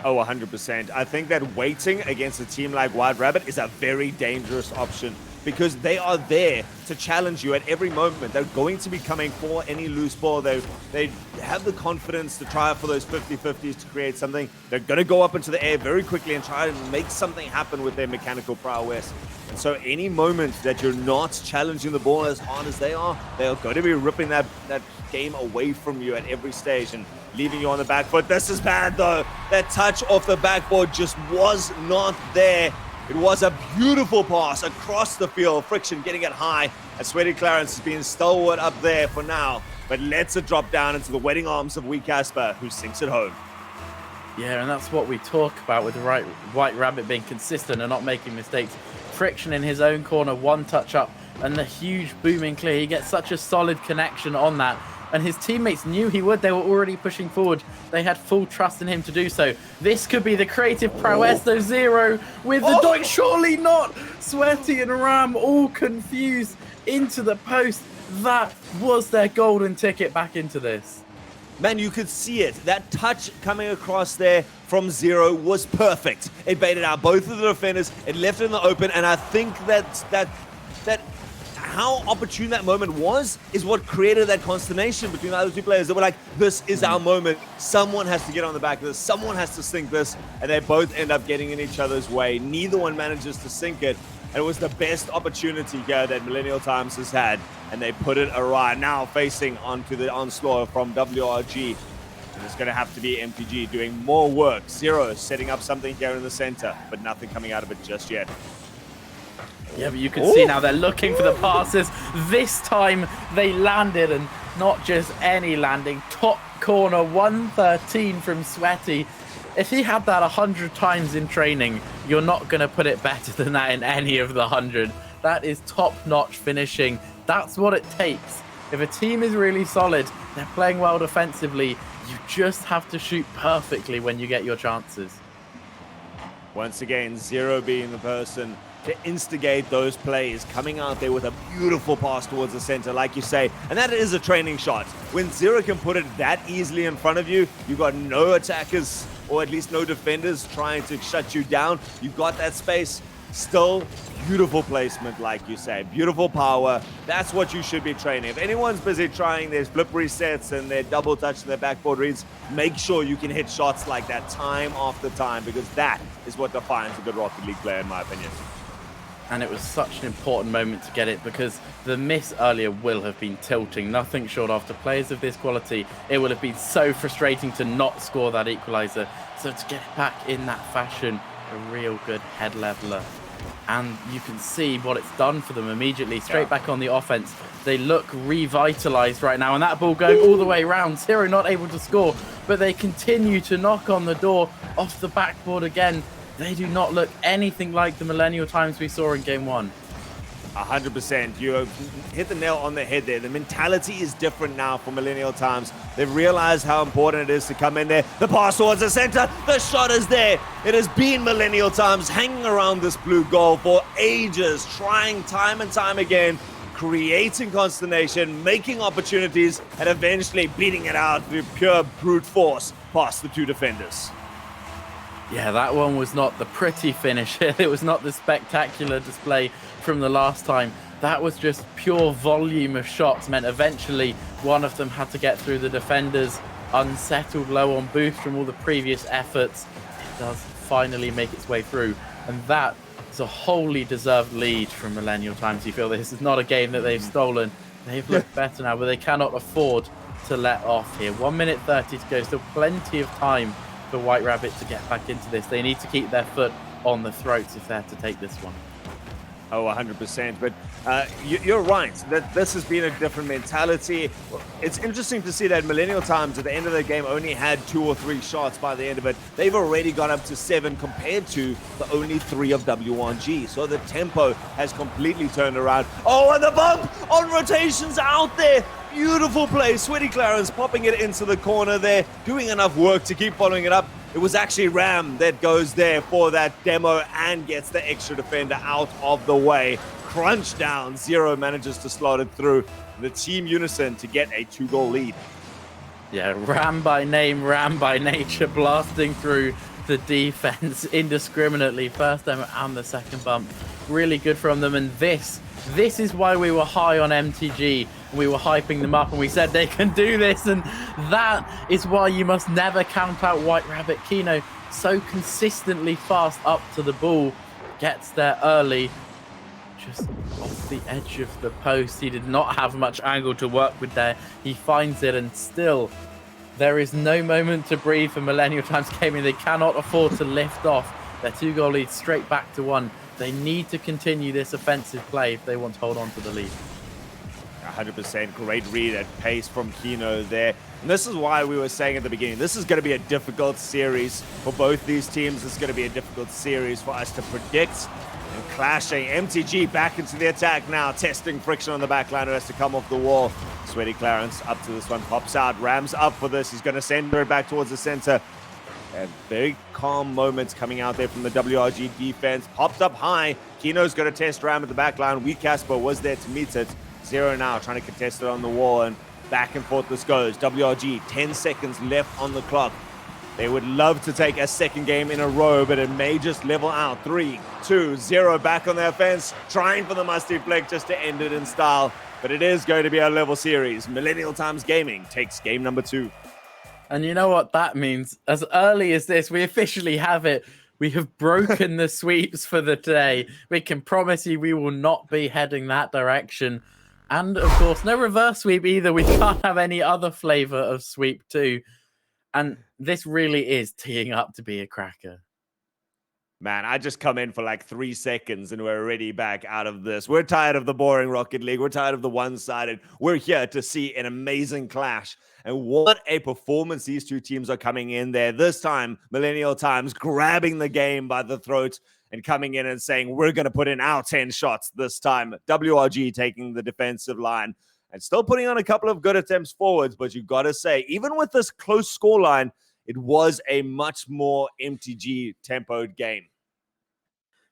Oh, 100%. I think that waiting against a team like White Rabbit is a very dangerous option, because they are there to challenge you at every moment. They're going to be coming for any loose ball. They have the confidence to try for those 50-50s to create something. They're going to go up into the air very quickly and try and make something happen with their mechanical prowess. And so any moment that you're not challenging the ball as hard as they are going to be ripping that game away from you at every stage and leaving you on the back foot. This is bad, though. That touch off the backboard just was not there. It was a beautiful pass across the field. Friction getting it high. And Sweaty Clarence is being stalwart up there for now, but lets it drop down into the wetting arms of Weecasper, who sinks it home. Yeah, and that's what we talk about with the White Rabbit being consistent and not making mistakes. Friction in his own corner, one touch up, and the huge booming clear. He gets such a solid connection on that. And his teammates knew he would. They were already pushing forward. They had full trust in him to do so. This could be the creative prowess, though. Zero with the doink. Surely not. Sweaty and Ram all confused into the post. That was their golden ticket back into this. Man, you could see it. That touch coming across there from Zero was perfect. It baited out both of the defenders. It left it in the open, and I think that how opportune that moment was is what created that consternation between the other two players. They were like, this is our moment. Someone has to get on the back of this. Someone has to sink this. And they both end up getting in each other's way. Neither one manages to sink it. And it was the best opportunity here that Millennial Times has had. And they put it awry. Now facing onto the onslaught from WRG. And it's going to have to be MTG doing more work. Zero setting up something here in the center, but nothing coming out of it just yet. Yeah, but you can see now they're looking for the passes. This time they landed, and not just any landing. Top corner, 113 from Sweaty. If he had that 100 times in training, you're not going to put it better than that in any of the 100. That is top-notch finishing. That's what it takes If a team is really solid, they're playing well defensively, you just have to shoot perfectly when you get your chances. Once again, Zero being the person to instigate those plays, coming out there with a beautiful pass towards the center, like you say. And that is a training shot. When Zero can put it that easily in front of you, you've got no attackers, or at least no defenders trying to shut you down. You've got that space. Still, beautiful placement, like you say. Beautiful power. That's what you should be training. If anyone's busy trying their flip resets and their double touch and their backboard reads, make sure you can hit shots like that time after time, because that is what defines a good Rocket League player, in my opinion. And it was such an important moment to get it, because the miss earlier will have been tilting. Nothing short after players of this quality. It would have been so frustrating to not score that equalizer. So to get it back in that fashion, a real good head leveler. And you can see what it's done for them immediately. Straight back on the offense. They look revitalized right now. And that ball going all the way around. Zero not able to score. But they continue to knock on the door off the backboard again. They do not look anything like the Millennial times we saw in Game 1. 100%. You have hit the nail on the head there. The mentality is different now for Millennial times. They've realized how important it is to come in there. The pass towards the center. The shot is there. It has been Millennial times hanging around this blue goal for ages, trying time and time again, creating consternation, making opportunities, and eventually beating it out through pure brute force past the two defenders. Yeah, that one was not the pretty finish. It was not the spectacular display from the last time. That was just pure volume of shots, meant eventually one of them had to get through the defenders, unsettled low on boost from all the previous efforts. It does finally make its way through, and that is a wholly deserved lead from Millennial times. You feel this is not a game that they've stolen. They've looked better now, but they cannot afford to let off here. 1 minute 30 to go, still plenty of time for White Rabbit to get back into this. They need to keep their foot on the throats if they're to take this one. Oh, 100%. But you're right that this has been a different mentality. It's interesting to see that Millennial times at the end of the game only had 2 or 3 shots by the end of it. They've already gone up to 7 compared to the only 3 of W1G. So the tempo has completely turned around. Oh, and the bump on rotations out there. Beautiful play. Sweaty Clarence popping it into the corner there, doing enough work to keep following it up. It was actually Ram that goes there for that demo and gets the extra defender out of the way. Crunch down. Zero manages to slot it through. The team unison to get a 2-goal lead. Yeah, Ram by name, Ram by nature, blasting through the defense indiscriminately. First demo and the second bump. Really good from them. And this is why we were high on MTG. We were hyping them up and we said they can do this, and that is why you must never count out White Rabbit. Kino so consistently fast up to the ball, gets there early, just off the edge of the post. He did not have much angle to work with there. He finds it, and still there is no moment to breathe for Millennial times gaming. They cannot afford to lift off their 2-goal lead straight back to 1. They need to continue this offensive play if they want to hold on to the lead. 100%. Great read at pace from Kino there. And this is why we were saying at the beginning, this is going to be a difficult series for both these teams. It's going to be a difficult series for us to predict. And clashing. MTG back into the attack now, testing friction on the back line who has to come off the wall. Sweaty Clarence up to this one, pops out. Ram's up for this. He's going to send her back towards the center. And very calm moments coming out there from the WRG defense. Popped up high. Kino's going to test Ram at the back line. Wee Casper was there to meet it. Zero now trying to contest it on the wall, and back and forth this goes. WRG, 10 seconds left on the clock. They would love to take a second game in a row, but it may just level out. 3, 2, 0 back on the offense, trying for the musty flick just to end it in style. But it is going to be a level series. Millennial Times Gaming takes game number 2. And you know what that means? As early as this, we officially have it. We have broken the sweeps for the day. We can promise you we will not be heading that direction. And, of course, no reverse sweep either. We can't have any other flavor of sweep too. And this really is teeing up to be a cracker. Man, I just come in for like 3 seconds and we're already back out of this. We're tired of the boring Rocket League. We're tired of the one-sided. We're here to see an amazing clash. And what a performance these two teams are coming in there. This time, Millennial Times grabbing the game by the throat and coming in and saying, we're going to put in our 10 shots this time. WRG taking the defensive line. and still putting on a couple of good attempts forwards. But you got to say, even with this close scoreline, it was a much more MTG tempoed game.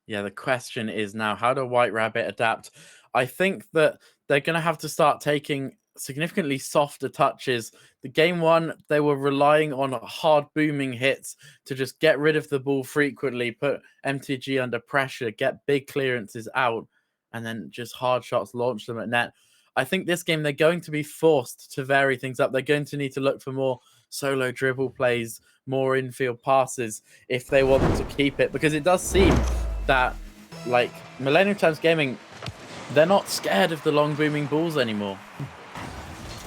Yeah, the question is now, how do White Rabbit adapt? I think that they're going to have to start taking significantly softer touches. The game one, they were relying on hard booming hits to just get rid of the ball frequently, put MTG under pressure, get big clearances out, and then just hard shots, launch them at net. I think this game, they're going to be forced to vary things up. They're going to need to look for more solo dribble plays, more infield passes if they want to keep it, because it does seem that, like, Millennium Times Gaming, they're not scared of the long booming balls anymore.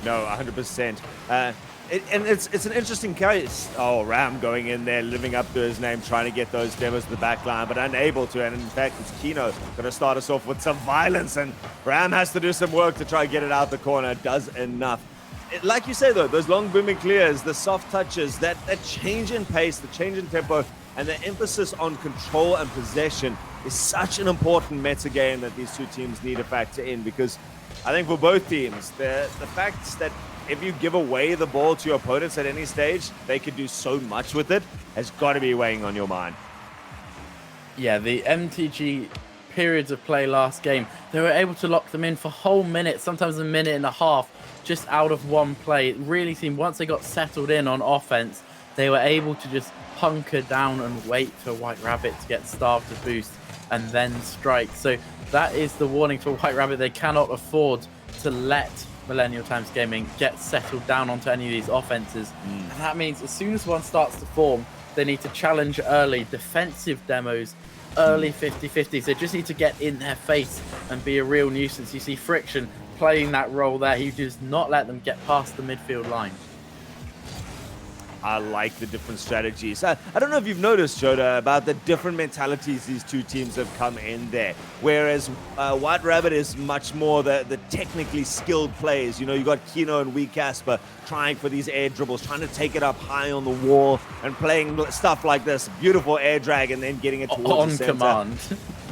No, 100%. And it's an interesting case. Oh, Ram going in there, living up to his name, trying to get those demos to the back line, but unable to. And in fact, it's Kino going to start us off with some violence, and Ram has to do some work to try and get it out the corner. Does enough. Like you say, though, those long booming clears, the soft touches, that change in pace, the change in tempo, and the emphasis on control and possession is such an important meta game that these two teams need to factor in, because I think for both teams, the fact that if you give away the ball to your opponents at any stage, they could do so much with it, has got to be weighing on your mind. Yeah, the MTG periods of play last game, they were able to lock them in for whole minutes, sometimes a minute and a half, just out of one play. It really seemed once they got settled in on offense, they were able to just hunker down and wait for White Rabbit to get starved to boost and then strike. So that is the warning for White Rabbit. They cannot afford to let Millennial Times Gaming get settled down onto any of these offenses. And that means as soon as one starts to form, they need to challenge early, defensive demos, early 50-50s. They just need to get in their face and be a real nuisance. You see Friction playing that role there. He does not let them get past the midfield line. I like the different strategies. I don't know if you've noticed, Joda, about the different mentalities these two teams have come in there. Whereas White Rabbit is much more the technically skilled plays. You know, you got Kino and Wee Casper trying for these air dribbles, trying to take it up high on the wall and playing stuff like this. Beautiful air drag and then getting it towards the center. Command.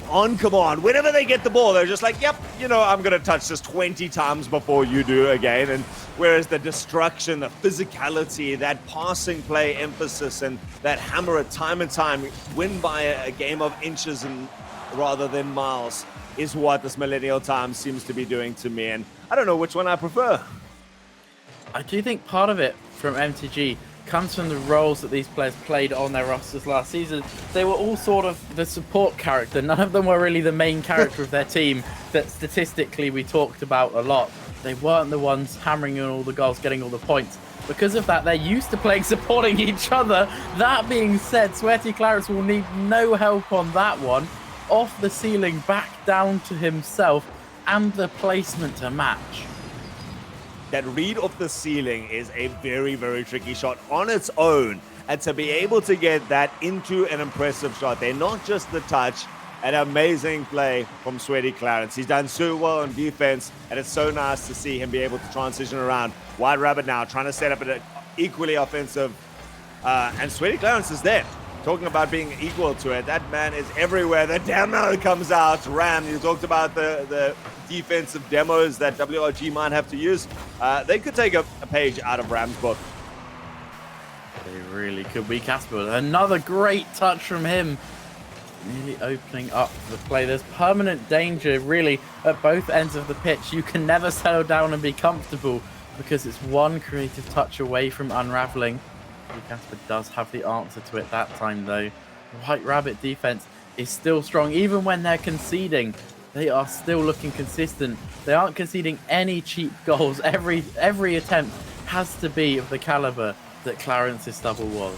On command. Whenever they get the ball, they're just like, yep, you know, I'm going to touch this 20 times before you do again. And whereas the destruction, the physicality, that passing play emphasis, and that hammer it time and time, win by a game of inches and rather than miles, is what this Millennial Times seems to be doing to me. And I don't know which one I prefer. I do think part of it from MTG comes from the roles that these players played on their rosters last season. They were all sort of the support character. None of them were really the main character of their team that statistically we talked about a lot. They weren't the ones hammering in all the goals, getting all the points. Because of that, they're used to playing supporting each other. That being said, Sweaty Clarence will need no help on that one. Off the ceiling, back down to himself, and the placement to match. That read off the ceiling is a very, very tricky shot on its own. And to be able to get that into an impressive shot, they're not just the touch, an amazing play from Sweaty Clarence. He's done so well on defense, and it's so nice to see him be able to transition around. White Rabbit now trying to set up an equally offensive, and Sweaty Clarence is there. Talking about being equal to it, that man is everywhere. The demo comes out. Ram, you talked about the defensive demos that WRG might have to use. They could take a page out of Ram's book. They really could be. Casper, another great touch from him. Nearly opening up the play. There's permanent danger, really, at both ends of the pitch. You can never settle down and be comfortable because it's one creative touch away from unraveling. Casper does have the answer to it that time, though. White Rabbit defense is still strong. Even when they're conceding, they are still looking consistent. They aren't conceding any cheap goals. Every attempt has to be of the caliber that Clarence's double was.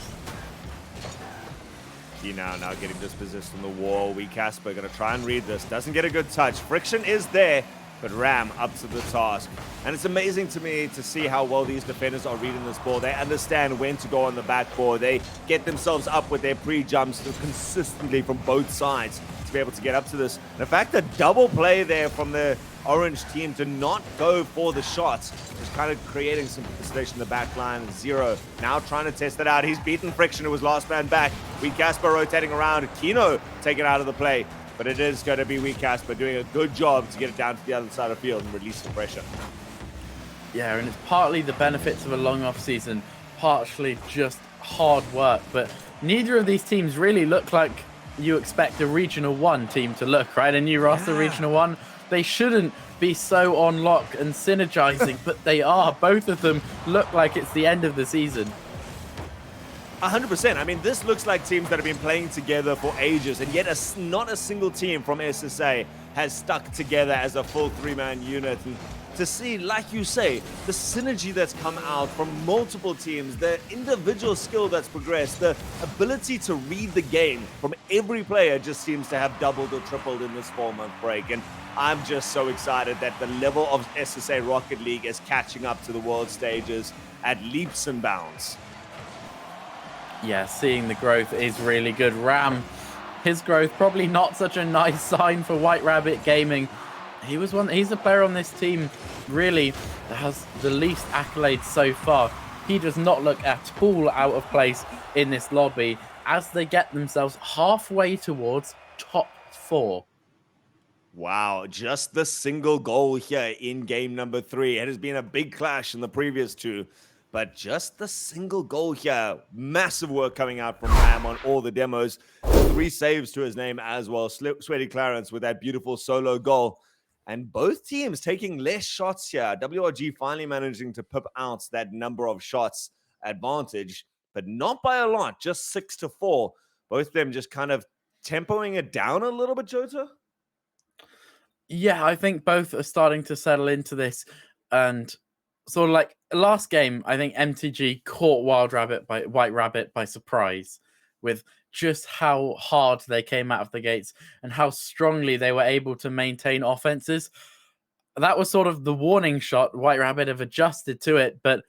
Now getting dispossessed on the wall. Wee Casper going to try and read this. Doesn't get a good touch. Friction is there, but Ram up to the task. And it's amazing to me to see how well these defenders are reading this ball. They understand when to go on the backboard. They get themselves up with their pre-jumps consistently from both sides to be able to get up to this. And in fact, the double play there from the orange team to not go for the shots, just kind of creating some frustration in the back line. Zero now trying to test it out. He's beaten Friction, who was last man back. Wee Casper rotating around. Kino taken out of the play. But it is going to be Wee Casper doing a good job to get it down to the other side of the field and release the pressure. Yeah, and it's partly the benefits of a long off season, partially just hard work. But neither of these teams really look like you expect a Regional 1 team to look, right? A new roster Regional 1, they shouldn't be so on lock and synergizing, but they are. Both of them look like it's the end of the season. 100%. I mean, this looks like teams that have been playing together for ages, and yet not a single team from SSA has stuck together as a full three-man unit. And to see, like you say, the synergy that's come out from multiple teams, the individual skill that's progressed, the ability to read the game from every player just seems to have doubled or tripled in this 4-month break. And I'm just so excited that the level of SSA Rocket League is catching up to the world stages at leaps and bounds. Yeah, seeing the growth is really good. Ram, his growth probably not such a nice sign for White Rabbit Gaming. He's a player on this team really that has the least accolades so far. He does not look at all out of place in this lobby as they get themselves halfway towards top 4. Wow, just the single goal here in game number 3. It has been a big clash in the previous 2, but just the single goal here. Massive work coming out from Ram on all the demos. 3 saves to his name as well. Sweaty Clarence with that beautiful solo goal. And both teams taking less shots here. WRG finally managing to pip out that number of shots advantage, but not by a lot, just 6-4. Both of them just kind of tempoing it down a little bit, Jota? Yeah, I think both are starting to settle into this. And sort of like last game, I think MTG caught White Rabbit by surprise with just how hard they came out of the gates and how strongly they were able to maintain offenses. That was sort of the warning shot. White Rabbit have adjusted to it, but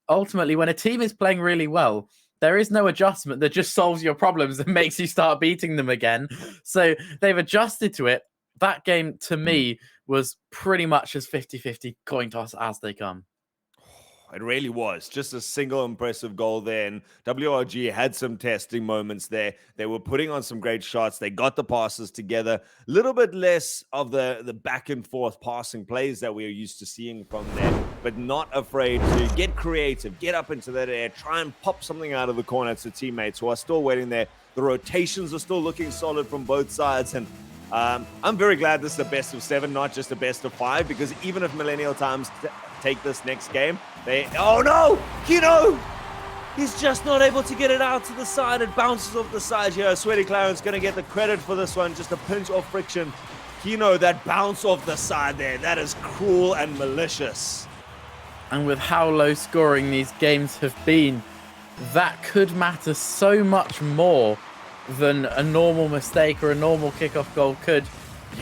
ultimately when a team is playing really well, there is no adjustment that just solves your problems and makes you start beating them again. So they've adjusted to it. That game, to me, was pretty much as 50-50 coin toss as they come. It really was. Just a single impressive goal there. And WRG had some testing moments there. They were putting on some great shots. They got the passes together. A little bit less of the back and forth passing plays that we are used to seeing from them, but not afraid to get creative, get up into that air, try and pop something out of the corner to teammates who are still waiting there. The rotations are still looking solid from both sides. And I'm very glad this is a best of 7, not just a best of 5, because even if Millennial Times take this next game, oh no, Kino, he's just not able to get it out to the side. It bounces off the side here. Sweaty Clarence going to get the credit for this one, just a pinch of friction. Kino, that bounce off the side there, that is cruel and malicious. And with how low scoring these games have been, that could matter so much more than a normal mistake or a normal kickoff goal could.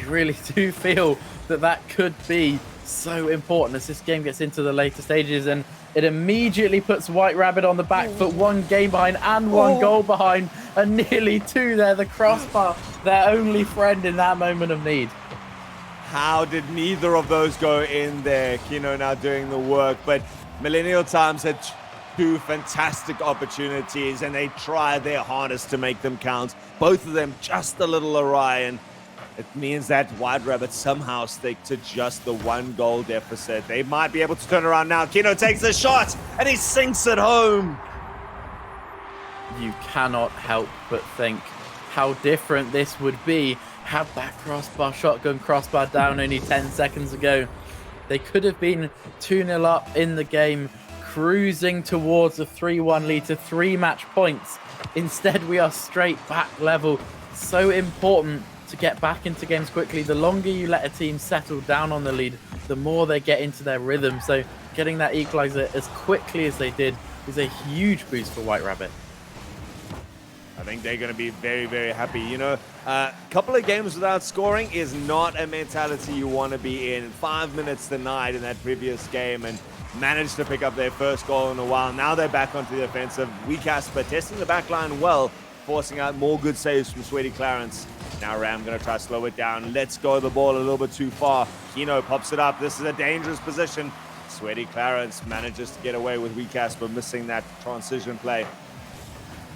You really do feel that could be so important as this game gets into the later stages, and it immediately puts White Rabbit on the back foot, 1 game behind and 1 goal behind, and nearly 2 there. The crossbar, their only friend in that moment of need. How did neither of those go in there? Kino now doing the work, but Millennial Times had 2 fantastic opportunities, and they tried their hardest to make them count. Both of them just a little awry, and it means that White Rabbit somehow stick to just the 1 goal deficit. They might be able to turn around now. Kino takes the shot, and he sinks it home. You cannot help but think how different this would be had that shotgun crossbar down only 10 seconds ago. They could have been 2-0 up in the game, cruising towards a 3-1 lead to 3 match points. Instead, we are straight back level. So important to get back into games quickly. The longer you let a team settle down on the lead, the more they get into their rhythm. So getting that equalizer as quickly as they did is a huge boost for White Rabbit. I think they're going to be very, very happy. You know, a couple of games without scoring is not a mentality you want to be in. 5 minutes denied in that previous game and managed to pick up their first goal in a while. Now they're back onto the offensive. Weakasper testing the back line well, forcing out more good saves from Sweaty Clarence. Now Ram going to try to slow it down. Let's go the ball a little bit too far. Kino pops it up. This is a dangerous position. Sweaty Clarence manages to get away with Weakasper missing that transition play.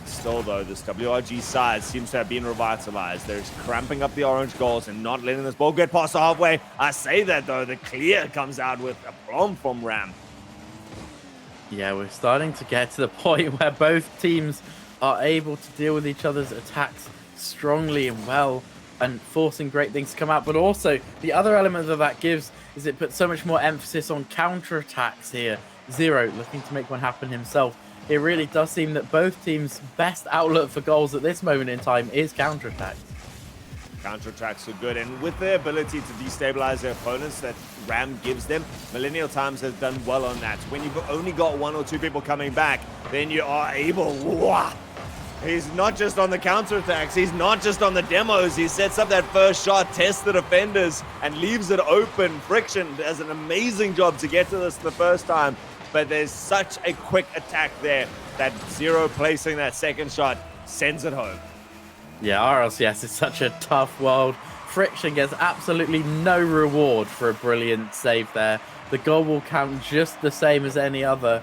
Still, though, this WRG side seems to have been revitalized. They're cramping up the orange goals and not letting this ball get past the halfway. I say that, though, the clear comes out with a bomb from Ram. Yeah, we're starting to get to the point where both teams are able to deal with each other's attacks strongly and well and forcing great things to come out. But also, the other element that gives is it puts so much more emphasis on counterattacks here. Zero looking to make one happen himself. It really does seem that both teams' best outlet for goals at this moment in time is counterattacks. Counterattacks are good, and with their ability to destabilize their opponents that Ram gives them, Millennial Times has done well on that. When you've only got 1 or 2 people coming back, then you are able. Wah! He's not just on the counterattacks, he's not just on the demos. He sets up that first shot, tests the defenders, and leaves it open. Friction does an amazing job to get to this the first time, but there's such a quick attack there that Zero placing that second shot sends it home. Yeah, RLCS is such a tough world. Friction gets absolutely no reward for a brilliant save there. The goal will count just the same as any other.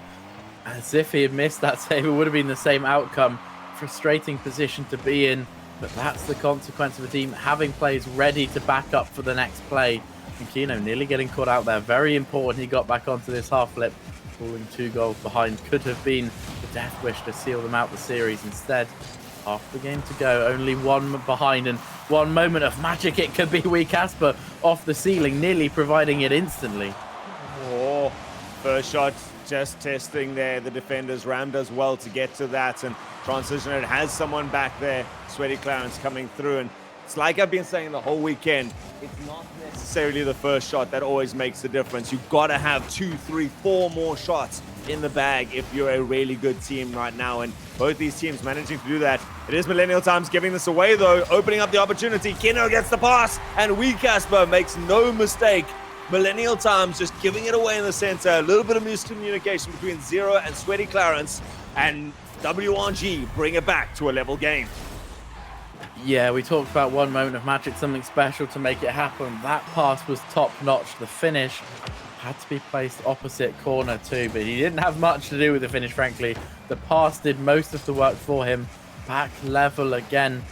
As if he had missed that save, it would have been the same outcome. Frustrating position to be in, but that's the consequence of a team having players ready to back up for the next play. And Kino nearly getting caught out there. Very important he got back onto this half flip. Falling 2 goals behind could have been the death wish to seal them out the series. Instead, half the game to go, only 1 behind, and one moment of magic it could be. Wee Casper off the ceiling, nearly providing it instantly. Oh, first shot just testing there. The defenders, Ram does well to get to that, and transition, it has someone back there. Sweaty Clarence coming through, and it's like I've been saying the whole weekend, it's not necessarily the first shot that always makes the difference. You've got to have 2, 3, 4 more shots in the bag if you're a really good team right now, and both these teams managing to do that. It is Millennial Times giving this away though, opening up the opportunity. Kino gets the pass, and Wee Casper makes no mistake. Millennial Times just giving it away in the center. A little bit of miscommunication between Zero and Sweaty Clarence, and WRG bring it back to a level game. Yeah, we talked about one moment of magic, something special to make it happen. That pass was top-notch. The finish had to be placed opposite corner too, but he didn't have much to do with the finish, frankly. The pass did most of the work for him. Back level again.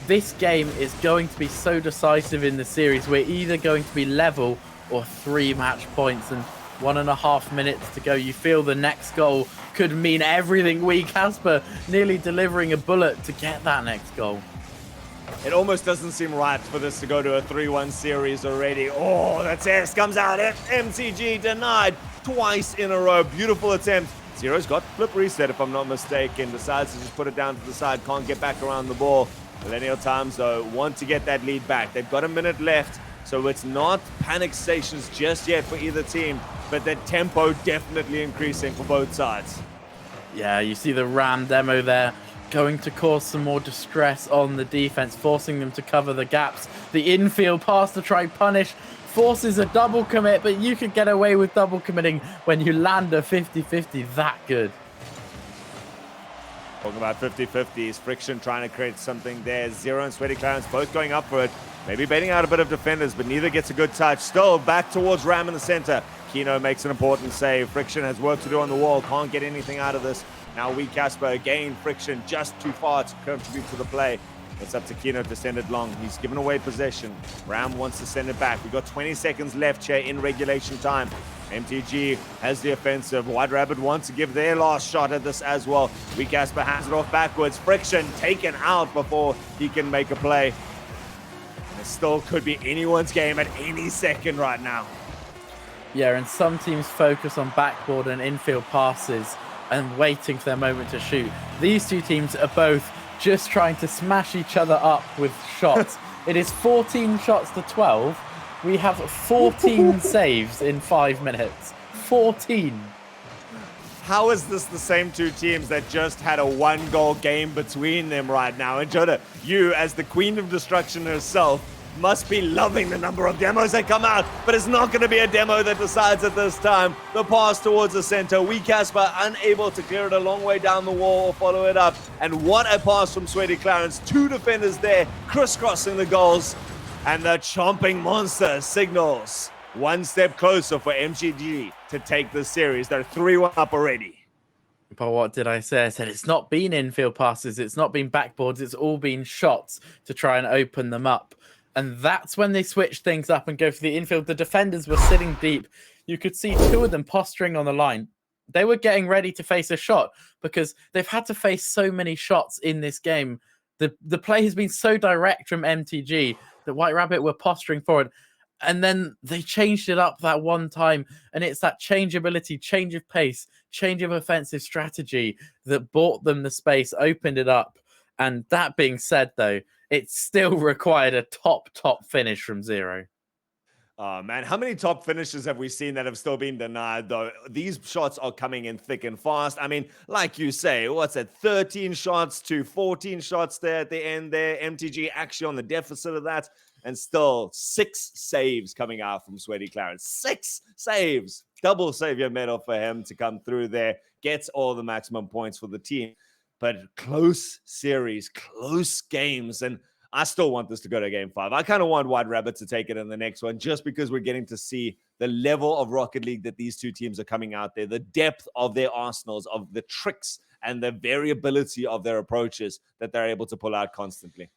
This game is going to be so decisive in the series. We're either going to be level or 3 match points, and 1.5 minutes to go. You feel the next goal could mean everything. Wee Casper nearly delivering a bullet to get that next goal. It almost doesn't seem right for this to go to a 3-1 series already. Oh, that test comes out. MTG denied twice in a row. Beautiful attempt. Zero's got flip reset, if I'm not mistaken. Decides to just put it down to the side. Can't get back around the ball. Millennial Times, though, want to get that lead back. They've got a minute left, so it's not panic stations just yet for either team, but the tempo definitely increasing for both sides. Yeah, you see the Ram demo there. Going to cause some more distress on the defense, forcing them to cover the gaps. The infield pass to try punish forces a double commit, but you can get away with double committing when you land a 50-50 that good. Talking about 50-50s, Friction trying to create something there. Zero and Sweaty Clarence both going up for it. Maybe baiting out a bit of defenders, but neither gets a good touch. Still back towards Ram in the center. Kino makes an important save. Friction has work to do on the wall. Can't get anything out of this. Now Wee Casper again. Friction just too far to contribute to the play. It's up to Kino to send it long. He's given away possession. Ram wants to send it back. We've got 20 seconds left here in regulation time. MTG has the offensive. White Rabbit wants to give their last shot at this as well. Wee Casper hands it off backwards. Friction taken out before he can make a play. It still could be anyone's game at any second right now. Yeah, and some teams focus on backboard and infield passes and waiting for their moment to shoot. These two teams are both just trying to smash each other up with shots. It is 14 shots to 12. We have 14 saves in 5 minutes. 14. How is this the same two teams that just had a 1-goal game between them right now? And Joda, you as the Queen of Destruction herself must be loving the number of demos that come out, but it's not going to be a demo that decides at this time. The pass towards the center. Wee Casper unable to clear it a long way down the wall or follow it up. And what a pass from Sweaty Clarence. 2 defenders there, crisscrossing the goals. And the chomping monster signals 1 step closer for MGG to take this series. They're 3-1 up already. But what did I say? I said it's not been infield passes, it's not been backboards, it's all been shots to try and open them up. And that's when they switch things up and go for the infield. The defenders were sitting deep. You could see 2 of them posturing on the line. they were getting ready to face a shot because they've had to face so many shots in this game. The play has been so direct from MTG that White Rabbit were posturing forward. And then they changed it up that one time. And it's that changeability, change of pace, change of offensive strategy that bought them the space, opened it up. And that being said, though, it still required a top finish from Zero. Oh, man, how many top finishes have we seen that have still been denied, though? These shots are coming in thick and fast. I mean, like you say, what's it, 13 shots to 14 shots there at the end there. MTG actually on the deficit of that, and still 6 saves coming out from Sweaty Clarence. 6 saves. Double savior medal for him to come through there. Gets all the maximum points for the team. But close series, close games, and I still want this to go to game 5. I kind of want White Rabbit to take it in the next one just because we're getting to see the level of Rocket League that these two teams are coming out there, the depth of their arsenals, of the tricks and the variability of their approaches that they're able to pull out constantly.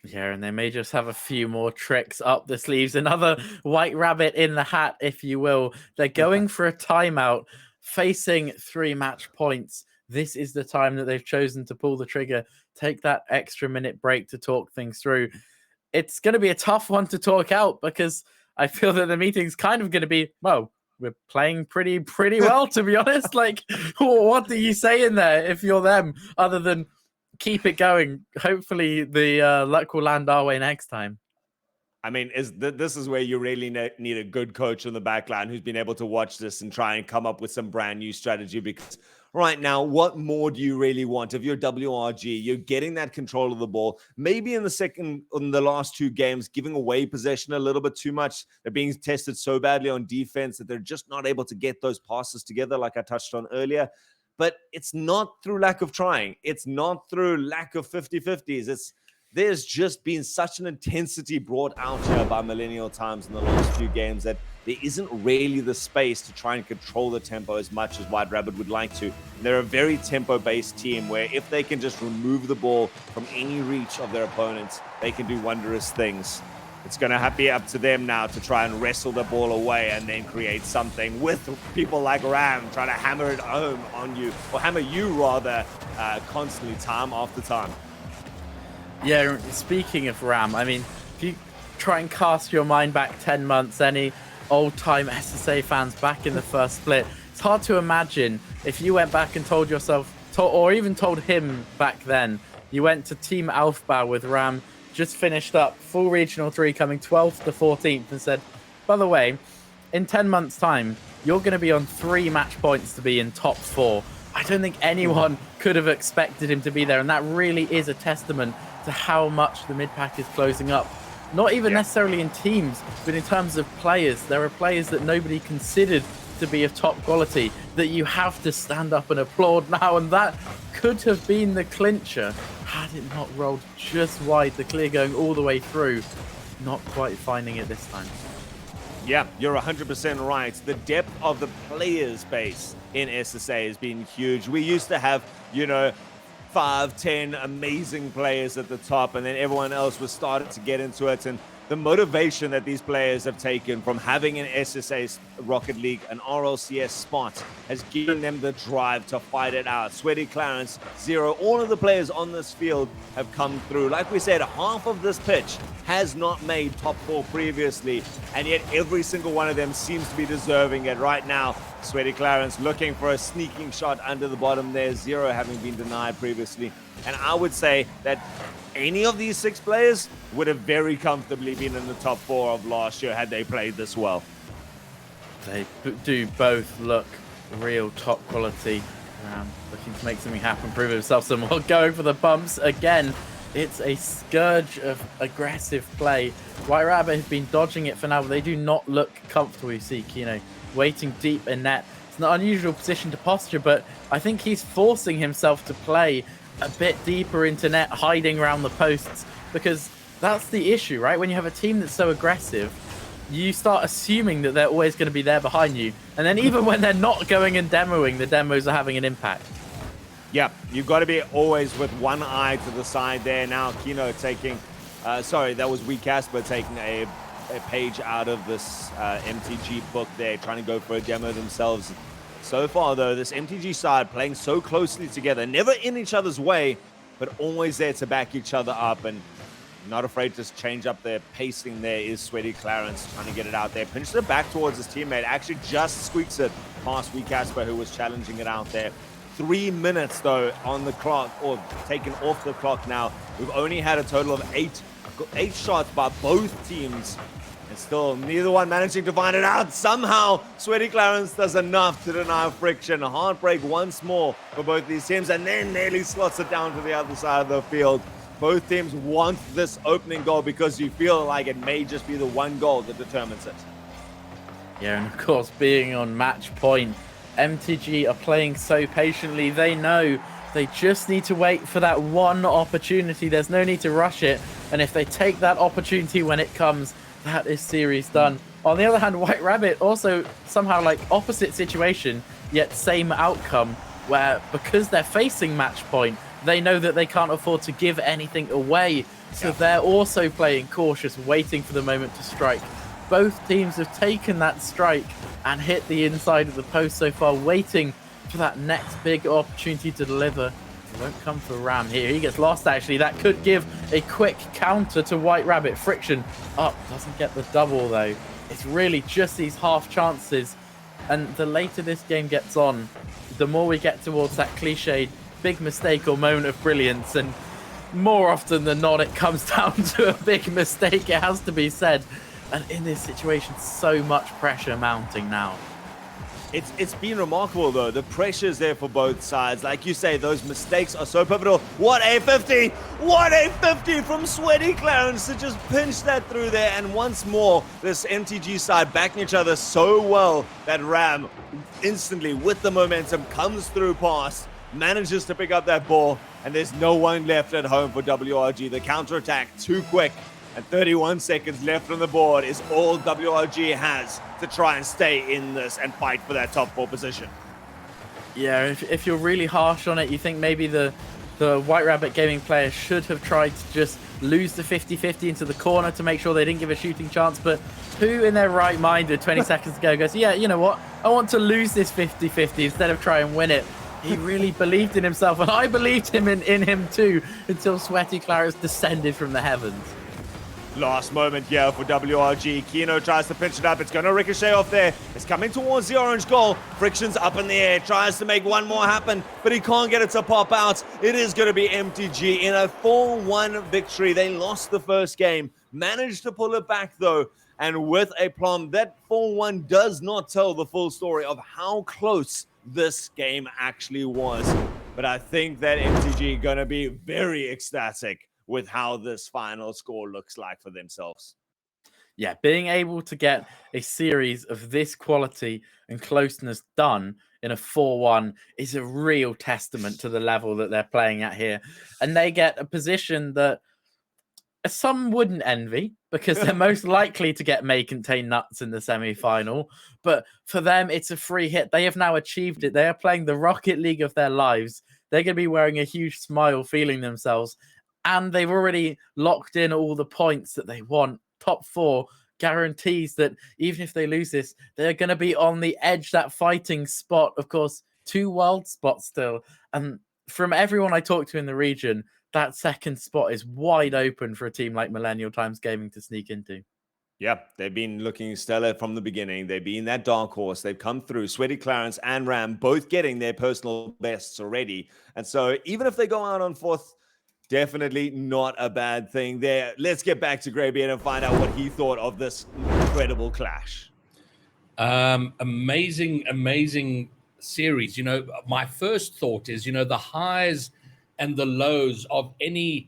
Yeah, and they may just have a few more tricks up the sleeves. Another White Rabbit in the hat, if you will. They're going for a timeout, facing 3 match points. This is the time that they've chosen to pull the trigger, take that extra minute break to talk things through. It's going to be a tough one to talk out because I feel that the meeting's kind of going to be, well, we're playing pretty well, to be honest. Like, what do you say in there if you're them, other than keep it going? Hopefully the luck will land our way next time. I mean, this is where you really need a good coach on the back line who's been able to watch this and try and come up with some brand new strategy, because right now, what more do you really want? If you're WRG, you're getting that control of the ball. Maybe in the last 2 games, giving away possession a little bit too much. They're being tested so badly on defense that they're just not able to get those passes together like I touched on earlier. But it's not through lack of trying. It's not through lack of 50-50s. There's just been such an intensity brought out here by Millennial Times in the last few games that there isn't really the space to try and control the tempo as much as White Rabbit would like to. And they're a very tempo-based team where if they can just remove the ball from any reach of their opponents, they can do wondrous things. It's going to be up to them now to try and wrestle the ball away and then create something with people like Ram trying to hammer it home on you, or hammer you rather, constantly, time after time. Yeah, speaking of Ram, I mean, if you try and cast your mind back 10 months, any old-time SSA fans back in the first split, it's hard to imagine if you went back and told yourself, or even told him back then, you went to Team Alfbau with Ram, just finished up full Regional 3, coming 12th to 14th, and said, by the way, in 10 months' time, you're going to be on 3 match points to be in top 4. I don't think anyone could have expected him to be there, and that really is a testament to how much the mid-pack is closing up. Not even necessarily in teams, but in terms of players. There are players that nobody considered to be of top quality that you have to stand up and applaud now, and that could have been the clincher had it not rolled just wide, the clear going all the way through. Not quite finding it this time. Yeah, you're 100% right. The depth of the players base in SSA has been huge. We used to have, 5, 10 amazing players at the top, and then everyone else was starting to get into it. And the motivation that these players have taken from having an SSA Rocket League, an RLCS spot, has given them the drive to fight it out. Sweaty Clarence, Zero, all of the players on this field have come through. Like we said, half of this pitch has not made top 4 previously, and yet every single one of them seems to be deserving it right now. Sweaty Clarence looking for a sneaking shot under the bottom there, Zero having been denied previously. And I would say that any of these 6 players would have very comfortably been in the top 4 of last year had they played this well. They do both look real top quality. Looking to make something happen, prove himself some more. Going for the bumps again. It's a scourge of aggressive play. White Rabbit have been dodging it for now, but they do not look comfortable. You see Kino waiting deep in net. It's an unusual position to posture, but I think he's forcing himself to play a bit deeper into net, hiding around the posts, because that's the issue, right? When you have a team that's so aggressive, you start assuming that they're always going to be there behind you. And then even when they're not going and demoing, the demos are having an impact. Yeah, you've got to be always with one eye to the side there. Now Kino taking, sorry, that was Weecasper taking a page out of this MTG book there, trying to go for a demo themselves. So far, though, this MTG side playing so closely together, never in each other's way, but always there to back each other up and not afraid to change up their pacing. There is Sweaty Clarence trying to get it out there. Pinches it back towards his teammate. Actually just squeaks it past Wee Casper, who was challenging it out there. 3 minutes, though, on the clock, or taken off the clock now. We've only had a total of eight shots by both teams. And still, neither one managing to find it out. Somehow, Sweaty Clarence does enough to deny Friction. Heartbreak once more for both these teams, and then nearly slots it down to the other side of the field. Both teams want this opening goal because you feel like it may just be the one goal that determines it. Yeah, and of course, being on match point, MTG are playing so patiently. They know they just need to wait for that one opportunity. There's no need to rush it. And if they take that opportunity when it comes, that is series done. On the other hand, White Rabbit also somehow like opposite situation, yet same outcome, where because they're facing match point, they know that they can't afford to give anything away. So they're also playing cautious, waiting for the moment to strike. Both teams have taken that strike and hit the inside of the post so far, waiting for that next big opportunity to deliver. It won't come for Ram here. He gets lost, actually. That could give a quick counter to White Rabbit. Friction up, doesn't get the double, though. It's really just these half chances. And the later this game gets on, the more we get towards that cliched big mistake or moment of brilliance. And more often than not, it comes down to a big mistake, it has to be said. And in this situation, so much pressure mounting now. It's been remarkable, though. The pressure's there for both sides. Like you say, those mistakes are so pivotal. What a 50! What a 50 from Sweaty Clarence to just pinch that through there. And once more, this MTG side backing each other so well that Ram instantly, with the momentum, comes through past, manages to pick up that ball, and there's no one left at home for WRG. The counterattack too quick. And 31 seconds left on the board is all WRG has to try and stay in this and fight for that top 4 position. Yeah, if you're really harsh on it, you think maybe the White Rabbit Gaming players should have tried to just lose the 50-50 into the corner to make sure they didn't give a shooting chance. But who in their right mind with 20 seconds to go goes, yeah, you know what? I want to lose this 50-50 instead of try and win it. He really believed in himself, and I believed him in him too, until Sweaty Clarence descended from the heavens. Last moment here for WRG. Kino tries to pinch it up. It's going to ricochet off there. It's coming towards the orange goal. Friction's up in the air. Tries to make one more happen, but he can't get it to pop out. It is going to be MTG in a 4-1 victory. They lost the first game. Managed to pull it back, though. And with a plum, that 4-1 does not tell the full story of how close this game actually was. But I think that MTG are going to be very ecstatic with how this final score looks like for themselves. Yeah, being able to get a series of this quality and closeness done in a 4-1 is a real testament to the level that they're playing at here. And they get a position that some wouldn't envy because they're most likely to get May Contain Nuts in the semi-final. But for them, it's a free hit. They have now achieved it. They are playing the Rocket League of their lives. They're going to be wearing a huge smile, feeling themselves. And they've already locked in all the points that they want. Top 4 guarantees that even if they lose this, they're going to be on the edge, that fighting spot. Of course, 2 wild spots still. And from everyone I talk to in the region, that second spot is wide open for a team like Millennial Times Gaming to sneak into. Yep, they've been looking stellar from the beginning. They've been that dark horse. They've come through. Sweaty Clarence and Ram both getting their personal bests already. And so even if they go out on 4th, definitely not a bad thing there. Let's get back to Greybeard and find out what he thought of this incredible clash. Amazing series. You know, my first thought is, you know, the highs and the lows of any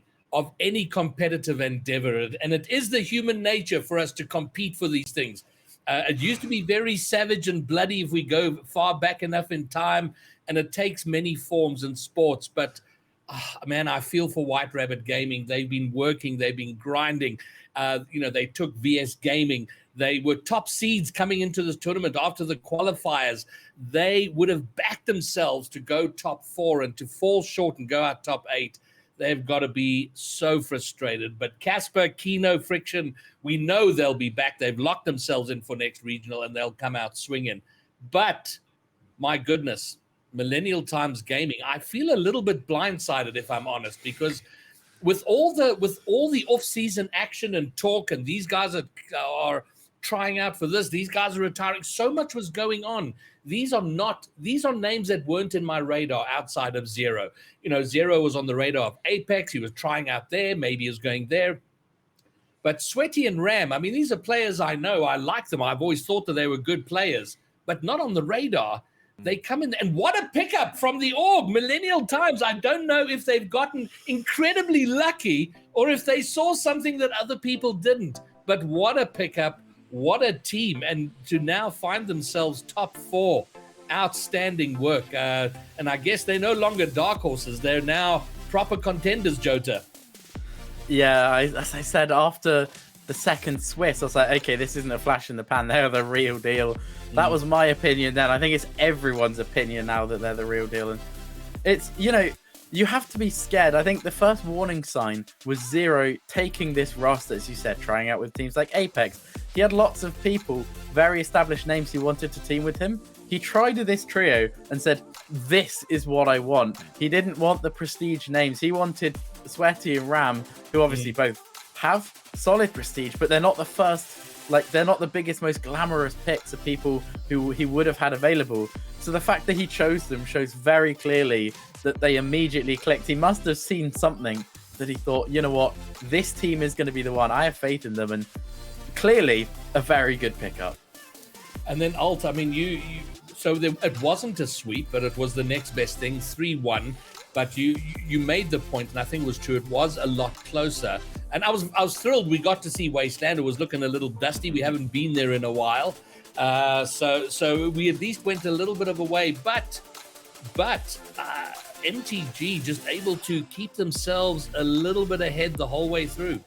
competitive endeavor, and it is the human nature for us to compete for these things. It used to be very savage and bloody if we go far back enough in time, and it takes many forms in sports, but man, I feel for White Rabbit Gaming. They've been working, they've been grinding. You know, they took VS Gaming. They were top seeds coming into this tournament after the qualifiers. They would have backed themselves to go top 4 and to fall short and go out top 8. They've got to be so frustrated. But Casper, Kino, Friction, we know they'll be back. They've locked themselves in for next regional and they'll come out swinging. But my goodness, Millennial Times Gaming, I feel a little bit blindsided, if I'm honest, because with all the off-season action and talk, and these guys are trying out for this, these guys are retiring, so much was going on. These are names that weren't in my radar outside of Zero. Zero was on the radar of Apex. He was trying out there, maybe he was going there. But Sweaty and Ram, I mean, these are players I know. I like them. I've always thought that they were good players, but not on the radar. They come in, and what a pickup from the org, Millennial Times. I don't know if they've gotten incredibly lucky or if they saw something that other people didn't, but what a pickup, what a team, and to now find themselves top 4, outstanding work. And I guess they're no longer dark horses. They're now proper contenders, Jota. Yeah, as I said, after the second Swiss, I was like, okay, this isn't a flash in the pan. They're the real deal. That was my opinion then. I think it's everyone's opinion now that they're the real deal. And it's, you have to be scared. I think the first warning sign was Zero taking this roster, as you said, trying out with teams like Apex. He had lots of people, very established names he wanted to team with him. He tried this trio and said, this is what I want. He didn't want the prestige names. He wanted Sweaty and Ram, who obviously both have solid prestige, but they're not the first, they're not the biggest, most glamorous picks of people who he would have had available. So the fact that he chose them shows very clearly that they immediately clicked. He must have seen something that he thought, you know what, this team is going to be the one. I have faith in them, and clearly a very good pickup. And then Alt, I mean, it wasn't a sweep, but it was the next best thing, 3-1. But you made the point, and I think it was true. It was a lot closer, and I was thrilled. We got to see Wasteland. It was looking a little dusty. We haven't been there in a while, so we at least went a little bit of a way. But MTG just able to keep themselves a little bit ahead the whole way through.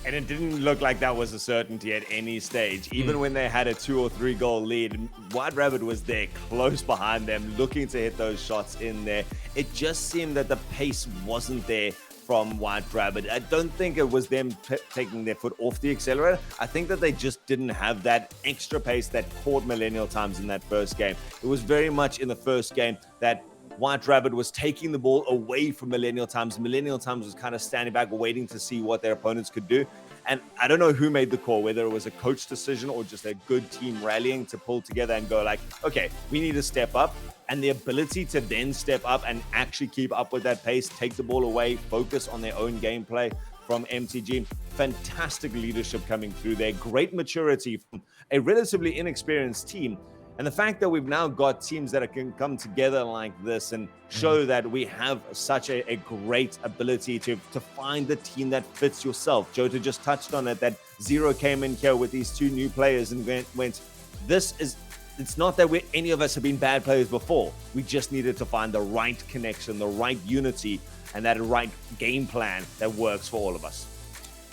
And it didn't look like that was a certainty at any stage. Even when they had a 2 or 3 goal lead, White Rabbit was there close behind them, looking to hit those shots in there. It just seemed that the pace wasn't there from White Rabbit. I don't think it was them taking their foot off the accelerator. I think that they just didn't have that extra pace that caught Millennial Times in that first game. It was very much in the first game that White Rabbit was taking the ball away from Millennial Times. Millennial Times was kind of standing back, waiting to see what their opponents could do. And I don't know who made the call, whether it was a coach decision or just a good team rallying to pull together and go like, okay, we need to step up. And the ability to then step up and actually keep up with that pace, take the ball away, focus on their own gameplay from MTG. Fantastic leadership coming through there. Great maturity from a relatively inexperienced team. And the fact that we've now got teams that can come together like this and show that we have such a great ability to find the team that fits yourself. Jota just touched on it, that Zero came in here with these 2 new players and went, it's not that any of us have been bad players before. We just needed to find the right connection, the right unity, and that right game plan that works for all of us.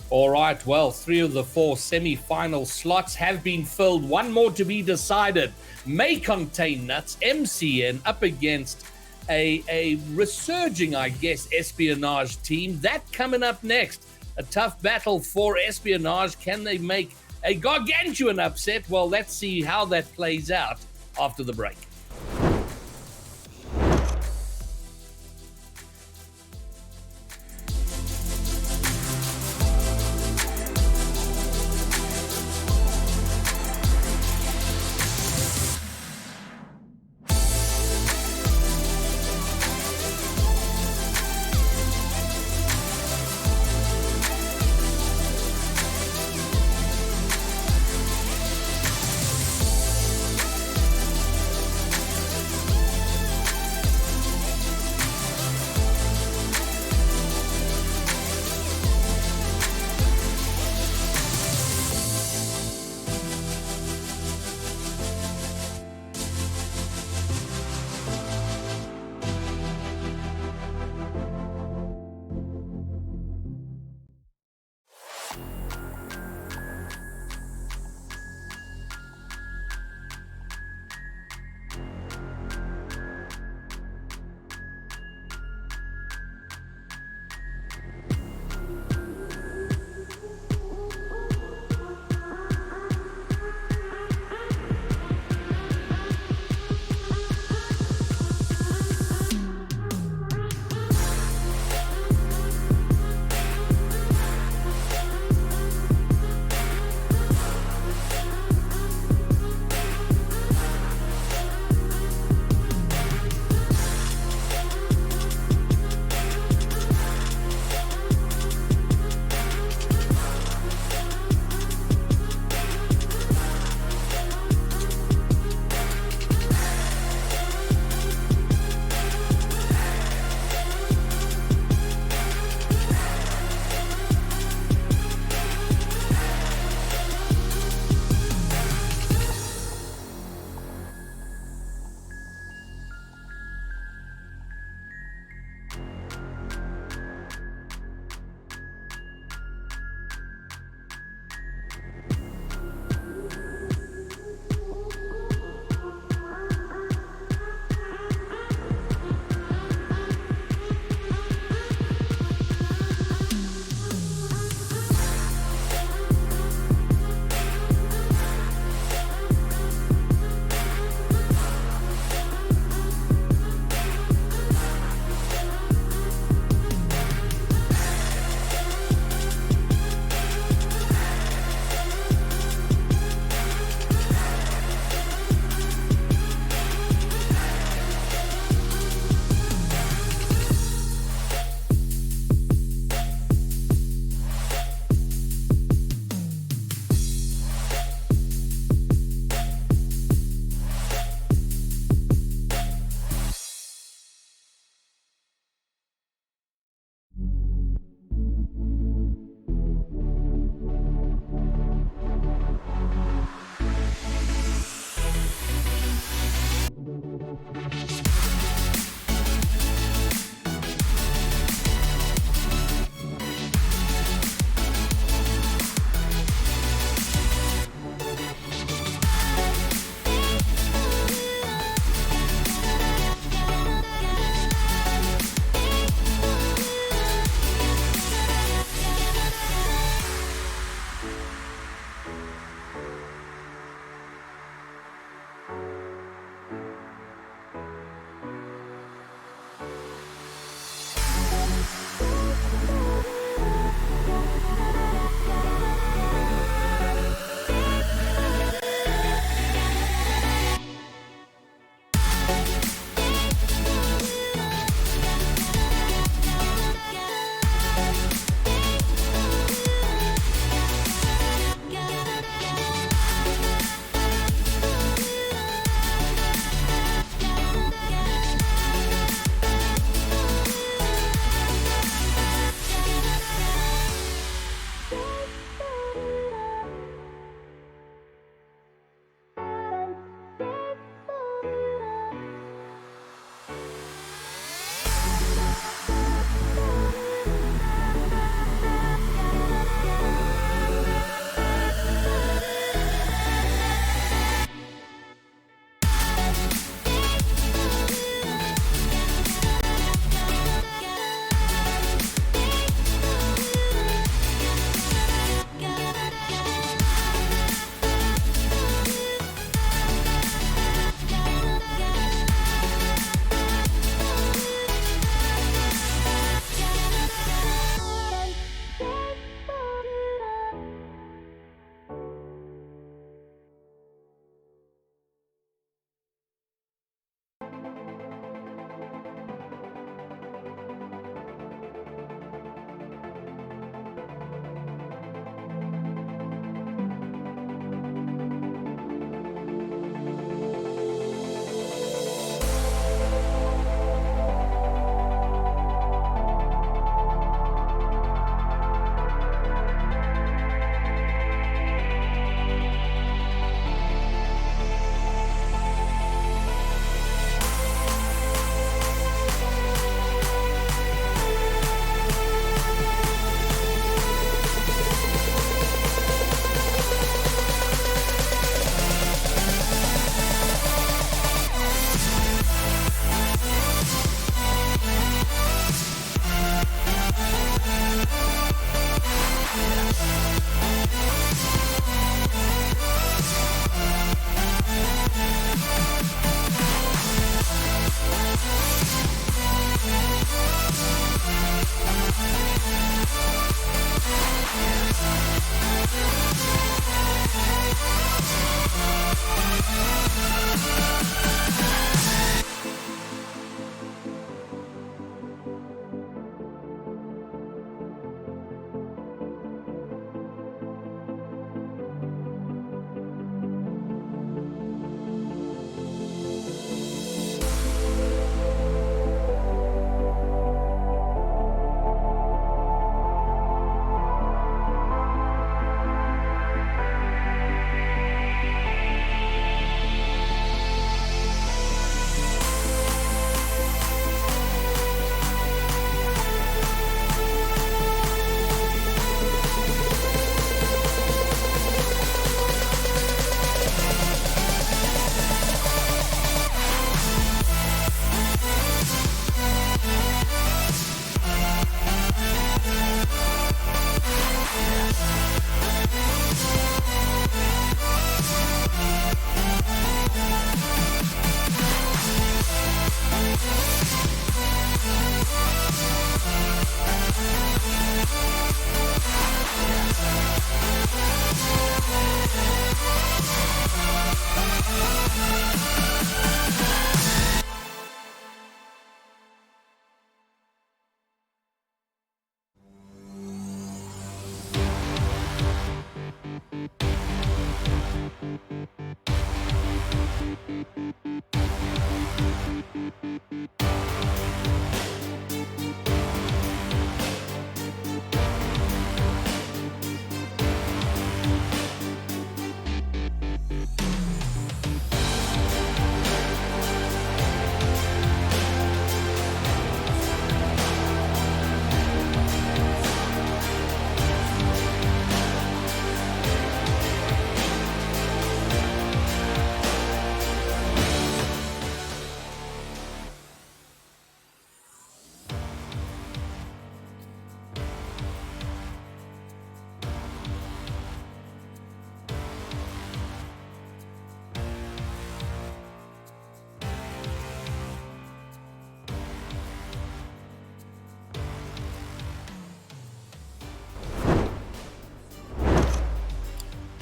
All right, well, 3 of the 4 semi-final slots have been filled. 1 more to be decided. May contain nuts. MCN up against a resurging, I guess, Espionage team. That coming up next. A tough battle for Espionage. Can they make a gargantuan upset? Well, let's see how that plays out after the break.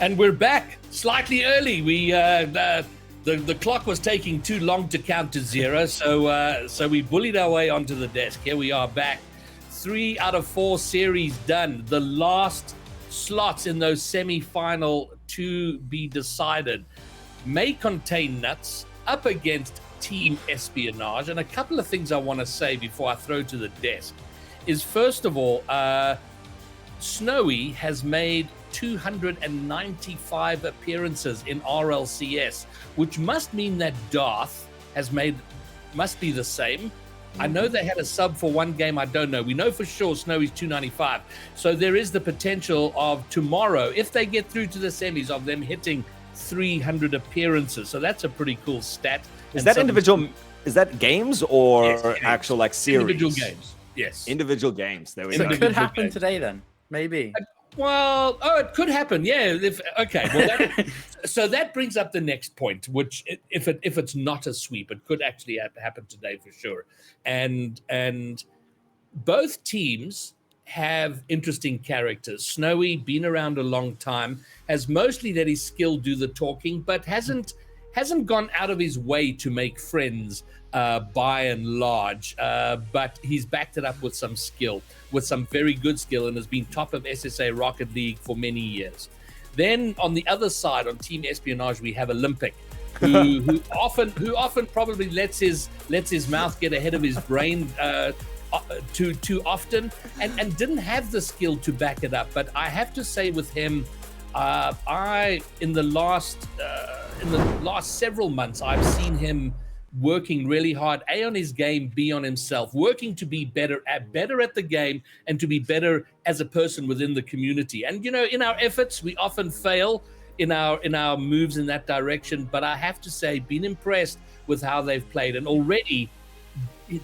And we're back slightly early. We the clock was taking too long to count to zero, so we bullied our way onto the desk. Here we are back. 3 out of 4 series done. The last slots in those semi-final to be decided may contain nuts up against Team Espionage. And a couple of things I want to say before I throw to the desk is, first of all, Snowy has made 295 appearances in RLCS, which must mean that Darth must be the same. I know they had a sub for one game. I don't know. We know for sure Snowy's 295. So there is the potential of tomorrow, if they get through to the semis, of them hitting 300 appearanrances. So that's a pretty cool stat. Is that individual? Is that games or Yes, actual like series? Individual games. Yes. Individual games. There we So go. it could happen today then, maybe. Well, it could happen. Yeah. Well, so that brings up the next point, which if it's not a sweep, it could actually happen today for sure. And both teams have interesting characters. Snowy, been around a long time, has mostly let his skill do the talking, but hasn't gone out of his way to make friends by and large, but he's backed it up with some skill, with some very good skill, and has been top of SSA Rocket League for many years. Then on the other side, on Team Espionage, we have Olympic, who often probably lets his mouth get ahead of his brain too often, and didn't have the skill to back it up. But I have to say with him, in the last several months, I've seen him working really hard, A, on his game, B, on himself, working to be better at the game and to be better as a person within the community. And, in our efforts, we often fail in our moves in that direction. But I have to say, been impressed with how they've played. And already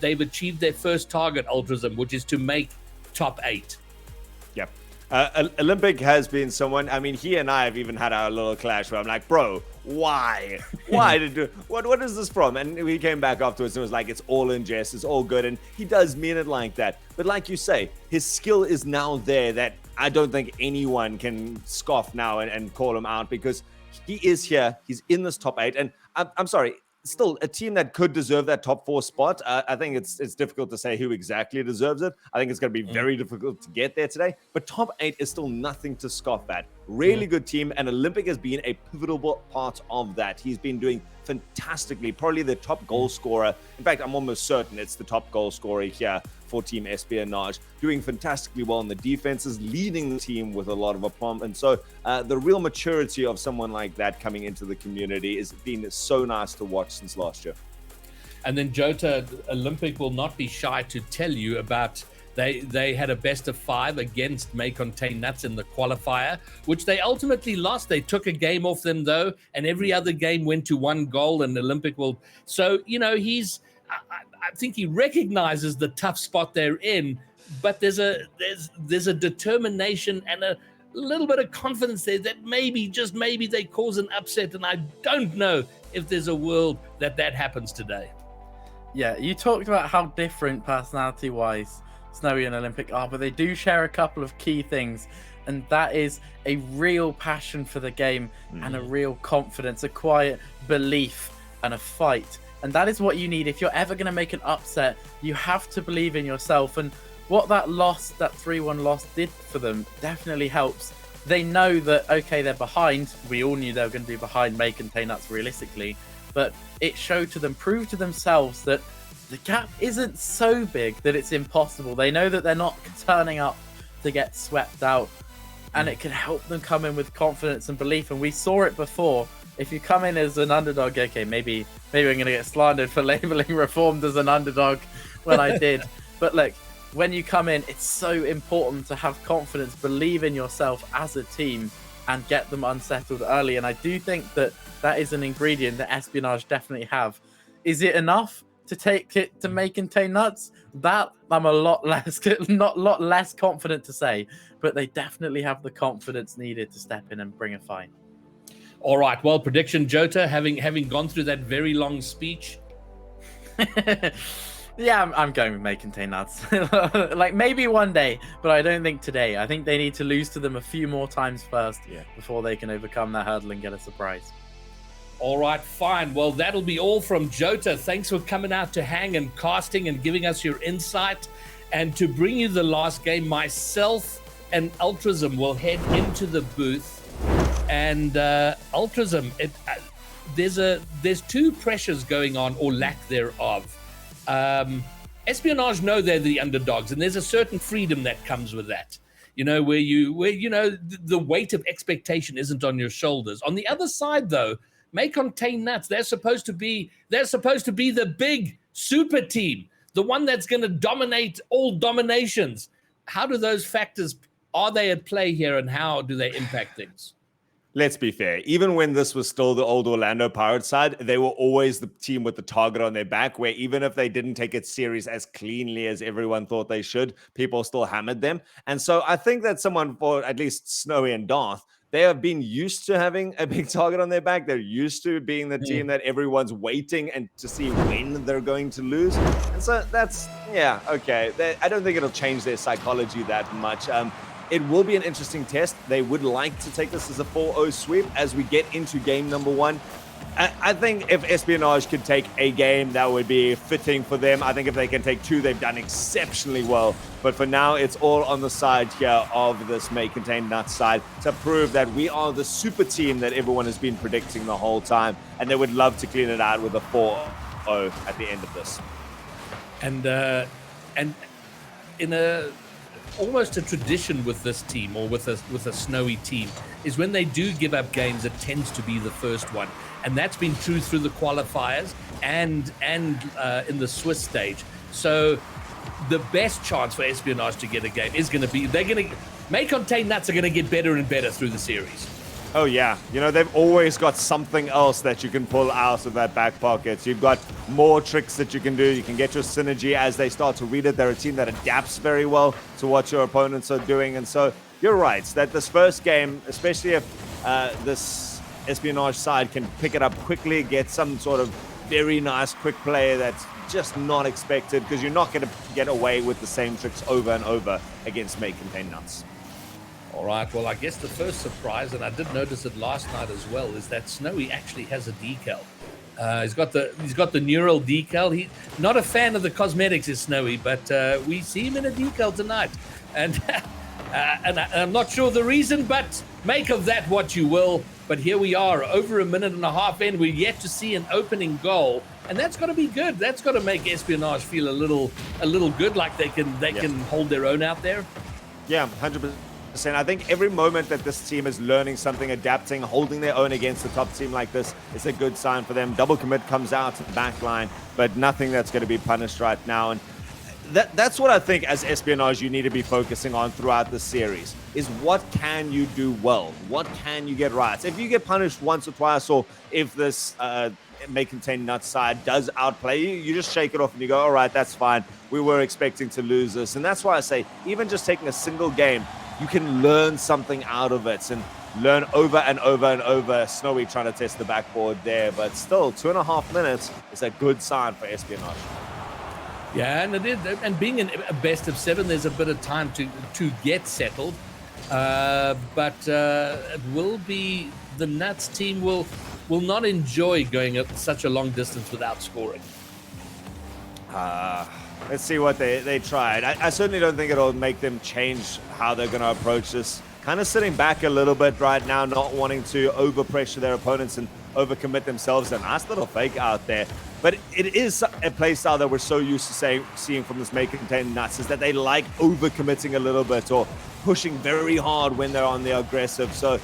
they've achieved their first target, Ultrazim, which is to make top 8. Yep. Olympic has been someone, I mean, he and I have even had our little clash where I'm like, bro, why? What is this from? And we came back afterwards and it was like, it's all in jest, it's all good. And he does mean it like that. But like you say, his skill is now there that I don't think anyone can scoff now and call him out, because he is here. He's in this top 8. And I'm sorry, still a team that could deserve that top 4 spot. I think it's difficult to say who exactly deserves it. I think it's going to be very difficult to get there today. But top 8 is still nothing to scoff at. Really good team, and Olympic has been a pivotal part of that. He's been doing fantastically, probably the top goal scorer. In fact, I'm almost certain it's the top goal scorer here for Team Espionage, doing fantastically well in the defenses, leading the team with a lot of aplomb. And so the real maturity of someone like that coming into the community has been so nice to watch since last year. And then Jota, Olympic will not be shy to tell you about they had a best of 5 against May Contain Nuts in the qualifier, which they ultimately lost. They took a game off them though, and every other game went to 1 goal, and Olympic will. So, I think he recognizes the tough spot they're in, but there's a determination and a little bit of confidence there that maybe, just maybe, they cause an upset, and I don't know if there's a world that happens today. Yeah, you talked about how different personality-wise Snowy and Olympic are, but they do share a couple of key things, and that is a real passion for the game and a real confidence, a quiet belief and a fight. And that is what you need. If you're ever going to make an upset, you have to believe in yourself. And what that 3-1 loss did for them definitely helps. They know that, okay, they're behind. We all knew they were going to be behind May Contain Nuts realistically, but it showed to them, proved to themselves that the gap isn't so big that it's impossible. They know that they're not turning up to get swept out, and it can help them come in with confidence and belief. And we saw it before. If you come in as an underdog, okay, maybe I'm going to get slandered for labeling Reformed as an underdog when I did. But look, when you come in, it's so important to have confidence, believe in yourself as a team, and get them unsettled early. And I do think that is an ingredient that Espionage definitely have. Is it enough to take it to May Contain Nuts? That I'm a lot less confident to say, but they definitely have the confidence needed to step in and bring a fight. All right. Well, prediction, Jota, having gone through that very long speech. Yeah, I'm going with May contain nuts. Like maybe one day, but I don't think today. I think they need to lose to them a few more times first before they can overcome that hurdle and get a surprise. All right, fine. Well, that'll be all from Jota. Thanks for coming out to hang and casting and giving us your insight. And to bring you the last game, myself and Ultrazim will head into the booth. And Ultrazim, there's two pressures going on, or lack thereof. Espionage know they're the underdogs, and there's a certain freedom that comes with that. You know, where the weight of expectation isn't on your shoulders. On the other side, though, may contain nuts. They're supposed to be the big super team, the one that's going to dominate all dominations. How do those factors, are they at play here, and how do they impact things? Let's be fair. Even when this was still the old Orlando Pirates side, they were always the team with the target on their back, where even if they didn't take it series as cleanly as everyone thought they should, people still hammered them. And so I think that someone, for at least Snowy and Darth, they have been used to having a big target on their back. They're used to being the team that everyone's waiting and to see when they're going to lose. And so that's, okay. I don't think it'll change their psychology that much. It will be an interesting test. They would like to take this as a 4-0 sweep as we get into game number 1. I think if Espionage could take a game, that would be fitting for them. I think if they can take 2, they've done exceptionally well. But for now, it's all on the side here of this May Contain Nuts side to prove that we are the super team that everyone has been predicting the whole time. And they would love to clean it out with a 4-0 at the end of this. And in a almost a tradition with this team, or with a Snowy team, is when they do give up games, it tends to be the first one. And that's been true through the qualifiers and in the Swiss stage. So the best chance for Espionage to get a game is going to be, May Contain Nuts are going to get better and better through the series. Oh, yeah. You know, they've always got something else that you can pull out of that back pocket. You've got more tricks that you can do. You can get your synergy as they start to read it. They're a team that adapts very well to what your opponents are doing. And so you're right that this first game, especially if this Espionage side can pick it up quickly, get some sort of very nice quick play that's just not expected, because you're not going to get away with the same tricks over and over against May Contain Nuts. All right, well, I guess the first surprise, and I did notice it last night as well, is that Snowy actually has a decal. He's got the neural decal. He's not a fan of the cosmetics, is Snowy, but we see him in a decal tonight. And I'm not sure the reason, but make of that what you will. But here we are, over a minute and a half in. We're yet to see an opening goal, and that's got to be good. That's got to make Espionage feel a little good, like they can hold their own out there. Yeah, 100%. I think every moment that this team is learning something, adapting, holding their own against a top team like this is a good sign for them. Double commit comes out to the back line, but nothing that's going to be punished right now. And that's what I think as Espionage you need to be focusing on throughout the series, is what can you do well? What can you get right? If you get punished once or twice, or if this May Contain Nuts side does outplay you, you just shake it off and you go, all right, that's fine. We were expecting to lose this. And that's why I say, even just taking a single game, you can learn something out of it and learn over and over and over. Snowy trying to test the backboard there, but still 2.5 minutes is a good sign for Espionage. Yeah, and it is, and being in a best of 7, there's a bit of time to get settled. But it will be, the Nuts team will not enjoy going such a long distance without scoring. Let's see what they tried. I certainly don't think it'll make them change how they're going to approach this. Kind of sitting back a little bit right now, not wanting to overpressure their opponents and overcommit themselves. A nice little fake out there. But it is a play style that we're so used to seeing from this May Contain Nuts, is that they like overcommitting a little bit or pushing very hard when they're on the aggressive. So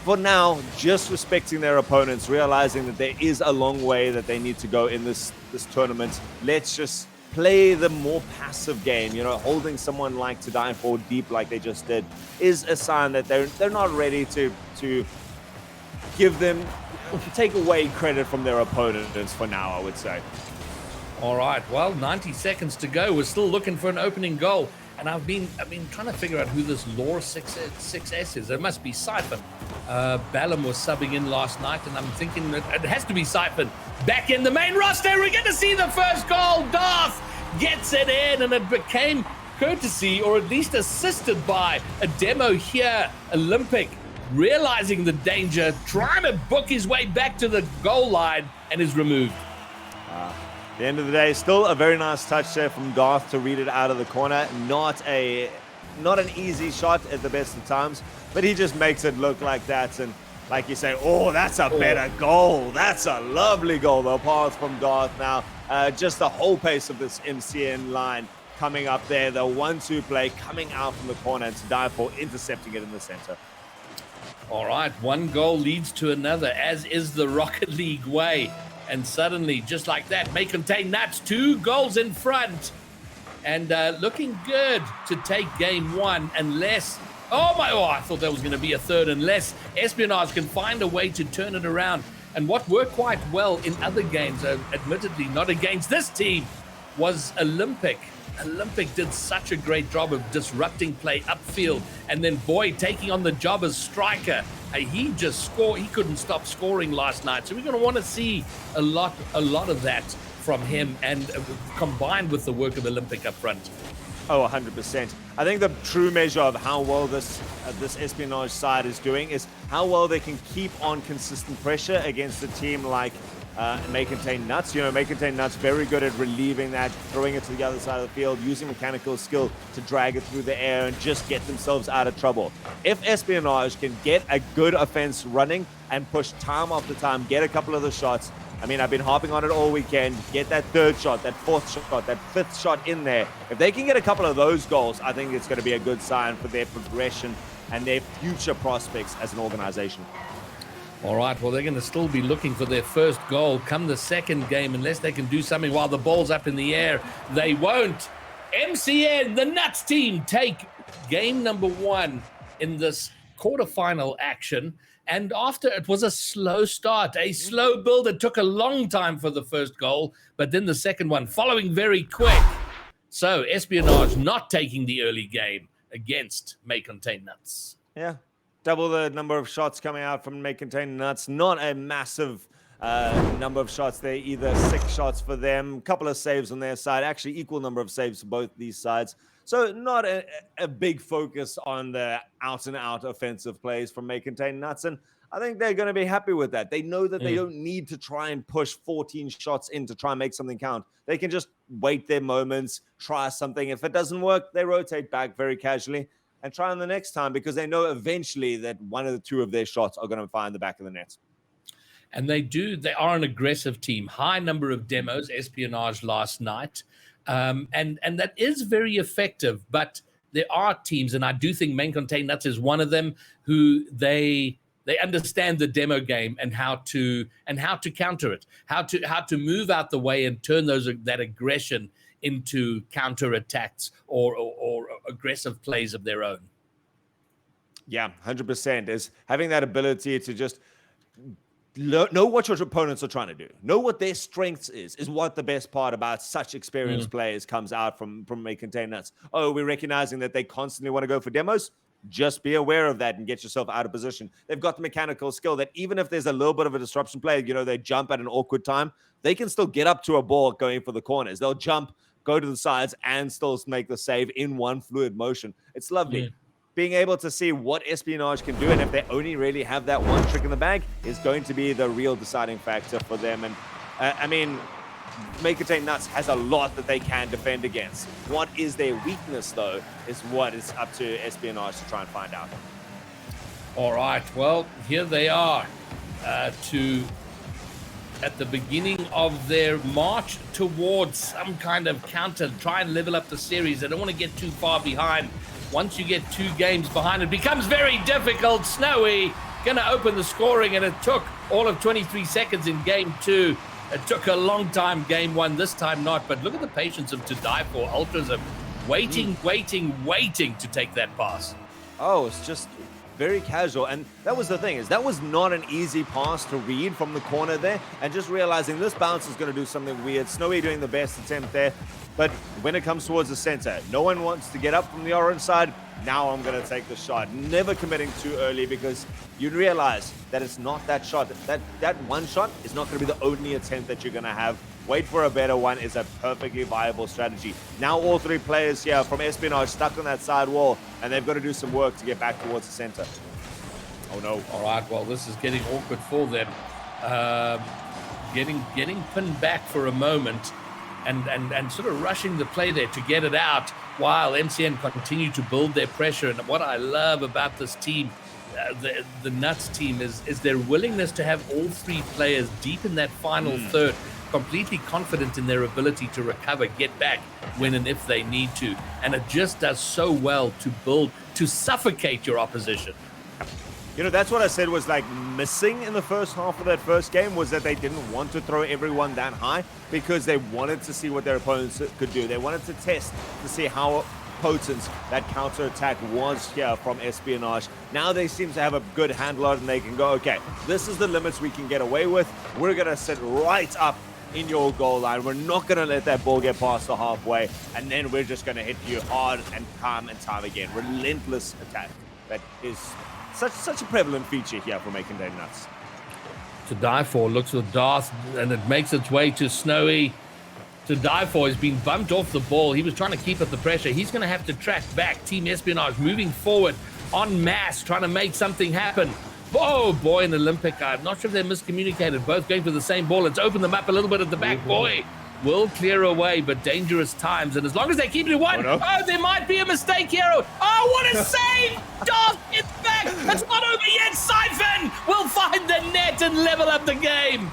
for now, just respecting their opponents, realizing that there is a long way that they need to go in this tournament. Let's just play the more passive game. You know, holding someone like to die for deep like they just did is a sign that they're not ready to give them, take away credit from their opponents for now, I would say. All right, well, 90 seconds to go. We're still looking for an opening goal. And I've been trying to figure out who this Lore 6S is. It must be Siphon. Ballum was subbing in last night, and I'm thinking that it has to be Siphon. Back in the main roster, we're going to see the first goal. Darth gets it in, and it became courtesy, or at least assisted by, a demo here. Olympic realizing the danger, trying to book his way back to the goal line, and is removed. At the end of the day, still a very nice touch there from Garth to read it out of the corner. Not an easy shot at the best of times, but he just makes it look like that. And like you say, oh, that's a better goal. That's a lovely goal. The pass from Garth now. Just the whole pace of this MCN line coming up there. The 1-2 play coming out from the corner, and Tadifo intercepting it in the center. All right, one goal leads to another, as is the Rocket League way. And suddenly, just like that, may contain Nuts, 2 goals in front. And looking good to take game 1, unless... I thought that was going to be a third, unless Espionage can find a way to turn it around. And what worked quite well in other games, admittedly not against this team, was Olympic. Olympic did such a great job of disrupting play upfield, and then Boyd taking on the job as striker. He just scored. He couldn't stop scoring last night. So we're going to want to see a lot of that from him, and combined with the work of Olympic up front. Oh, 100%. I think the true measure of how well this Espionage side is doing is how well they can keep on consistent pressure against a team like May Contain Nuts. You know, May Contain Nuts very good at relieving that, throwing it to the other side of the field, using mechanical skill to drag it through the air and just get themselves out of trouble. If Espionage can get a good offense running and push time after time, get a couple of the shots. I mean, I've been harping on it all weekend. Get that 3rd shot, that 4th shot, that 5th shot in there. If they can get a couple of those goals, I think it's going to be a good sign for their progression and their future prospects as an organization. All right, well, they're going to still be looking for their first goal come the second game, unless they can do something while the ball's up in the air. They won't. MCN, the Nuts team, take game number 1 in this quarterfinal action. And after, it was a slow start, a slow build. It took a long time for the first goal, but then the second one following very quick. So Espionage not taking the early game against May Contain Nuts. Yeah, double the number of shots coming out from May Contain Nuts. Not a massive number of shots there, either 6 shots for them, couple of saves on their side, actually equal number of saves for both these sides. So not a big focus on the out-and-out offensive plays from May Contain Nuts, and I think they're going to be happy with that. They know that they don't need to try and push 14 shots in to try and make something count. They can just wait their moments, try something. If it doesn't work, they rotate back very casually and try on the next time, because they know eventually that one of the 2 of their shots are going to find the back of the net. And they are an aggressive team. High number of demos, Espionage last night. And that is very effective, but there are teams, and I do think May Contain Nuts is one of them, who they understand the demo game and how to counter it, how to move out the way and turn that aggression into counter attacks or aggressive plays of their own. Yeah, 100% is having that ability to just know what your opponents are trying to do. Know what their strengths is what the best part about such experienced players comes out from May Contain Nuts. Oh, we're recognizing that they constantly want to go for demos. Just be aware of that and get yourself out of position. They've got the mechanical skill that even if there's a little bit of a disruption play, you know, they jump at an awkward time, they can still get up to a ball going for the corners. They'll jump, go to the sides, and still make the save in one fluid motion. It's lovely. Yeah. Being able to see what Espionage can do, and if they only really have that one trick in the bag, is going to be the real deciding factor for them. And I mean, May Contain Nuts has a lot that they can defend against. What is their weakness, though, is what is up to Espionage to try and find out. All right, well, here they are at the beginning of their march towards some kind of counter, try and level up the series. They don't want to get too far behind. Once you get 2 games behind, it becomes very difficult. Snowy going to open the scoring, and it took all of 23 seconds in game 2. It took a long time, game 1, this time not. But look at the patience of Tadifo. Ultras are waiting to take that pass. Oh, it's just very casual. And that was the thing, is that was not an easy pass to read from the corner there. And just realizing this bounce is going to do something weird. Snowy doing the best attempt there. But when it comes towards the center, no one wants to get up from the orange side. Now I'm going to take the shot. Never committing too early, because you realize that it's not that shot. That one shot is not going to be the only attempt that you're going to have wait for a better one is a perfectly viable strategy. Now all three players here from Espionage stuck on that side wall, and they've got to do some work to get back towards the center. Oh no. All right, well, this is getting awkward for them. Getting pinned back for a moment and sort of rushing the play there to get it out while MCN continue to build their pressure. And what I love about this team, the Nuts team, is their willingness to have all three players deep in that final third, completely confident in their ability to recover, get back when and if they need to. And it just does so well to build, to suffocate your opposition. You know, that's what I said was like missing in the first half of that first game, was that they didn't want to throw everyone that high because they wanted to see what their opponents could do. They wanted to test to see how potent that counter-attack was here from Espionage. Now they seem to have a good handle on it, and they can go, okay, this is the limits we can get away with. We're going to sit right up in your goal line. We're not going to let that ball get past the halfway, and then we're just going to hit you hard and time again. Relentless attack. That is such a prevalent feature here for making them Nuts. To die for looks with Darth, and it makes its way to Snowy. To die for has been bumped off the ball. He was trying to keep up the pressure. He's going to have to track back. Team Espionage moving forward en masse, trying to make something happen. Oh boy, an Olympic. I'm not sure if they're miscommunicated. Both going for the same ball. It's opened them up a little bit at the back. Boy will clear away, but dangerous times. And as long as they keep it one, there might be a mistake here. Oh, what a save! Darth gets back. It's not over yet. Siphon will find the net and level up the game.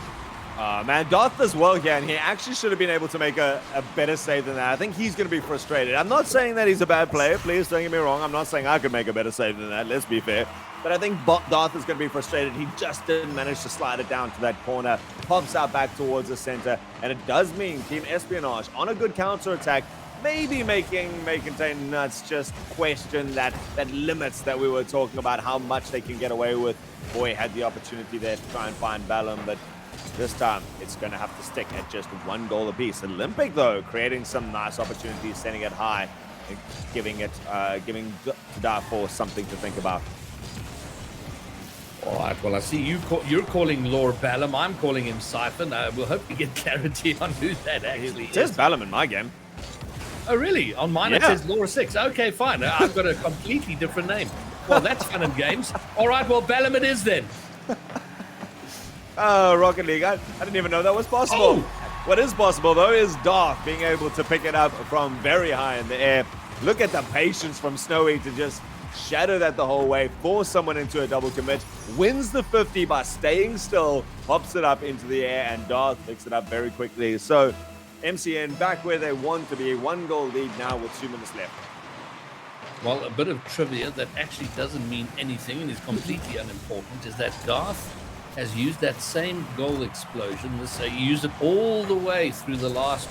Man, Darth as well here, and he actually should have been able to make a better save than that. I think he's going to be frustrated. I'm not saying that he's a bad player. Please don't get me wrong. I'm not saying I could make a better save than that. Let's be fair. But I think Darth is going to be frustrated. He just didn't manage to slide it down to that corner. Pops out back towards the center. And it does mean Team Espionage on a good counter-attack, maybe making Nuts just question that limits that we were talking about, how much they can get away with. Boy had the opportunity there to try and find Ballum, but this time it's going to have to stick at just 1 goal apiece. Olympic, though, creating some nice opportunities, sending it high, and giving Darfor something to think about. All right, well, I see you're calling Lord Ballum. I'm calling him Siphon. We'll hope we get clarity on who that actually is. It says Ballum in my game. Oh, really? On mine it says Laura 6. Okay, fine. I've got a completely different name. Well, that's fun and games. All right, well, Ballum it is then. Oh, Rocket League. I didn't even know that was possible. Oh. What is possible, though, is Darth being able to pick it up from very high in the air. Look at the patience from Snowy to just shadow that the whole way, force someone into a double commit, wins the 50 by staying still, pops it up into the air, and Darth picks it up very quickly. So MCN back where they want to be, 1 goal lead now with 2 minutes left. Well, a bit of trivia that actually doesn't mean anything and is completely unimportant is that Darth has used that same goal explosion. He used it all the way through the last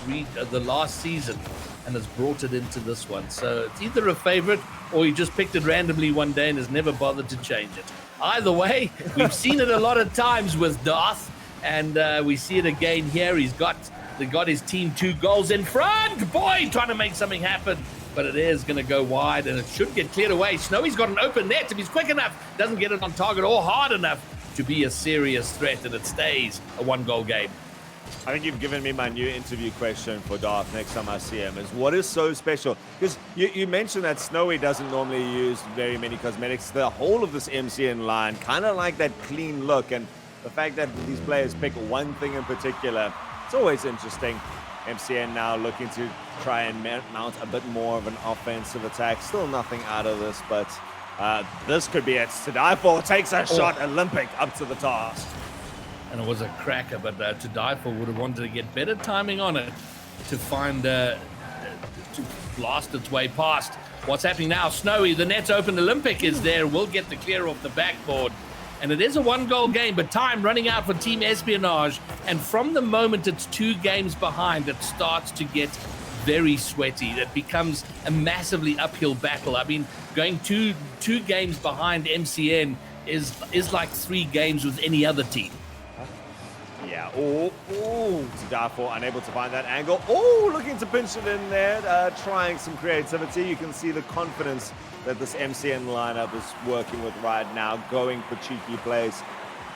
season and has brought it into this one. So it's either a favorite or he just picked it randomly one day and has never bothered to change it. Either way, we've seen it a lot of times with Darth, and we see it again here. They got his team 2 goals in front. Boy, trying to make something happen. But it is going to go wide, and it should get cleared away. Snowy's got an open net. If he's quick enough, doesn't get it on target or hard enough to be a serious threat, and it stays a 1-goal game. I think you've given me my new interview question for Darth next time I see him, is what is so special? Because you mentioned that Snowy doesn't normally use very many cosmetics. The whole of this MCN line, kind of like that clean look, and the fact that these players pick one thing in particular, it's always interesting. MCN now looking to try and mount a bit more of an offensive attack. Still nothing out of this, but this could be it. To Die For takes a shot. Olympic up to the task. And it was a cracker, but To Die For would have wanted to get better timing on it to find, to blast its way past. What's happening now? Snowy, the net's open. Olympic is there. Will get the clear off the backboard. And it is a 1-goal game, but time running out for Team Espionage. And from the moment it's 2 games behind, it starts to get very sweaty. It becomes a massively uphill battle. I mean, going two games behind MCN is like 3 games with any other team. Yeah. Oh, Darfor unable to find that angle. Oh, looking to pinch it in there, trying some creativity. You can see the confidence that this MCN lineup is working with right now, going for cheeky plays.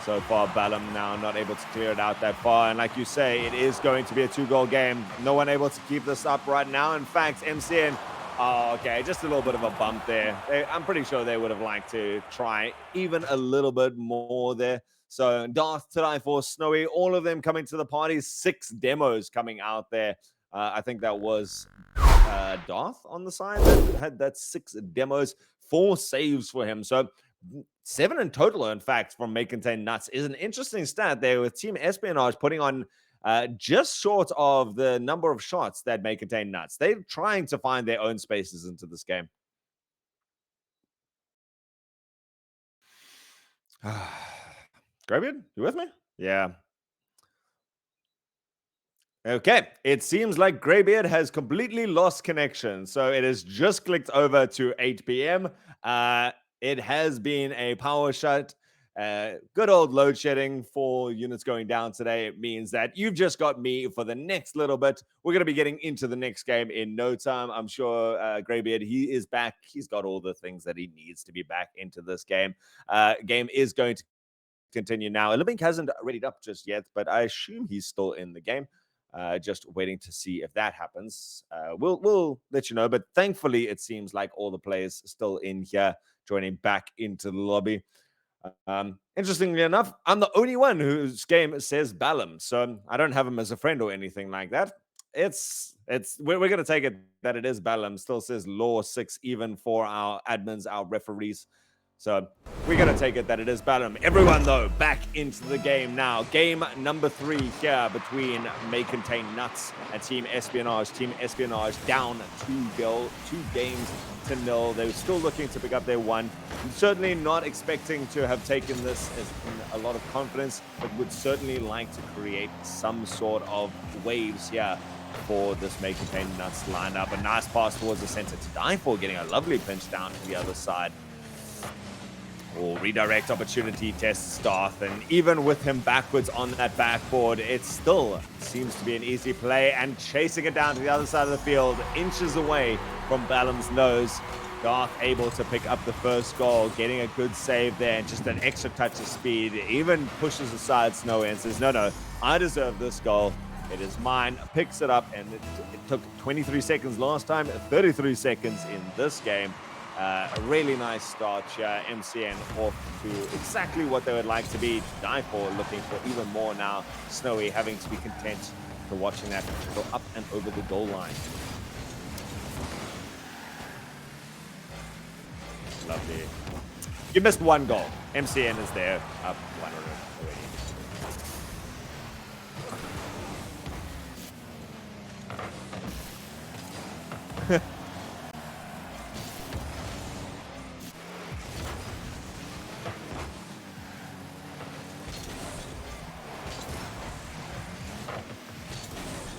so far. Ballum now not able to clear it out that far. And like you say, it is going to be a 2-goal game. No one able to keep this up right now. In fact, MCN, oh, okay, just a little bit of a bump there. I'm pretty sure they would have liked to try even a little bit more there. So Darth, to die for, Snowy, all of them coming to the party. 6 demos coming out there. I think that was Darth on the side that had that 6 demos, 4 saves for him. So 7 in total, in fact, from May Contain Nuts is an interesting stat there, with Team Espionage putting on just short of the number of shots that May Contain Nuts. They're trying to find their own spaces into this game. Graybeard, you with me? Yeah. Okay, it seems like Graybeard has completely lost connection. So it has just clicked over to 8 p.m. It has been a power shut. Good old load shedding for units going down today. It means that you've just got me for the next little bit. We're going to be getting into the next game in no time. I'm sure Graybeard, he is back. He's got all the things that he needs to be back into this game. Game is going to continue now. Living hasn't readied up just yet, but I assume he's still in the game. Just waiting to see if that happens. We'll let you know, but thankfully it seems like all the players still in here, joining back into the lobby. Interestingly enough, I'm the only one whose game says Ballum, so I don't have him as a friend or anything like that. We're gonna take it that it is Ballum. Still says Law 6 even for our admins, our referees. So we're going to take it that it is Ballum. Everyone, though, back into the game now. Game number 3 here between May Contain Nuts and Team Espionage. Team Espionage down 2 games to 0. They're still looking to pick up their 1. Certainly not expecting to have taken this as in a lot of confidence, but would certainly like to create some sort of waves here for this May Contain Nuts lineup. A nice pass towards the center to die for, getting a lovely pinch down to the other side. Or redirect opportunity tests Darth, and even with him backwards on that backboard, it still seems to be an easy play, and chasing it down to the other side of the field, inches away from Ballum's nose. Darth able to pick up the first goal, getting a good save there, and just an extra touch of speed. Even pushes aside Snowy and says, no, I deserve this goal. It is mine. Picks it up, and it took 23 seconds last time, 33 seconds in this game. A really nice start here. MCN off to exactly what they would like to be. Die for, looking for even more now. Snowy having to be content to watching that go up and over the goal line. Lovely. You missed 1 goal. MCN is there, up 1 already.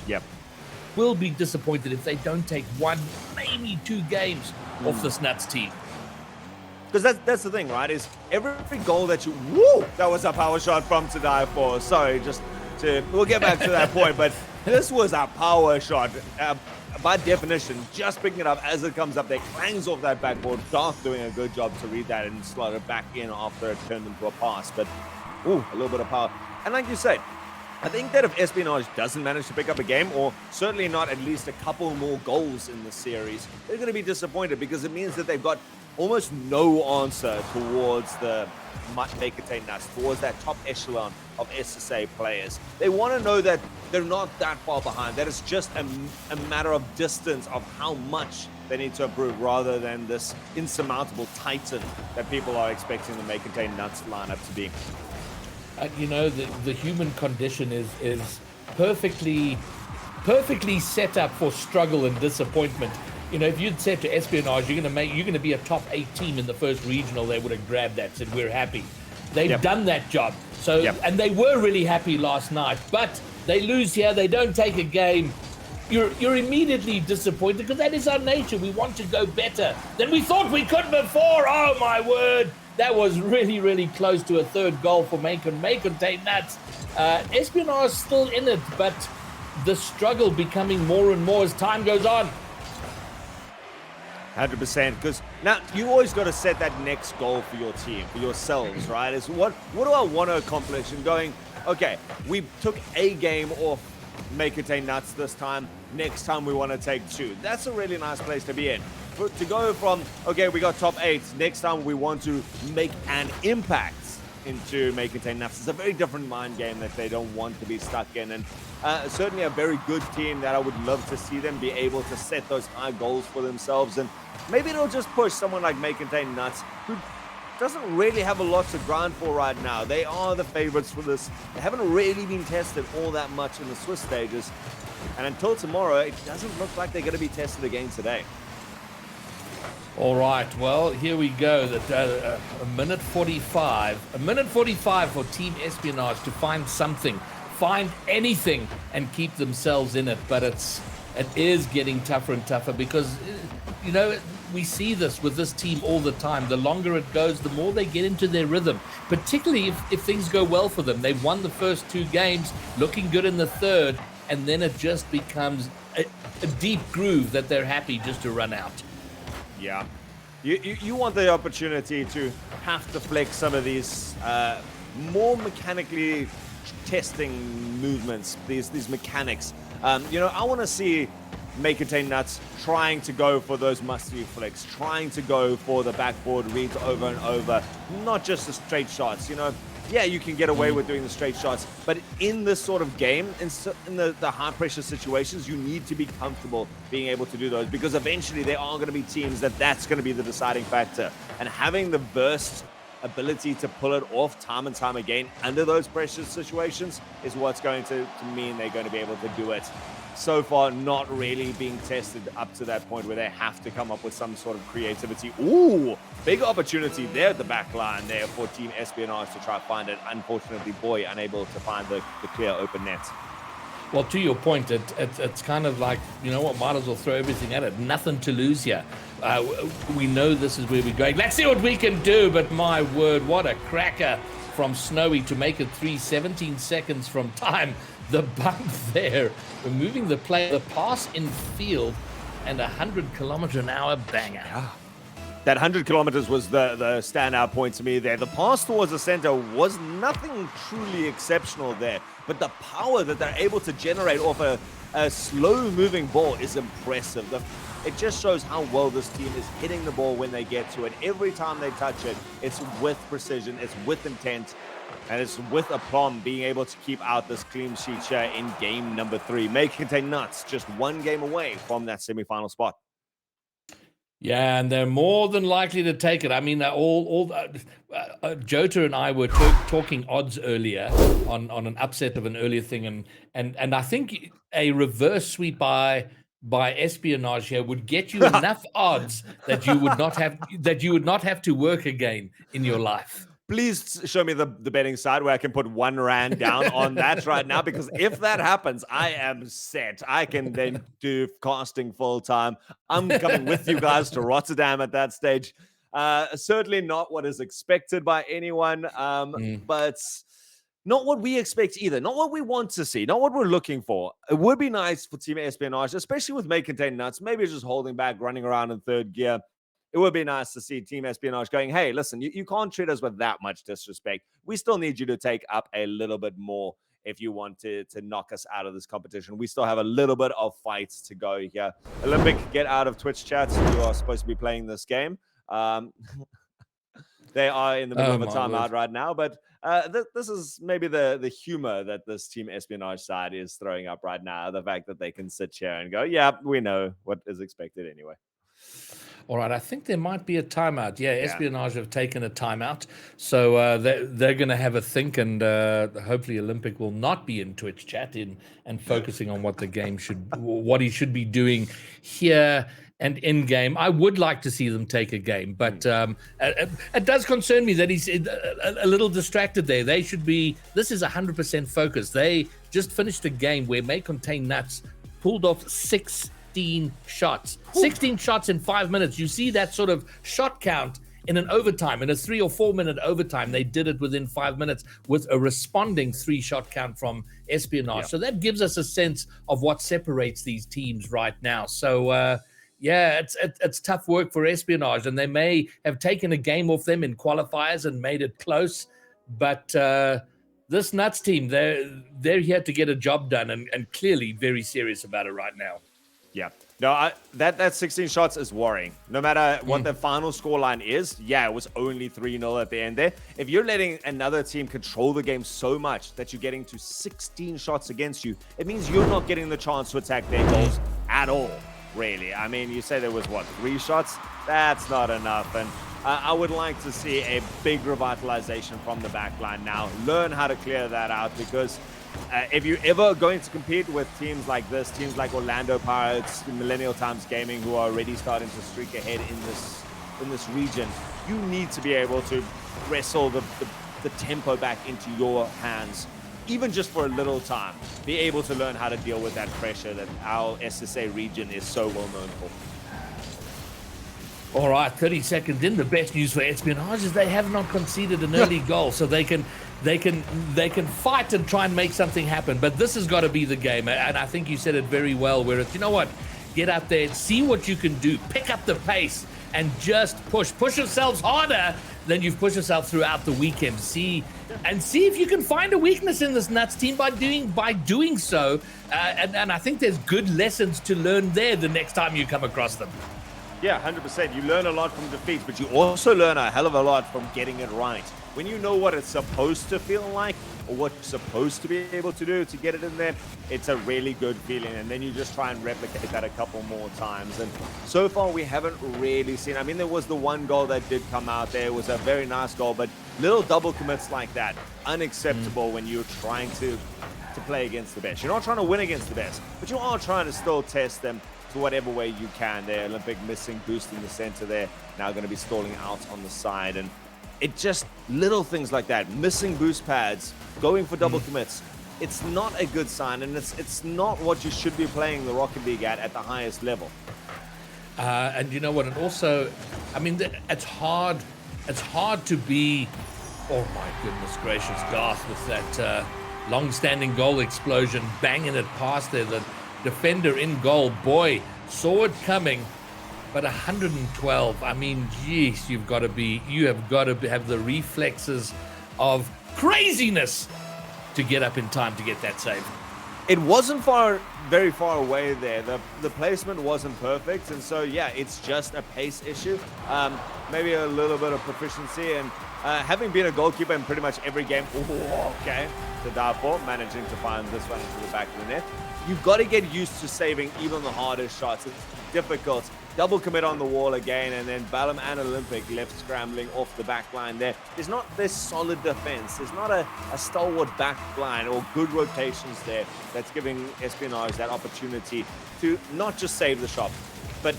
Yep. Will be disappointed if they don't take 1, maybe 2 games off this Nuts team. Because that's the thing, right? Is every goal that you... That was a power shot from to die for. Sorry, we'll get back to that point, but this was a power shot. By definition, just picking it up as it comes up there, clangs off that backboard. Darth doing a good job to read that and slot it back in after it turned into a pass. But, a little bit of power. And like you said, I think that if Espionage doesn't manage to pick up a game, or certainly not at least a couple more goals in the series, they're going to be disappointed, because it means that they've got almost no answer towards the May Contain Nuts, towards that top echelon of SSA players. They want to know that they're not that far behind, that it's just a matter of distance of how much they need to improve, rather than this insurmountable titan that people are expecting the May Contain Nuts lineup to be. The human condition is perfectly set up for struggle and disappointment. If you'd said to Espionage, you're going to be a top 8 team in the first regional, they would have grabbed that, said we're happy. They've done that job. So, and they were really happy last night, but they lose here, they don't take a game. You're immediately disappointed, because that is our nature. We want to go better than we thought we could before. Oh my word. That was really, really close to a 3rd goal for May Contain Nuts. Espionage still in it, but the struggle becoming more and more as time goes on. 100%, because Now, you always got to set that next goal for your team, for yourselves, right? Is what do I want to accomplish? And going, okay, we took a game off Make It Ain't Nuts this time. Next time we want to take 2. That's a really nice place to be in. To go from, okay, we got top 8. Next time we want to make an impact into Make It Ain't Nuts. It's a very different mind game that they don't want to be stuck in. And certainly a very good team that I would love to see them be able to set those high goals for themselves. And maybe it'll just push someone like Make It Ain't Nuts, who doesn't really have a lot to grind for right now. They are the favorites for this. They haven't really been tested all that much in the Swiss stages. And until tomorrow, it doesn't look like they're going to be tested again today. All right, well, here we go. A minute 45. A minute 45 for Team Espionage to find something, find anything, and keep themselves in it. But it is getting tougher and tougher because, you know, we see this with this team all the time. The longer it goes, the more they get into their rhythm, particularly if things go well for them. They've won the first 2 games, looking good in the third, and then it just becomes a deep groove that they're happy just to run out. Yeah. You want the opportunity to have to flex some of these more mechanically testing movements, these mechanics. You know, I want to see Make It Ain't Nuts trying to go for those must-see flicks, trying to go for the backboard reads over and over, not just the straight shots. You know, yeah, you can get away with doing the straight shots, but in this sort of game, in the high-pressure situations, you need to be comfortable being able to do those, because eventually there are going to be teams that's going to be the deciding factor. And having the burst ability to pull it off time and time again under those pressure situations is what's going to mean they're going to be able to do it. So far, not really being tested up to that point where they have to come up with some sort of creativity. Ooh, big opportunity there at the back line there for Team Espionage to try to find it. Unfortunately, Boy unable to find the clear open net. Well, to your point, it's kind of like, you know what, might as well throw everything at it. Nothing to lose here. We know this is where we're going. Let's see what we can do. But my word, what a cracker from Snowy to make it 17 seconds from time. The bump there, removing the play, the pass in field, and 100-kilometer-an-hour banger. Yeah. That 100 kilometers was the standout point to me there. The pass towards the center was nothing truly exceptional there, but the power that they're able to generate off a slow-moving ball is impressive. It just shows how well this team is hitting the ball when they get to it. Every time they touch it, it's with precision, it's with intent, and it's with aplomb being able to keep out this clean sheet share in game number 3. Make It Ain't Nuts just one game away from that semifinal spot. Yeah, and they're more than likely to take it. I mean, Jota and I were talking odds earlier on an upset of an earlier thing, and I think a reverse sweep by Espionage here would get you enough odds that you would not have to work again in your life. Please show me the betting side where I can put 1 rand down on that right now, because if that happens, I am set. I can then do casting full time. I'm coming with you guys to Rotterdam at that stage. Certainly not what is expected by anyone, but not what we expect either. Not what we want to see. Not what we're looking for. It would be nice for Team Espionage, especially with Make It Ain't Nuts, maybe just holding back, running around in third gear. It would be nice to see Team Espionage going, hey, listen, you can't treat us with that much disrespect. We still need you to take up a little bit more if you want to knock us out of this competition. We still have a little bit of fights to go here. Olympic, get out of Twitch chats. You are supposed to be playing this game. They are in the middle of a timeout right now, but this is maybe the humor that this Team Espionage side is throwing up right now. The fact that they can sit here and go, yeah, we know what is expected anyway. All right, I think there might be a timeout. Yeah, Espionage have taken a timeout, so they're going to have a think, and hopefully Olympic will not be in Twitch chat and focusing on what the game what he should be doing here and in game. I would like to see them take a game, but it does concern me that he's a little distracted there. They should be. This is 100% focus. They just finished a game where May Contain Nuts pulled off 16 shots. 16 shots in 5 minutes. You see that sort of shot count in an overtime, in a 3 or 4 minute overtime. They did it within 5 minutes with a responding 3-shot count from Espionage. So that gives us a sense of what separates these teams right now. So Yeah, it's tough work for Espionage, and they may have taken a game off them in qualifiers and made it close, but this Nuts team, they're here to get a job done, and clearly very serious about it right now. Yeah. No, that 16 shots is worrying. No matter what the final scoreline is, yeah, it was only 3-0 at the end there. If you're letting another team control the game so much that you're getting to 16 shots against you, it means you're not getting the chance to attack their goals at all, really. I mean, you say there was, 3 shots? That's not enough. And I would like to see a big revitalization from the back line now. Learn how to clear that out, because if you're ever going to compete with teams like this, teams like Orlando Pirates, Millennial Times Gaming, who are already starting to streak ahead in this region, you need to be able to wrestle the tempo back into your hands, even just for a little time. Be able to learn how to deal with that pressure that our SSA region is so well known for. All right, 30 seconds in. The best news for Espionage is they have not conceded an early goal, so they can fight and try and make something happen. But this has got to be the game, and I think you said it very well, where it's, you know what, get out there, see what you can do, pick up the pace, and just push yourselves harder than you've pushed yourself throughout the weekend. See if you can find a weakness in this Nuts team by doing so. And I think there's good lessons to learn there the next time you come across them. Yeah, 100%. You learn a lot from defeats, but you also learn a hell of a lot from getting it right. When you know what it's supposed to feel like, or what you're supposed to be able to do to get it in there, it's a really good feeling. And then you just try and replicate that a couple more times. And so far, we haven't really seen. I mean, there was the one goal that did come out there. It was a very nice goal, but little double commits like that, unacceptable when you're trying to play against the best. You're not trying to win against the best, but you are trying to still test them to whatever way you can there. Olympic missing boost in the center there, now going to be stalling out on the side. And it just, little things like that, missing boost pads, going for double commits, it's not a good sign, and it's not what you should be playing the Rocket League at the highest level. And you know what, and also, I mean, it's hard to be, oh my goodness gracious, Garth, with that long-standing goal explosion, banging it past there, the defender in goal, boy, saw it coming, but 112, I mean, geez, you have got to have the reflexes of craziness to get up in time to get that save. It wasn't very far away there. The placement wasn't perfect, and so yeah, it's just a pace issue. Maybe a little bit of proficiency, and having been a goalkeeper in pretty much every game, okay, to die for, managing to find this one into the back of the net. You've got to get used to saving even the hardest shots. It's difficult. Double commit on the wall again, and then Balam and Olympic left scrambling off the back line there. There's not this solid defense. There's not a stalwart back line or good rotations there that's giving Espionage that opportunity to not just save the shot, but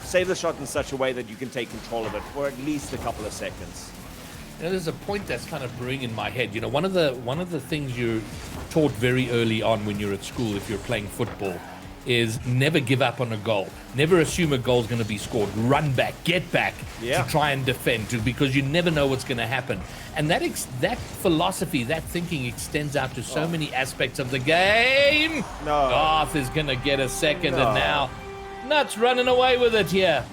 save the shot in such a way that you can take control of it for at least a couple of seconds. You know, there's a point that's kind of brewing in my head. You know, one of the things you're taught very early on when you're at school, if you're playing football, is never give up on a goal. Never assume a goal's going to be scored. Run back, get back to try and defend, because you never know what's going to happen. And that philosophy, that thinking extends out to so many aspects of the game. No. Garth is going to get a second, and now Nuts running away with it here.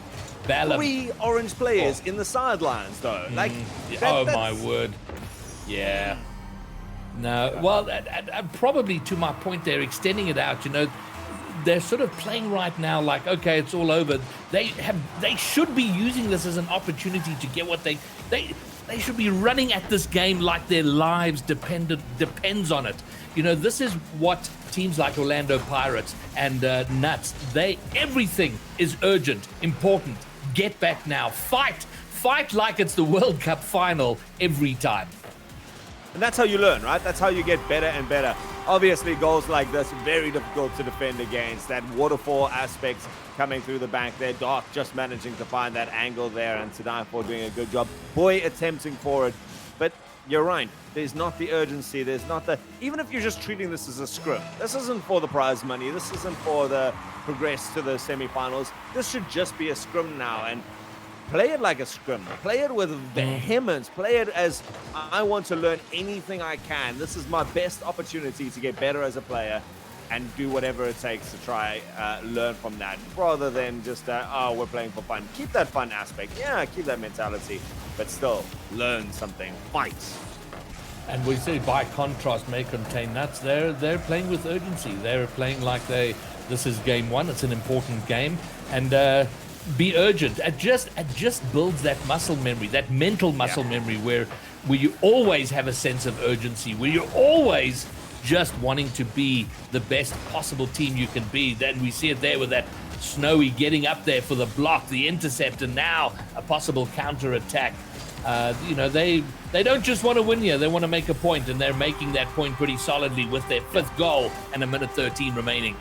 Balam. 3 orange players in the sidelines, though. My word. Yeah. No. Well, probably to my point there, extending it out, you know, they're sort of playing right now like, okay, it's all over. They should be using this as an opportunity to get what they should be running at this game like their lives depends on it. You know, this is what teams like Orlando Pirates and Nuts, everything is urgent, important. Get back now. Fight like it's the World Cup final every time. And that's how you learn, right? That's how you get better and better. Obviously, goals like this, very difficult to defend against. That waterfall aspect coming through the back there. Dark just managing to find that angle there, and Tadaifor doing a good job. Boy attempting for it. But you're right. There's not the urgency. There's not the... Even if you're just treating this as a scrim, this isn't for the prize money. This isn't for the progress to the semifinals. This should just be a scrim now. And play it like a scrim. Play it with vehemence. Play it as, I want to learn anything I can. This is my best opportunity to get better as a player. and do whatever it takes to try learn from that, rather than just we're playing for fun. Keep that fun aspect, keep that mentality, but still learn something. Fight. And we say, by contrast, May Contain Nuts, they're playing with urgency. They're playing like this is game one. It's an important game, and be urgent. It just builds that muscle memory, that mental muscle memory, where you always have a sense of urgency, where you're always just wanting to be the best possible team you can be. Then we see it there with that Snowy getting up there for the block, the intercept, and now a possible counter attack. They don't just want to win here, they want to make a point, and they're making that point pretty solidly with their 5th goal and a minute 13 remaining.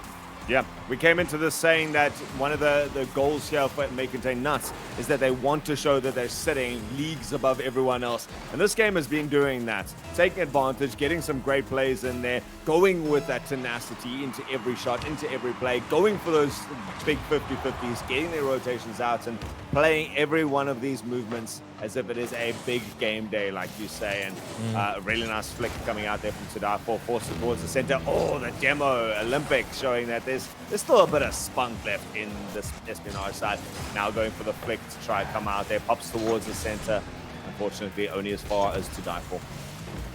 Yeah, we came into this saying that one of the goals here for May Contain Nuts is that they want to show that they're sitting leagues above everyone else. And this game has been doing that, taking advantage, getting some great plays in there, going with that tenacity into every shot, into every play, going for those big 50-50s, getting their rotations out and playing every one of these movements as if it is a big game day, like you say. And a really nice flick coming out there from Tadafo, forced towards the center. Oh, the demo Olympic showing that there's still a bit of spunk left in this Espionage side. Now going for the flick to try and come out there, pops towards the center. Unfortunately, only as far as to die for.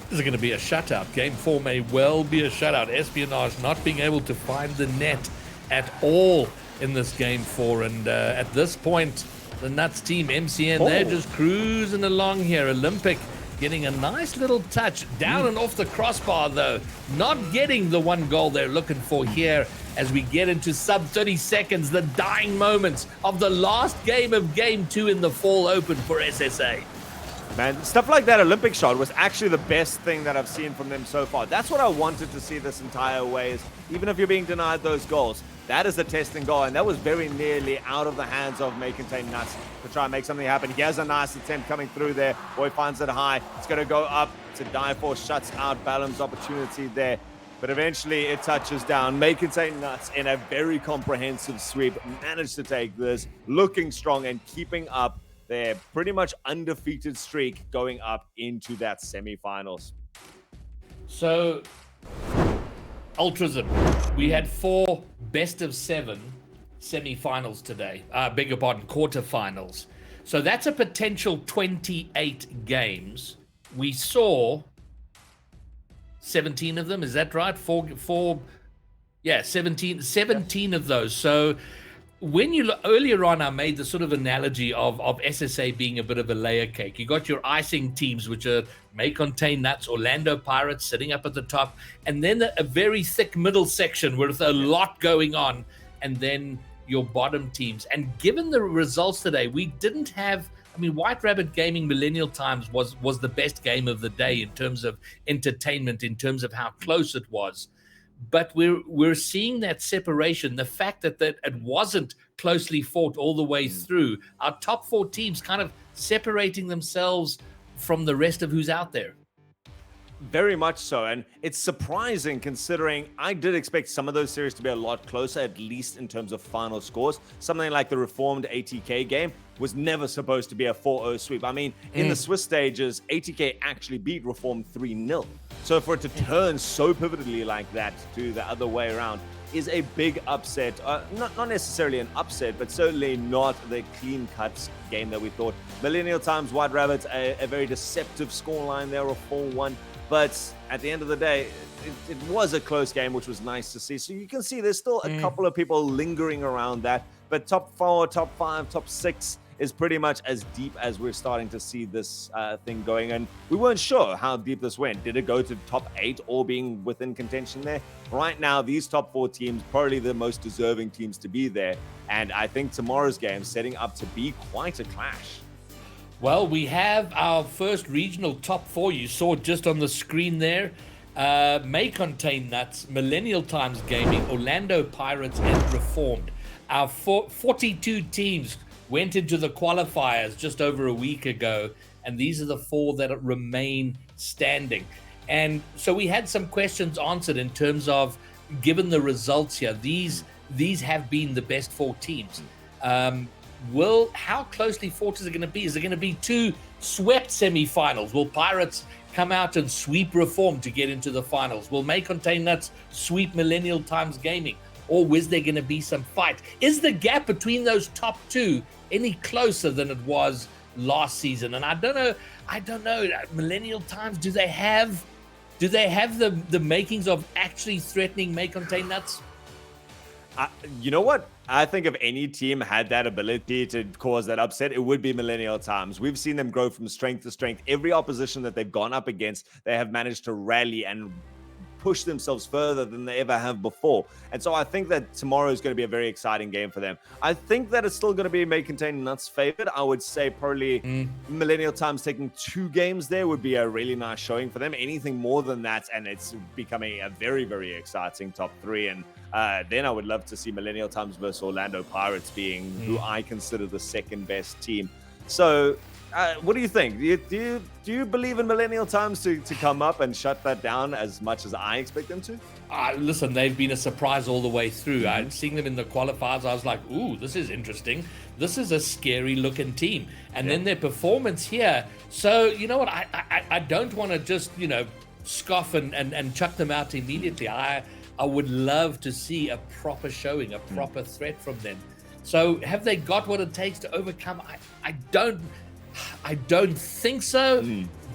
This is going to be a shutout. Game 4 may well be a shutout. Espionage not being able to find the net at all in this game 4. And at this point, the Nuts team, MCN, they're just cruising along here. Olympic getting a nice little touch down and off the crossbar, though. Not getting the one goal they're looking for here as we get into sub 30 seconds, the dying moments of the last game of Game 2 in the Fall Open for SSA. Man, stuff like that Olympic shot was actually the best thing that I've seen from them so far. That's what I wanted to see this entire way, is even if you're being denied those goals, that is a testing goal, and that was very nearly out of the hands of May Contain Nuts to try and make something happen. He has a nice attempt coming through there. Boy finds it high. It's going to go up to die for, shuts out Balam's opportunity there. But eventually it touches down. May Contain Nuts in a very comprehensive sweep managed to take this, looking strong and keeping up their pretty much undefeated streak going up into that semifinals. So, Ultrasm, we had 4 best of 7 semifinals today. Beg your pardon, quarterfinals. So that's a potential 28 games. We saw 17 of them, is that right? 17 of those. So when you look, earlier on, I made the sort of analogy of SSA being a bit of a layer cake. You got your icing teams, which are May Contain Nuts, Orlando Pirates sitting up at the top, and then a very thick middle section with a lot going on, and then your bottom teams. And given the results today, we didn't have, White Rabbit Gaming Millennial Times was the best game of the day in terms of entertainment, in terms of how close it was. But we're seeing that separation, the fact that it wasn't closely fought all the way through. Our top 4 teams kind of separating themselves from the rest of who's out there. Very much so, and it's surprising considering I did expect some of those series to be a lot closer, at least in terms of final scores. Something like the Reformed ATK game was never supposed to be a 4-0 sweep. In the Swiss stages, ATK actually beat Reformed 3-0. So for it to turn so pivotally like that to the other way around is a big upset. Not necessarily an upset, but certainly not the clean-cut game that we thought. Millennial Times, White Rabbits, a very deceptive scoreline there of 4-1. But at the end of the day, it was a close game, which was nice to see. So you can see there's still a couple of people lingering around that. But top 4, top 5, top 6 is pretty much as deep as we're starting to see this thing going. And we weren't sure how deep this went. Did it go to top 8 or being within contention there? Right now, these top 4 teams, probably the most deserving teams to be there. And I think tomorrow's game setting up to be quite a clash. Well, we have our first regional top 4. You saw it just on the screen there. May Contain Nuts, Millennial Times Gaming, Orlando Pirates, and Reformed. Our 42 teams went into the qualifiers just over a week ago, and these are the 4 that remain standing. And so we had some questions answered in terms of, given the results here, these have been the best 4 teams. How closely fought is it going to be? Is it going to be 2 swept semifinals? Will Pirates come out and sweep Reform to get into the finals? Will May Contain Nuts sweep Millennial Times Gaming? Or is there going to be some fight? Is the gap between those top two any closer than it was last season? And I don't know. Millennial Times, do they have the makings of actually threatening May Contain Nuts? You know what? I think if any team had that ability to cause that upset, it would be Millennial Times. We've seen them grow from strength to strength. Every opposition that they've gone up against, they have managed to rally and push themselves further than they ever have before. And so I think that tomorrow is going to be a very exciting game for them. I think that it's still going to be May Contain Nuts favored. I would say probably Millennial Times taking 2 games there would be a really nice showing for them. Anything more than that, and it's becoming a very, very exciting top 3. And then I would love to see Millennial Times versus Orlando Pirates being who I consider the second best team. So what do you think? Do you believe in Millennial Times to come up and shut that down as much as I expect them to? Listen, they've been a surprise all the way through. I'd seen them in the qualifiers. I was like, ooh, this is interesting. This is a scary looking team. And then their performance here. So, you know what? I don't want to just, scoff and chuck them out immediately. I would love to see a proper showing, a proper threat from them. So have they got what it takes to overcome? I don't think so,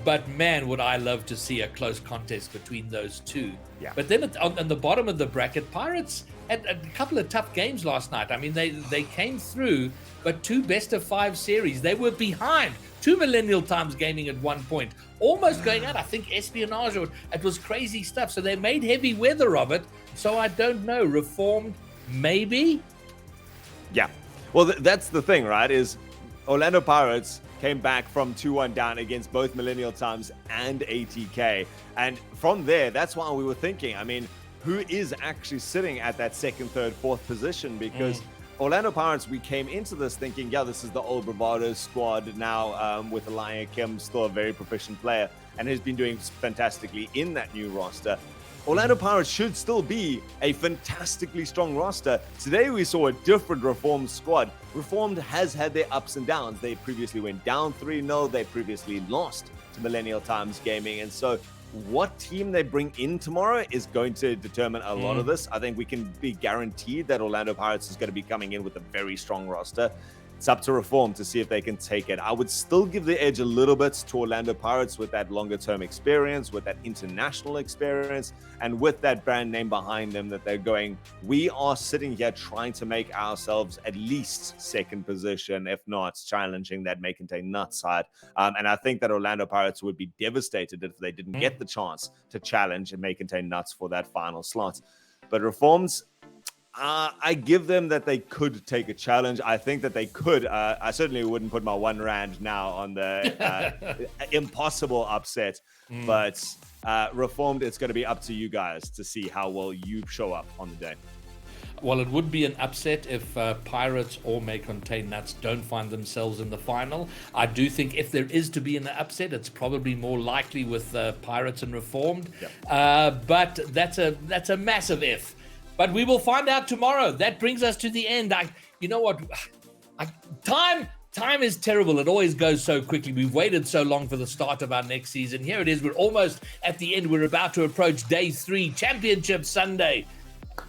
but man, would I love to see a close contest between those two. Yeah. But then on the bottom of the bracket, Pirates had a couple of tough games last night. I mean, they came through, but 2 best-of-5 series. They were behind 2 Millennial Times Gaming at one point, almost going out. I think Espionage, it was crazy stuff. So they made heavy weather of it. So I don't know. Reformed, maybe? Yeah. Well, that's the thing, right, is Orlando Pirates came back from 2-1 down against both Millennial Times and ATK. And from there, that's why we were thinking, I mean, who is actually sitting at that 2nd, 3rd, 4th position? Because Orlando Pirates, we came into this thinking, yeah, this is the old Bravado squad now with Elia Kim, still a very proficient player, and has been doing fantastically in that new roster. Orlando Pirates should still be a fantastically strong roster. Today we saw a different Reformed squad. Reformed has had their ups and downs. They previously went down 3-0. They previously lost to Millennial Times Gaming. And so what team they bring in tomorrow is going to determine a lot of this. I think we can be guaranteed that Orlando Pirates is going to be coming in with a very strong roster. It's up to Reform to see if they can take it. I would still give the edge a little bit to Orlando Pirates with that longer-term experience, with that international experience, and with that brand name behind them that they're going, we are sitting here trying to make ourselves at least 2nd position, if not challenging that May Contain Nuts side. And I think that Orlando Pirates would be devastated if they didn't get the chance to challenge and May Contain Nuts for that final slot. But Reforms, I give them that they could take a challenge. I think that they could. I certainly wouldn't put my 1 rand now on the impossible upset. But Reformed, it's going to be up to you guys to see how well you show up on the day. Well, it would be an upset if Pirates or May Contain Nuts don't find themselves in the final. I do think if there is to be an upset, it's probably more likely with Pirates and Reformed. Yep. But that's a massive if. But we will find out tomorrow. That brings us to the end. You know what? Time is terrible. It always goes so quickly. We've waited so long for the start of our next season. Here it is. We're almost at the end. We're about to approach day 3, Championship Sunday.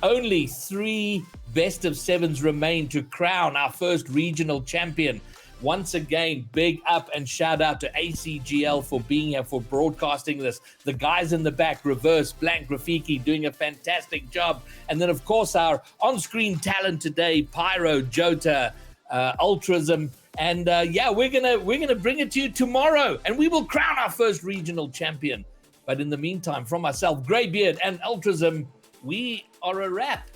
Only 3 best-of-7s remain to crown our first regional champion. Once again, big up and shout out to ACGL for being here, for broadcasting this. The guys in the back, Reverse, Blank, Rafiki, doing a fantastic job. And then, of course, our on-screen talent today, Pyro, Jota, Ultrasm. And we're gonna bring it to you tomorrow, and we will crown our first regional champion. But in the meantime, from myself, Greybeard and Ultrasm, we are a wrap.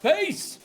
Peace!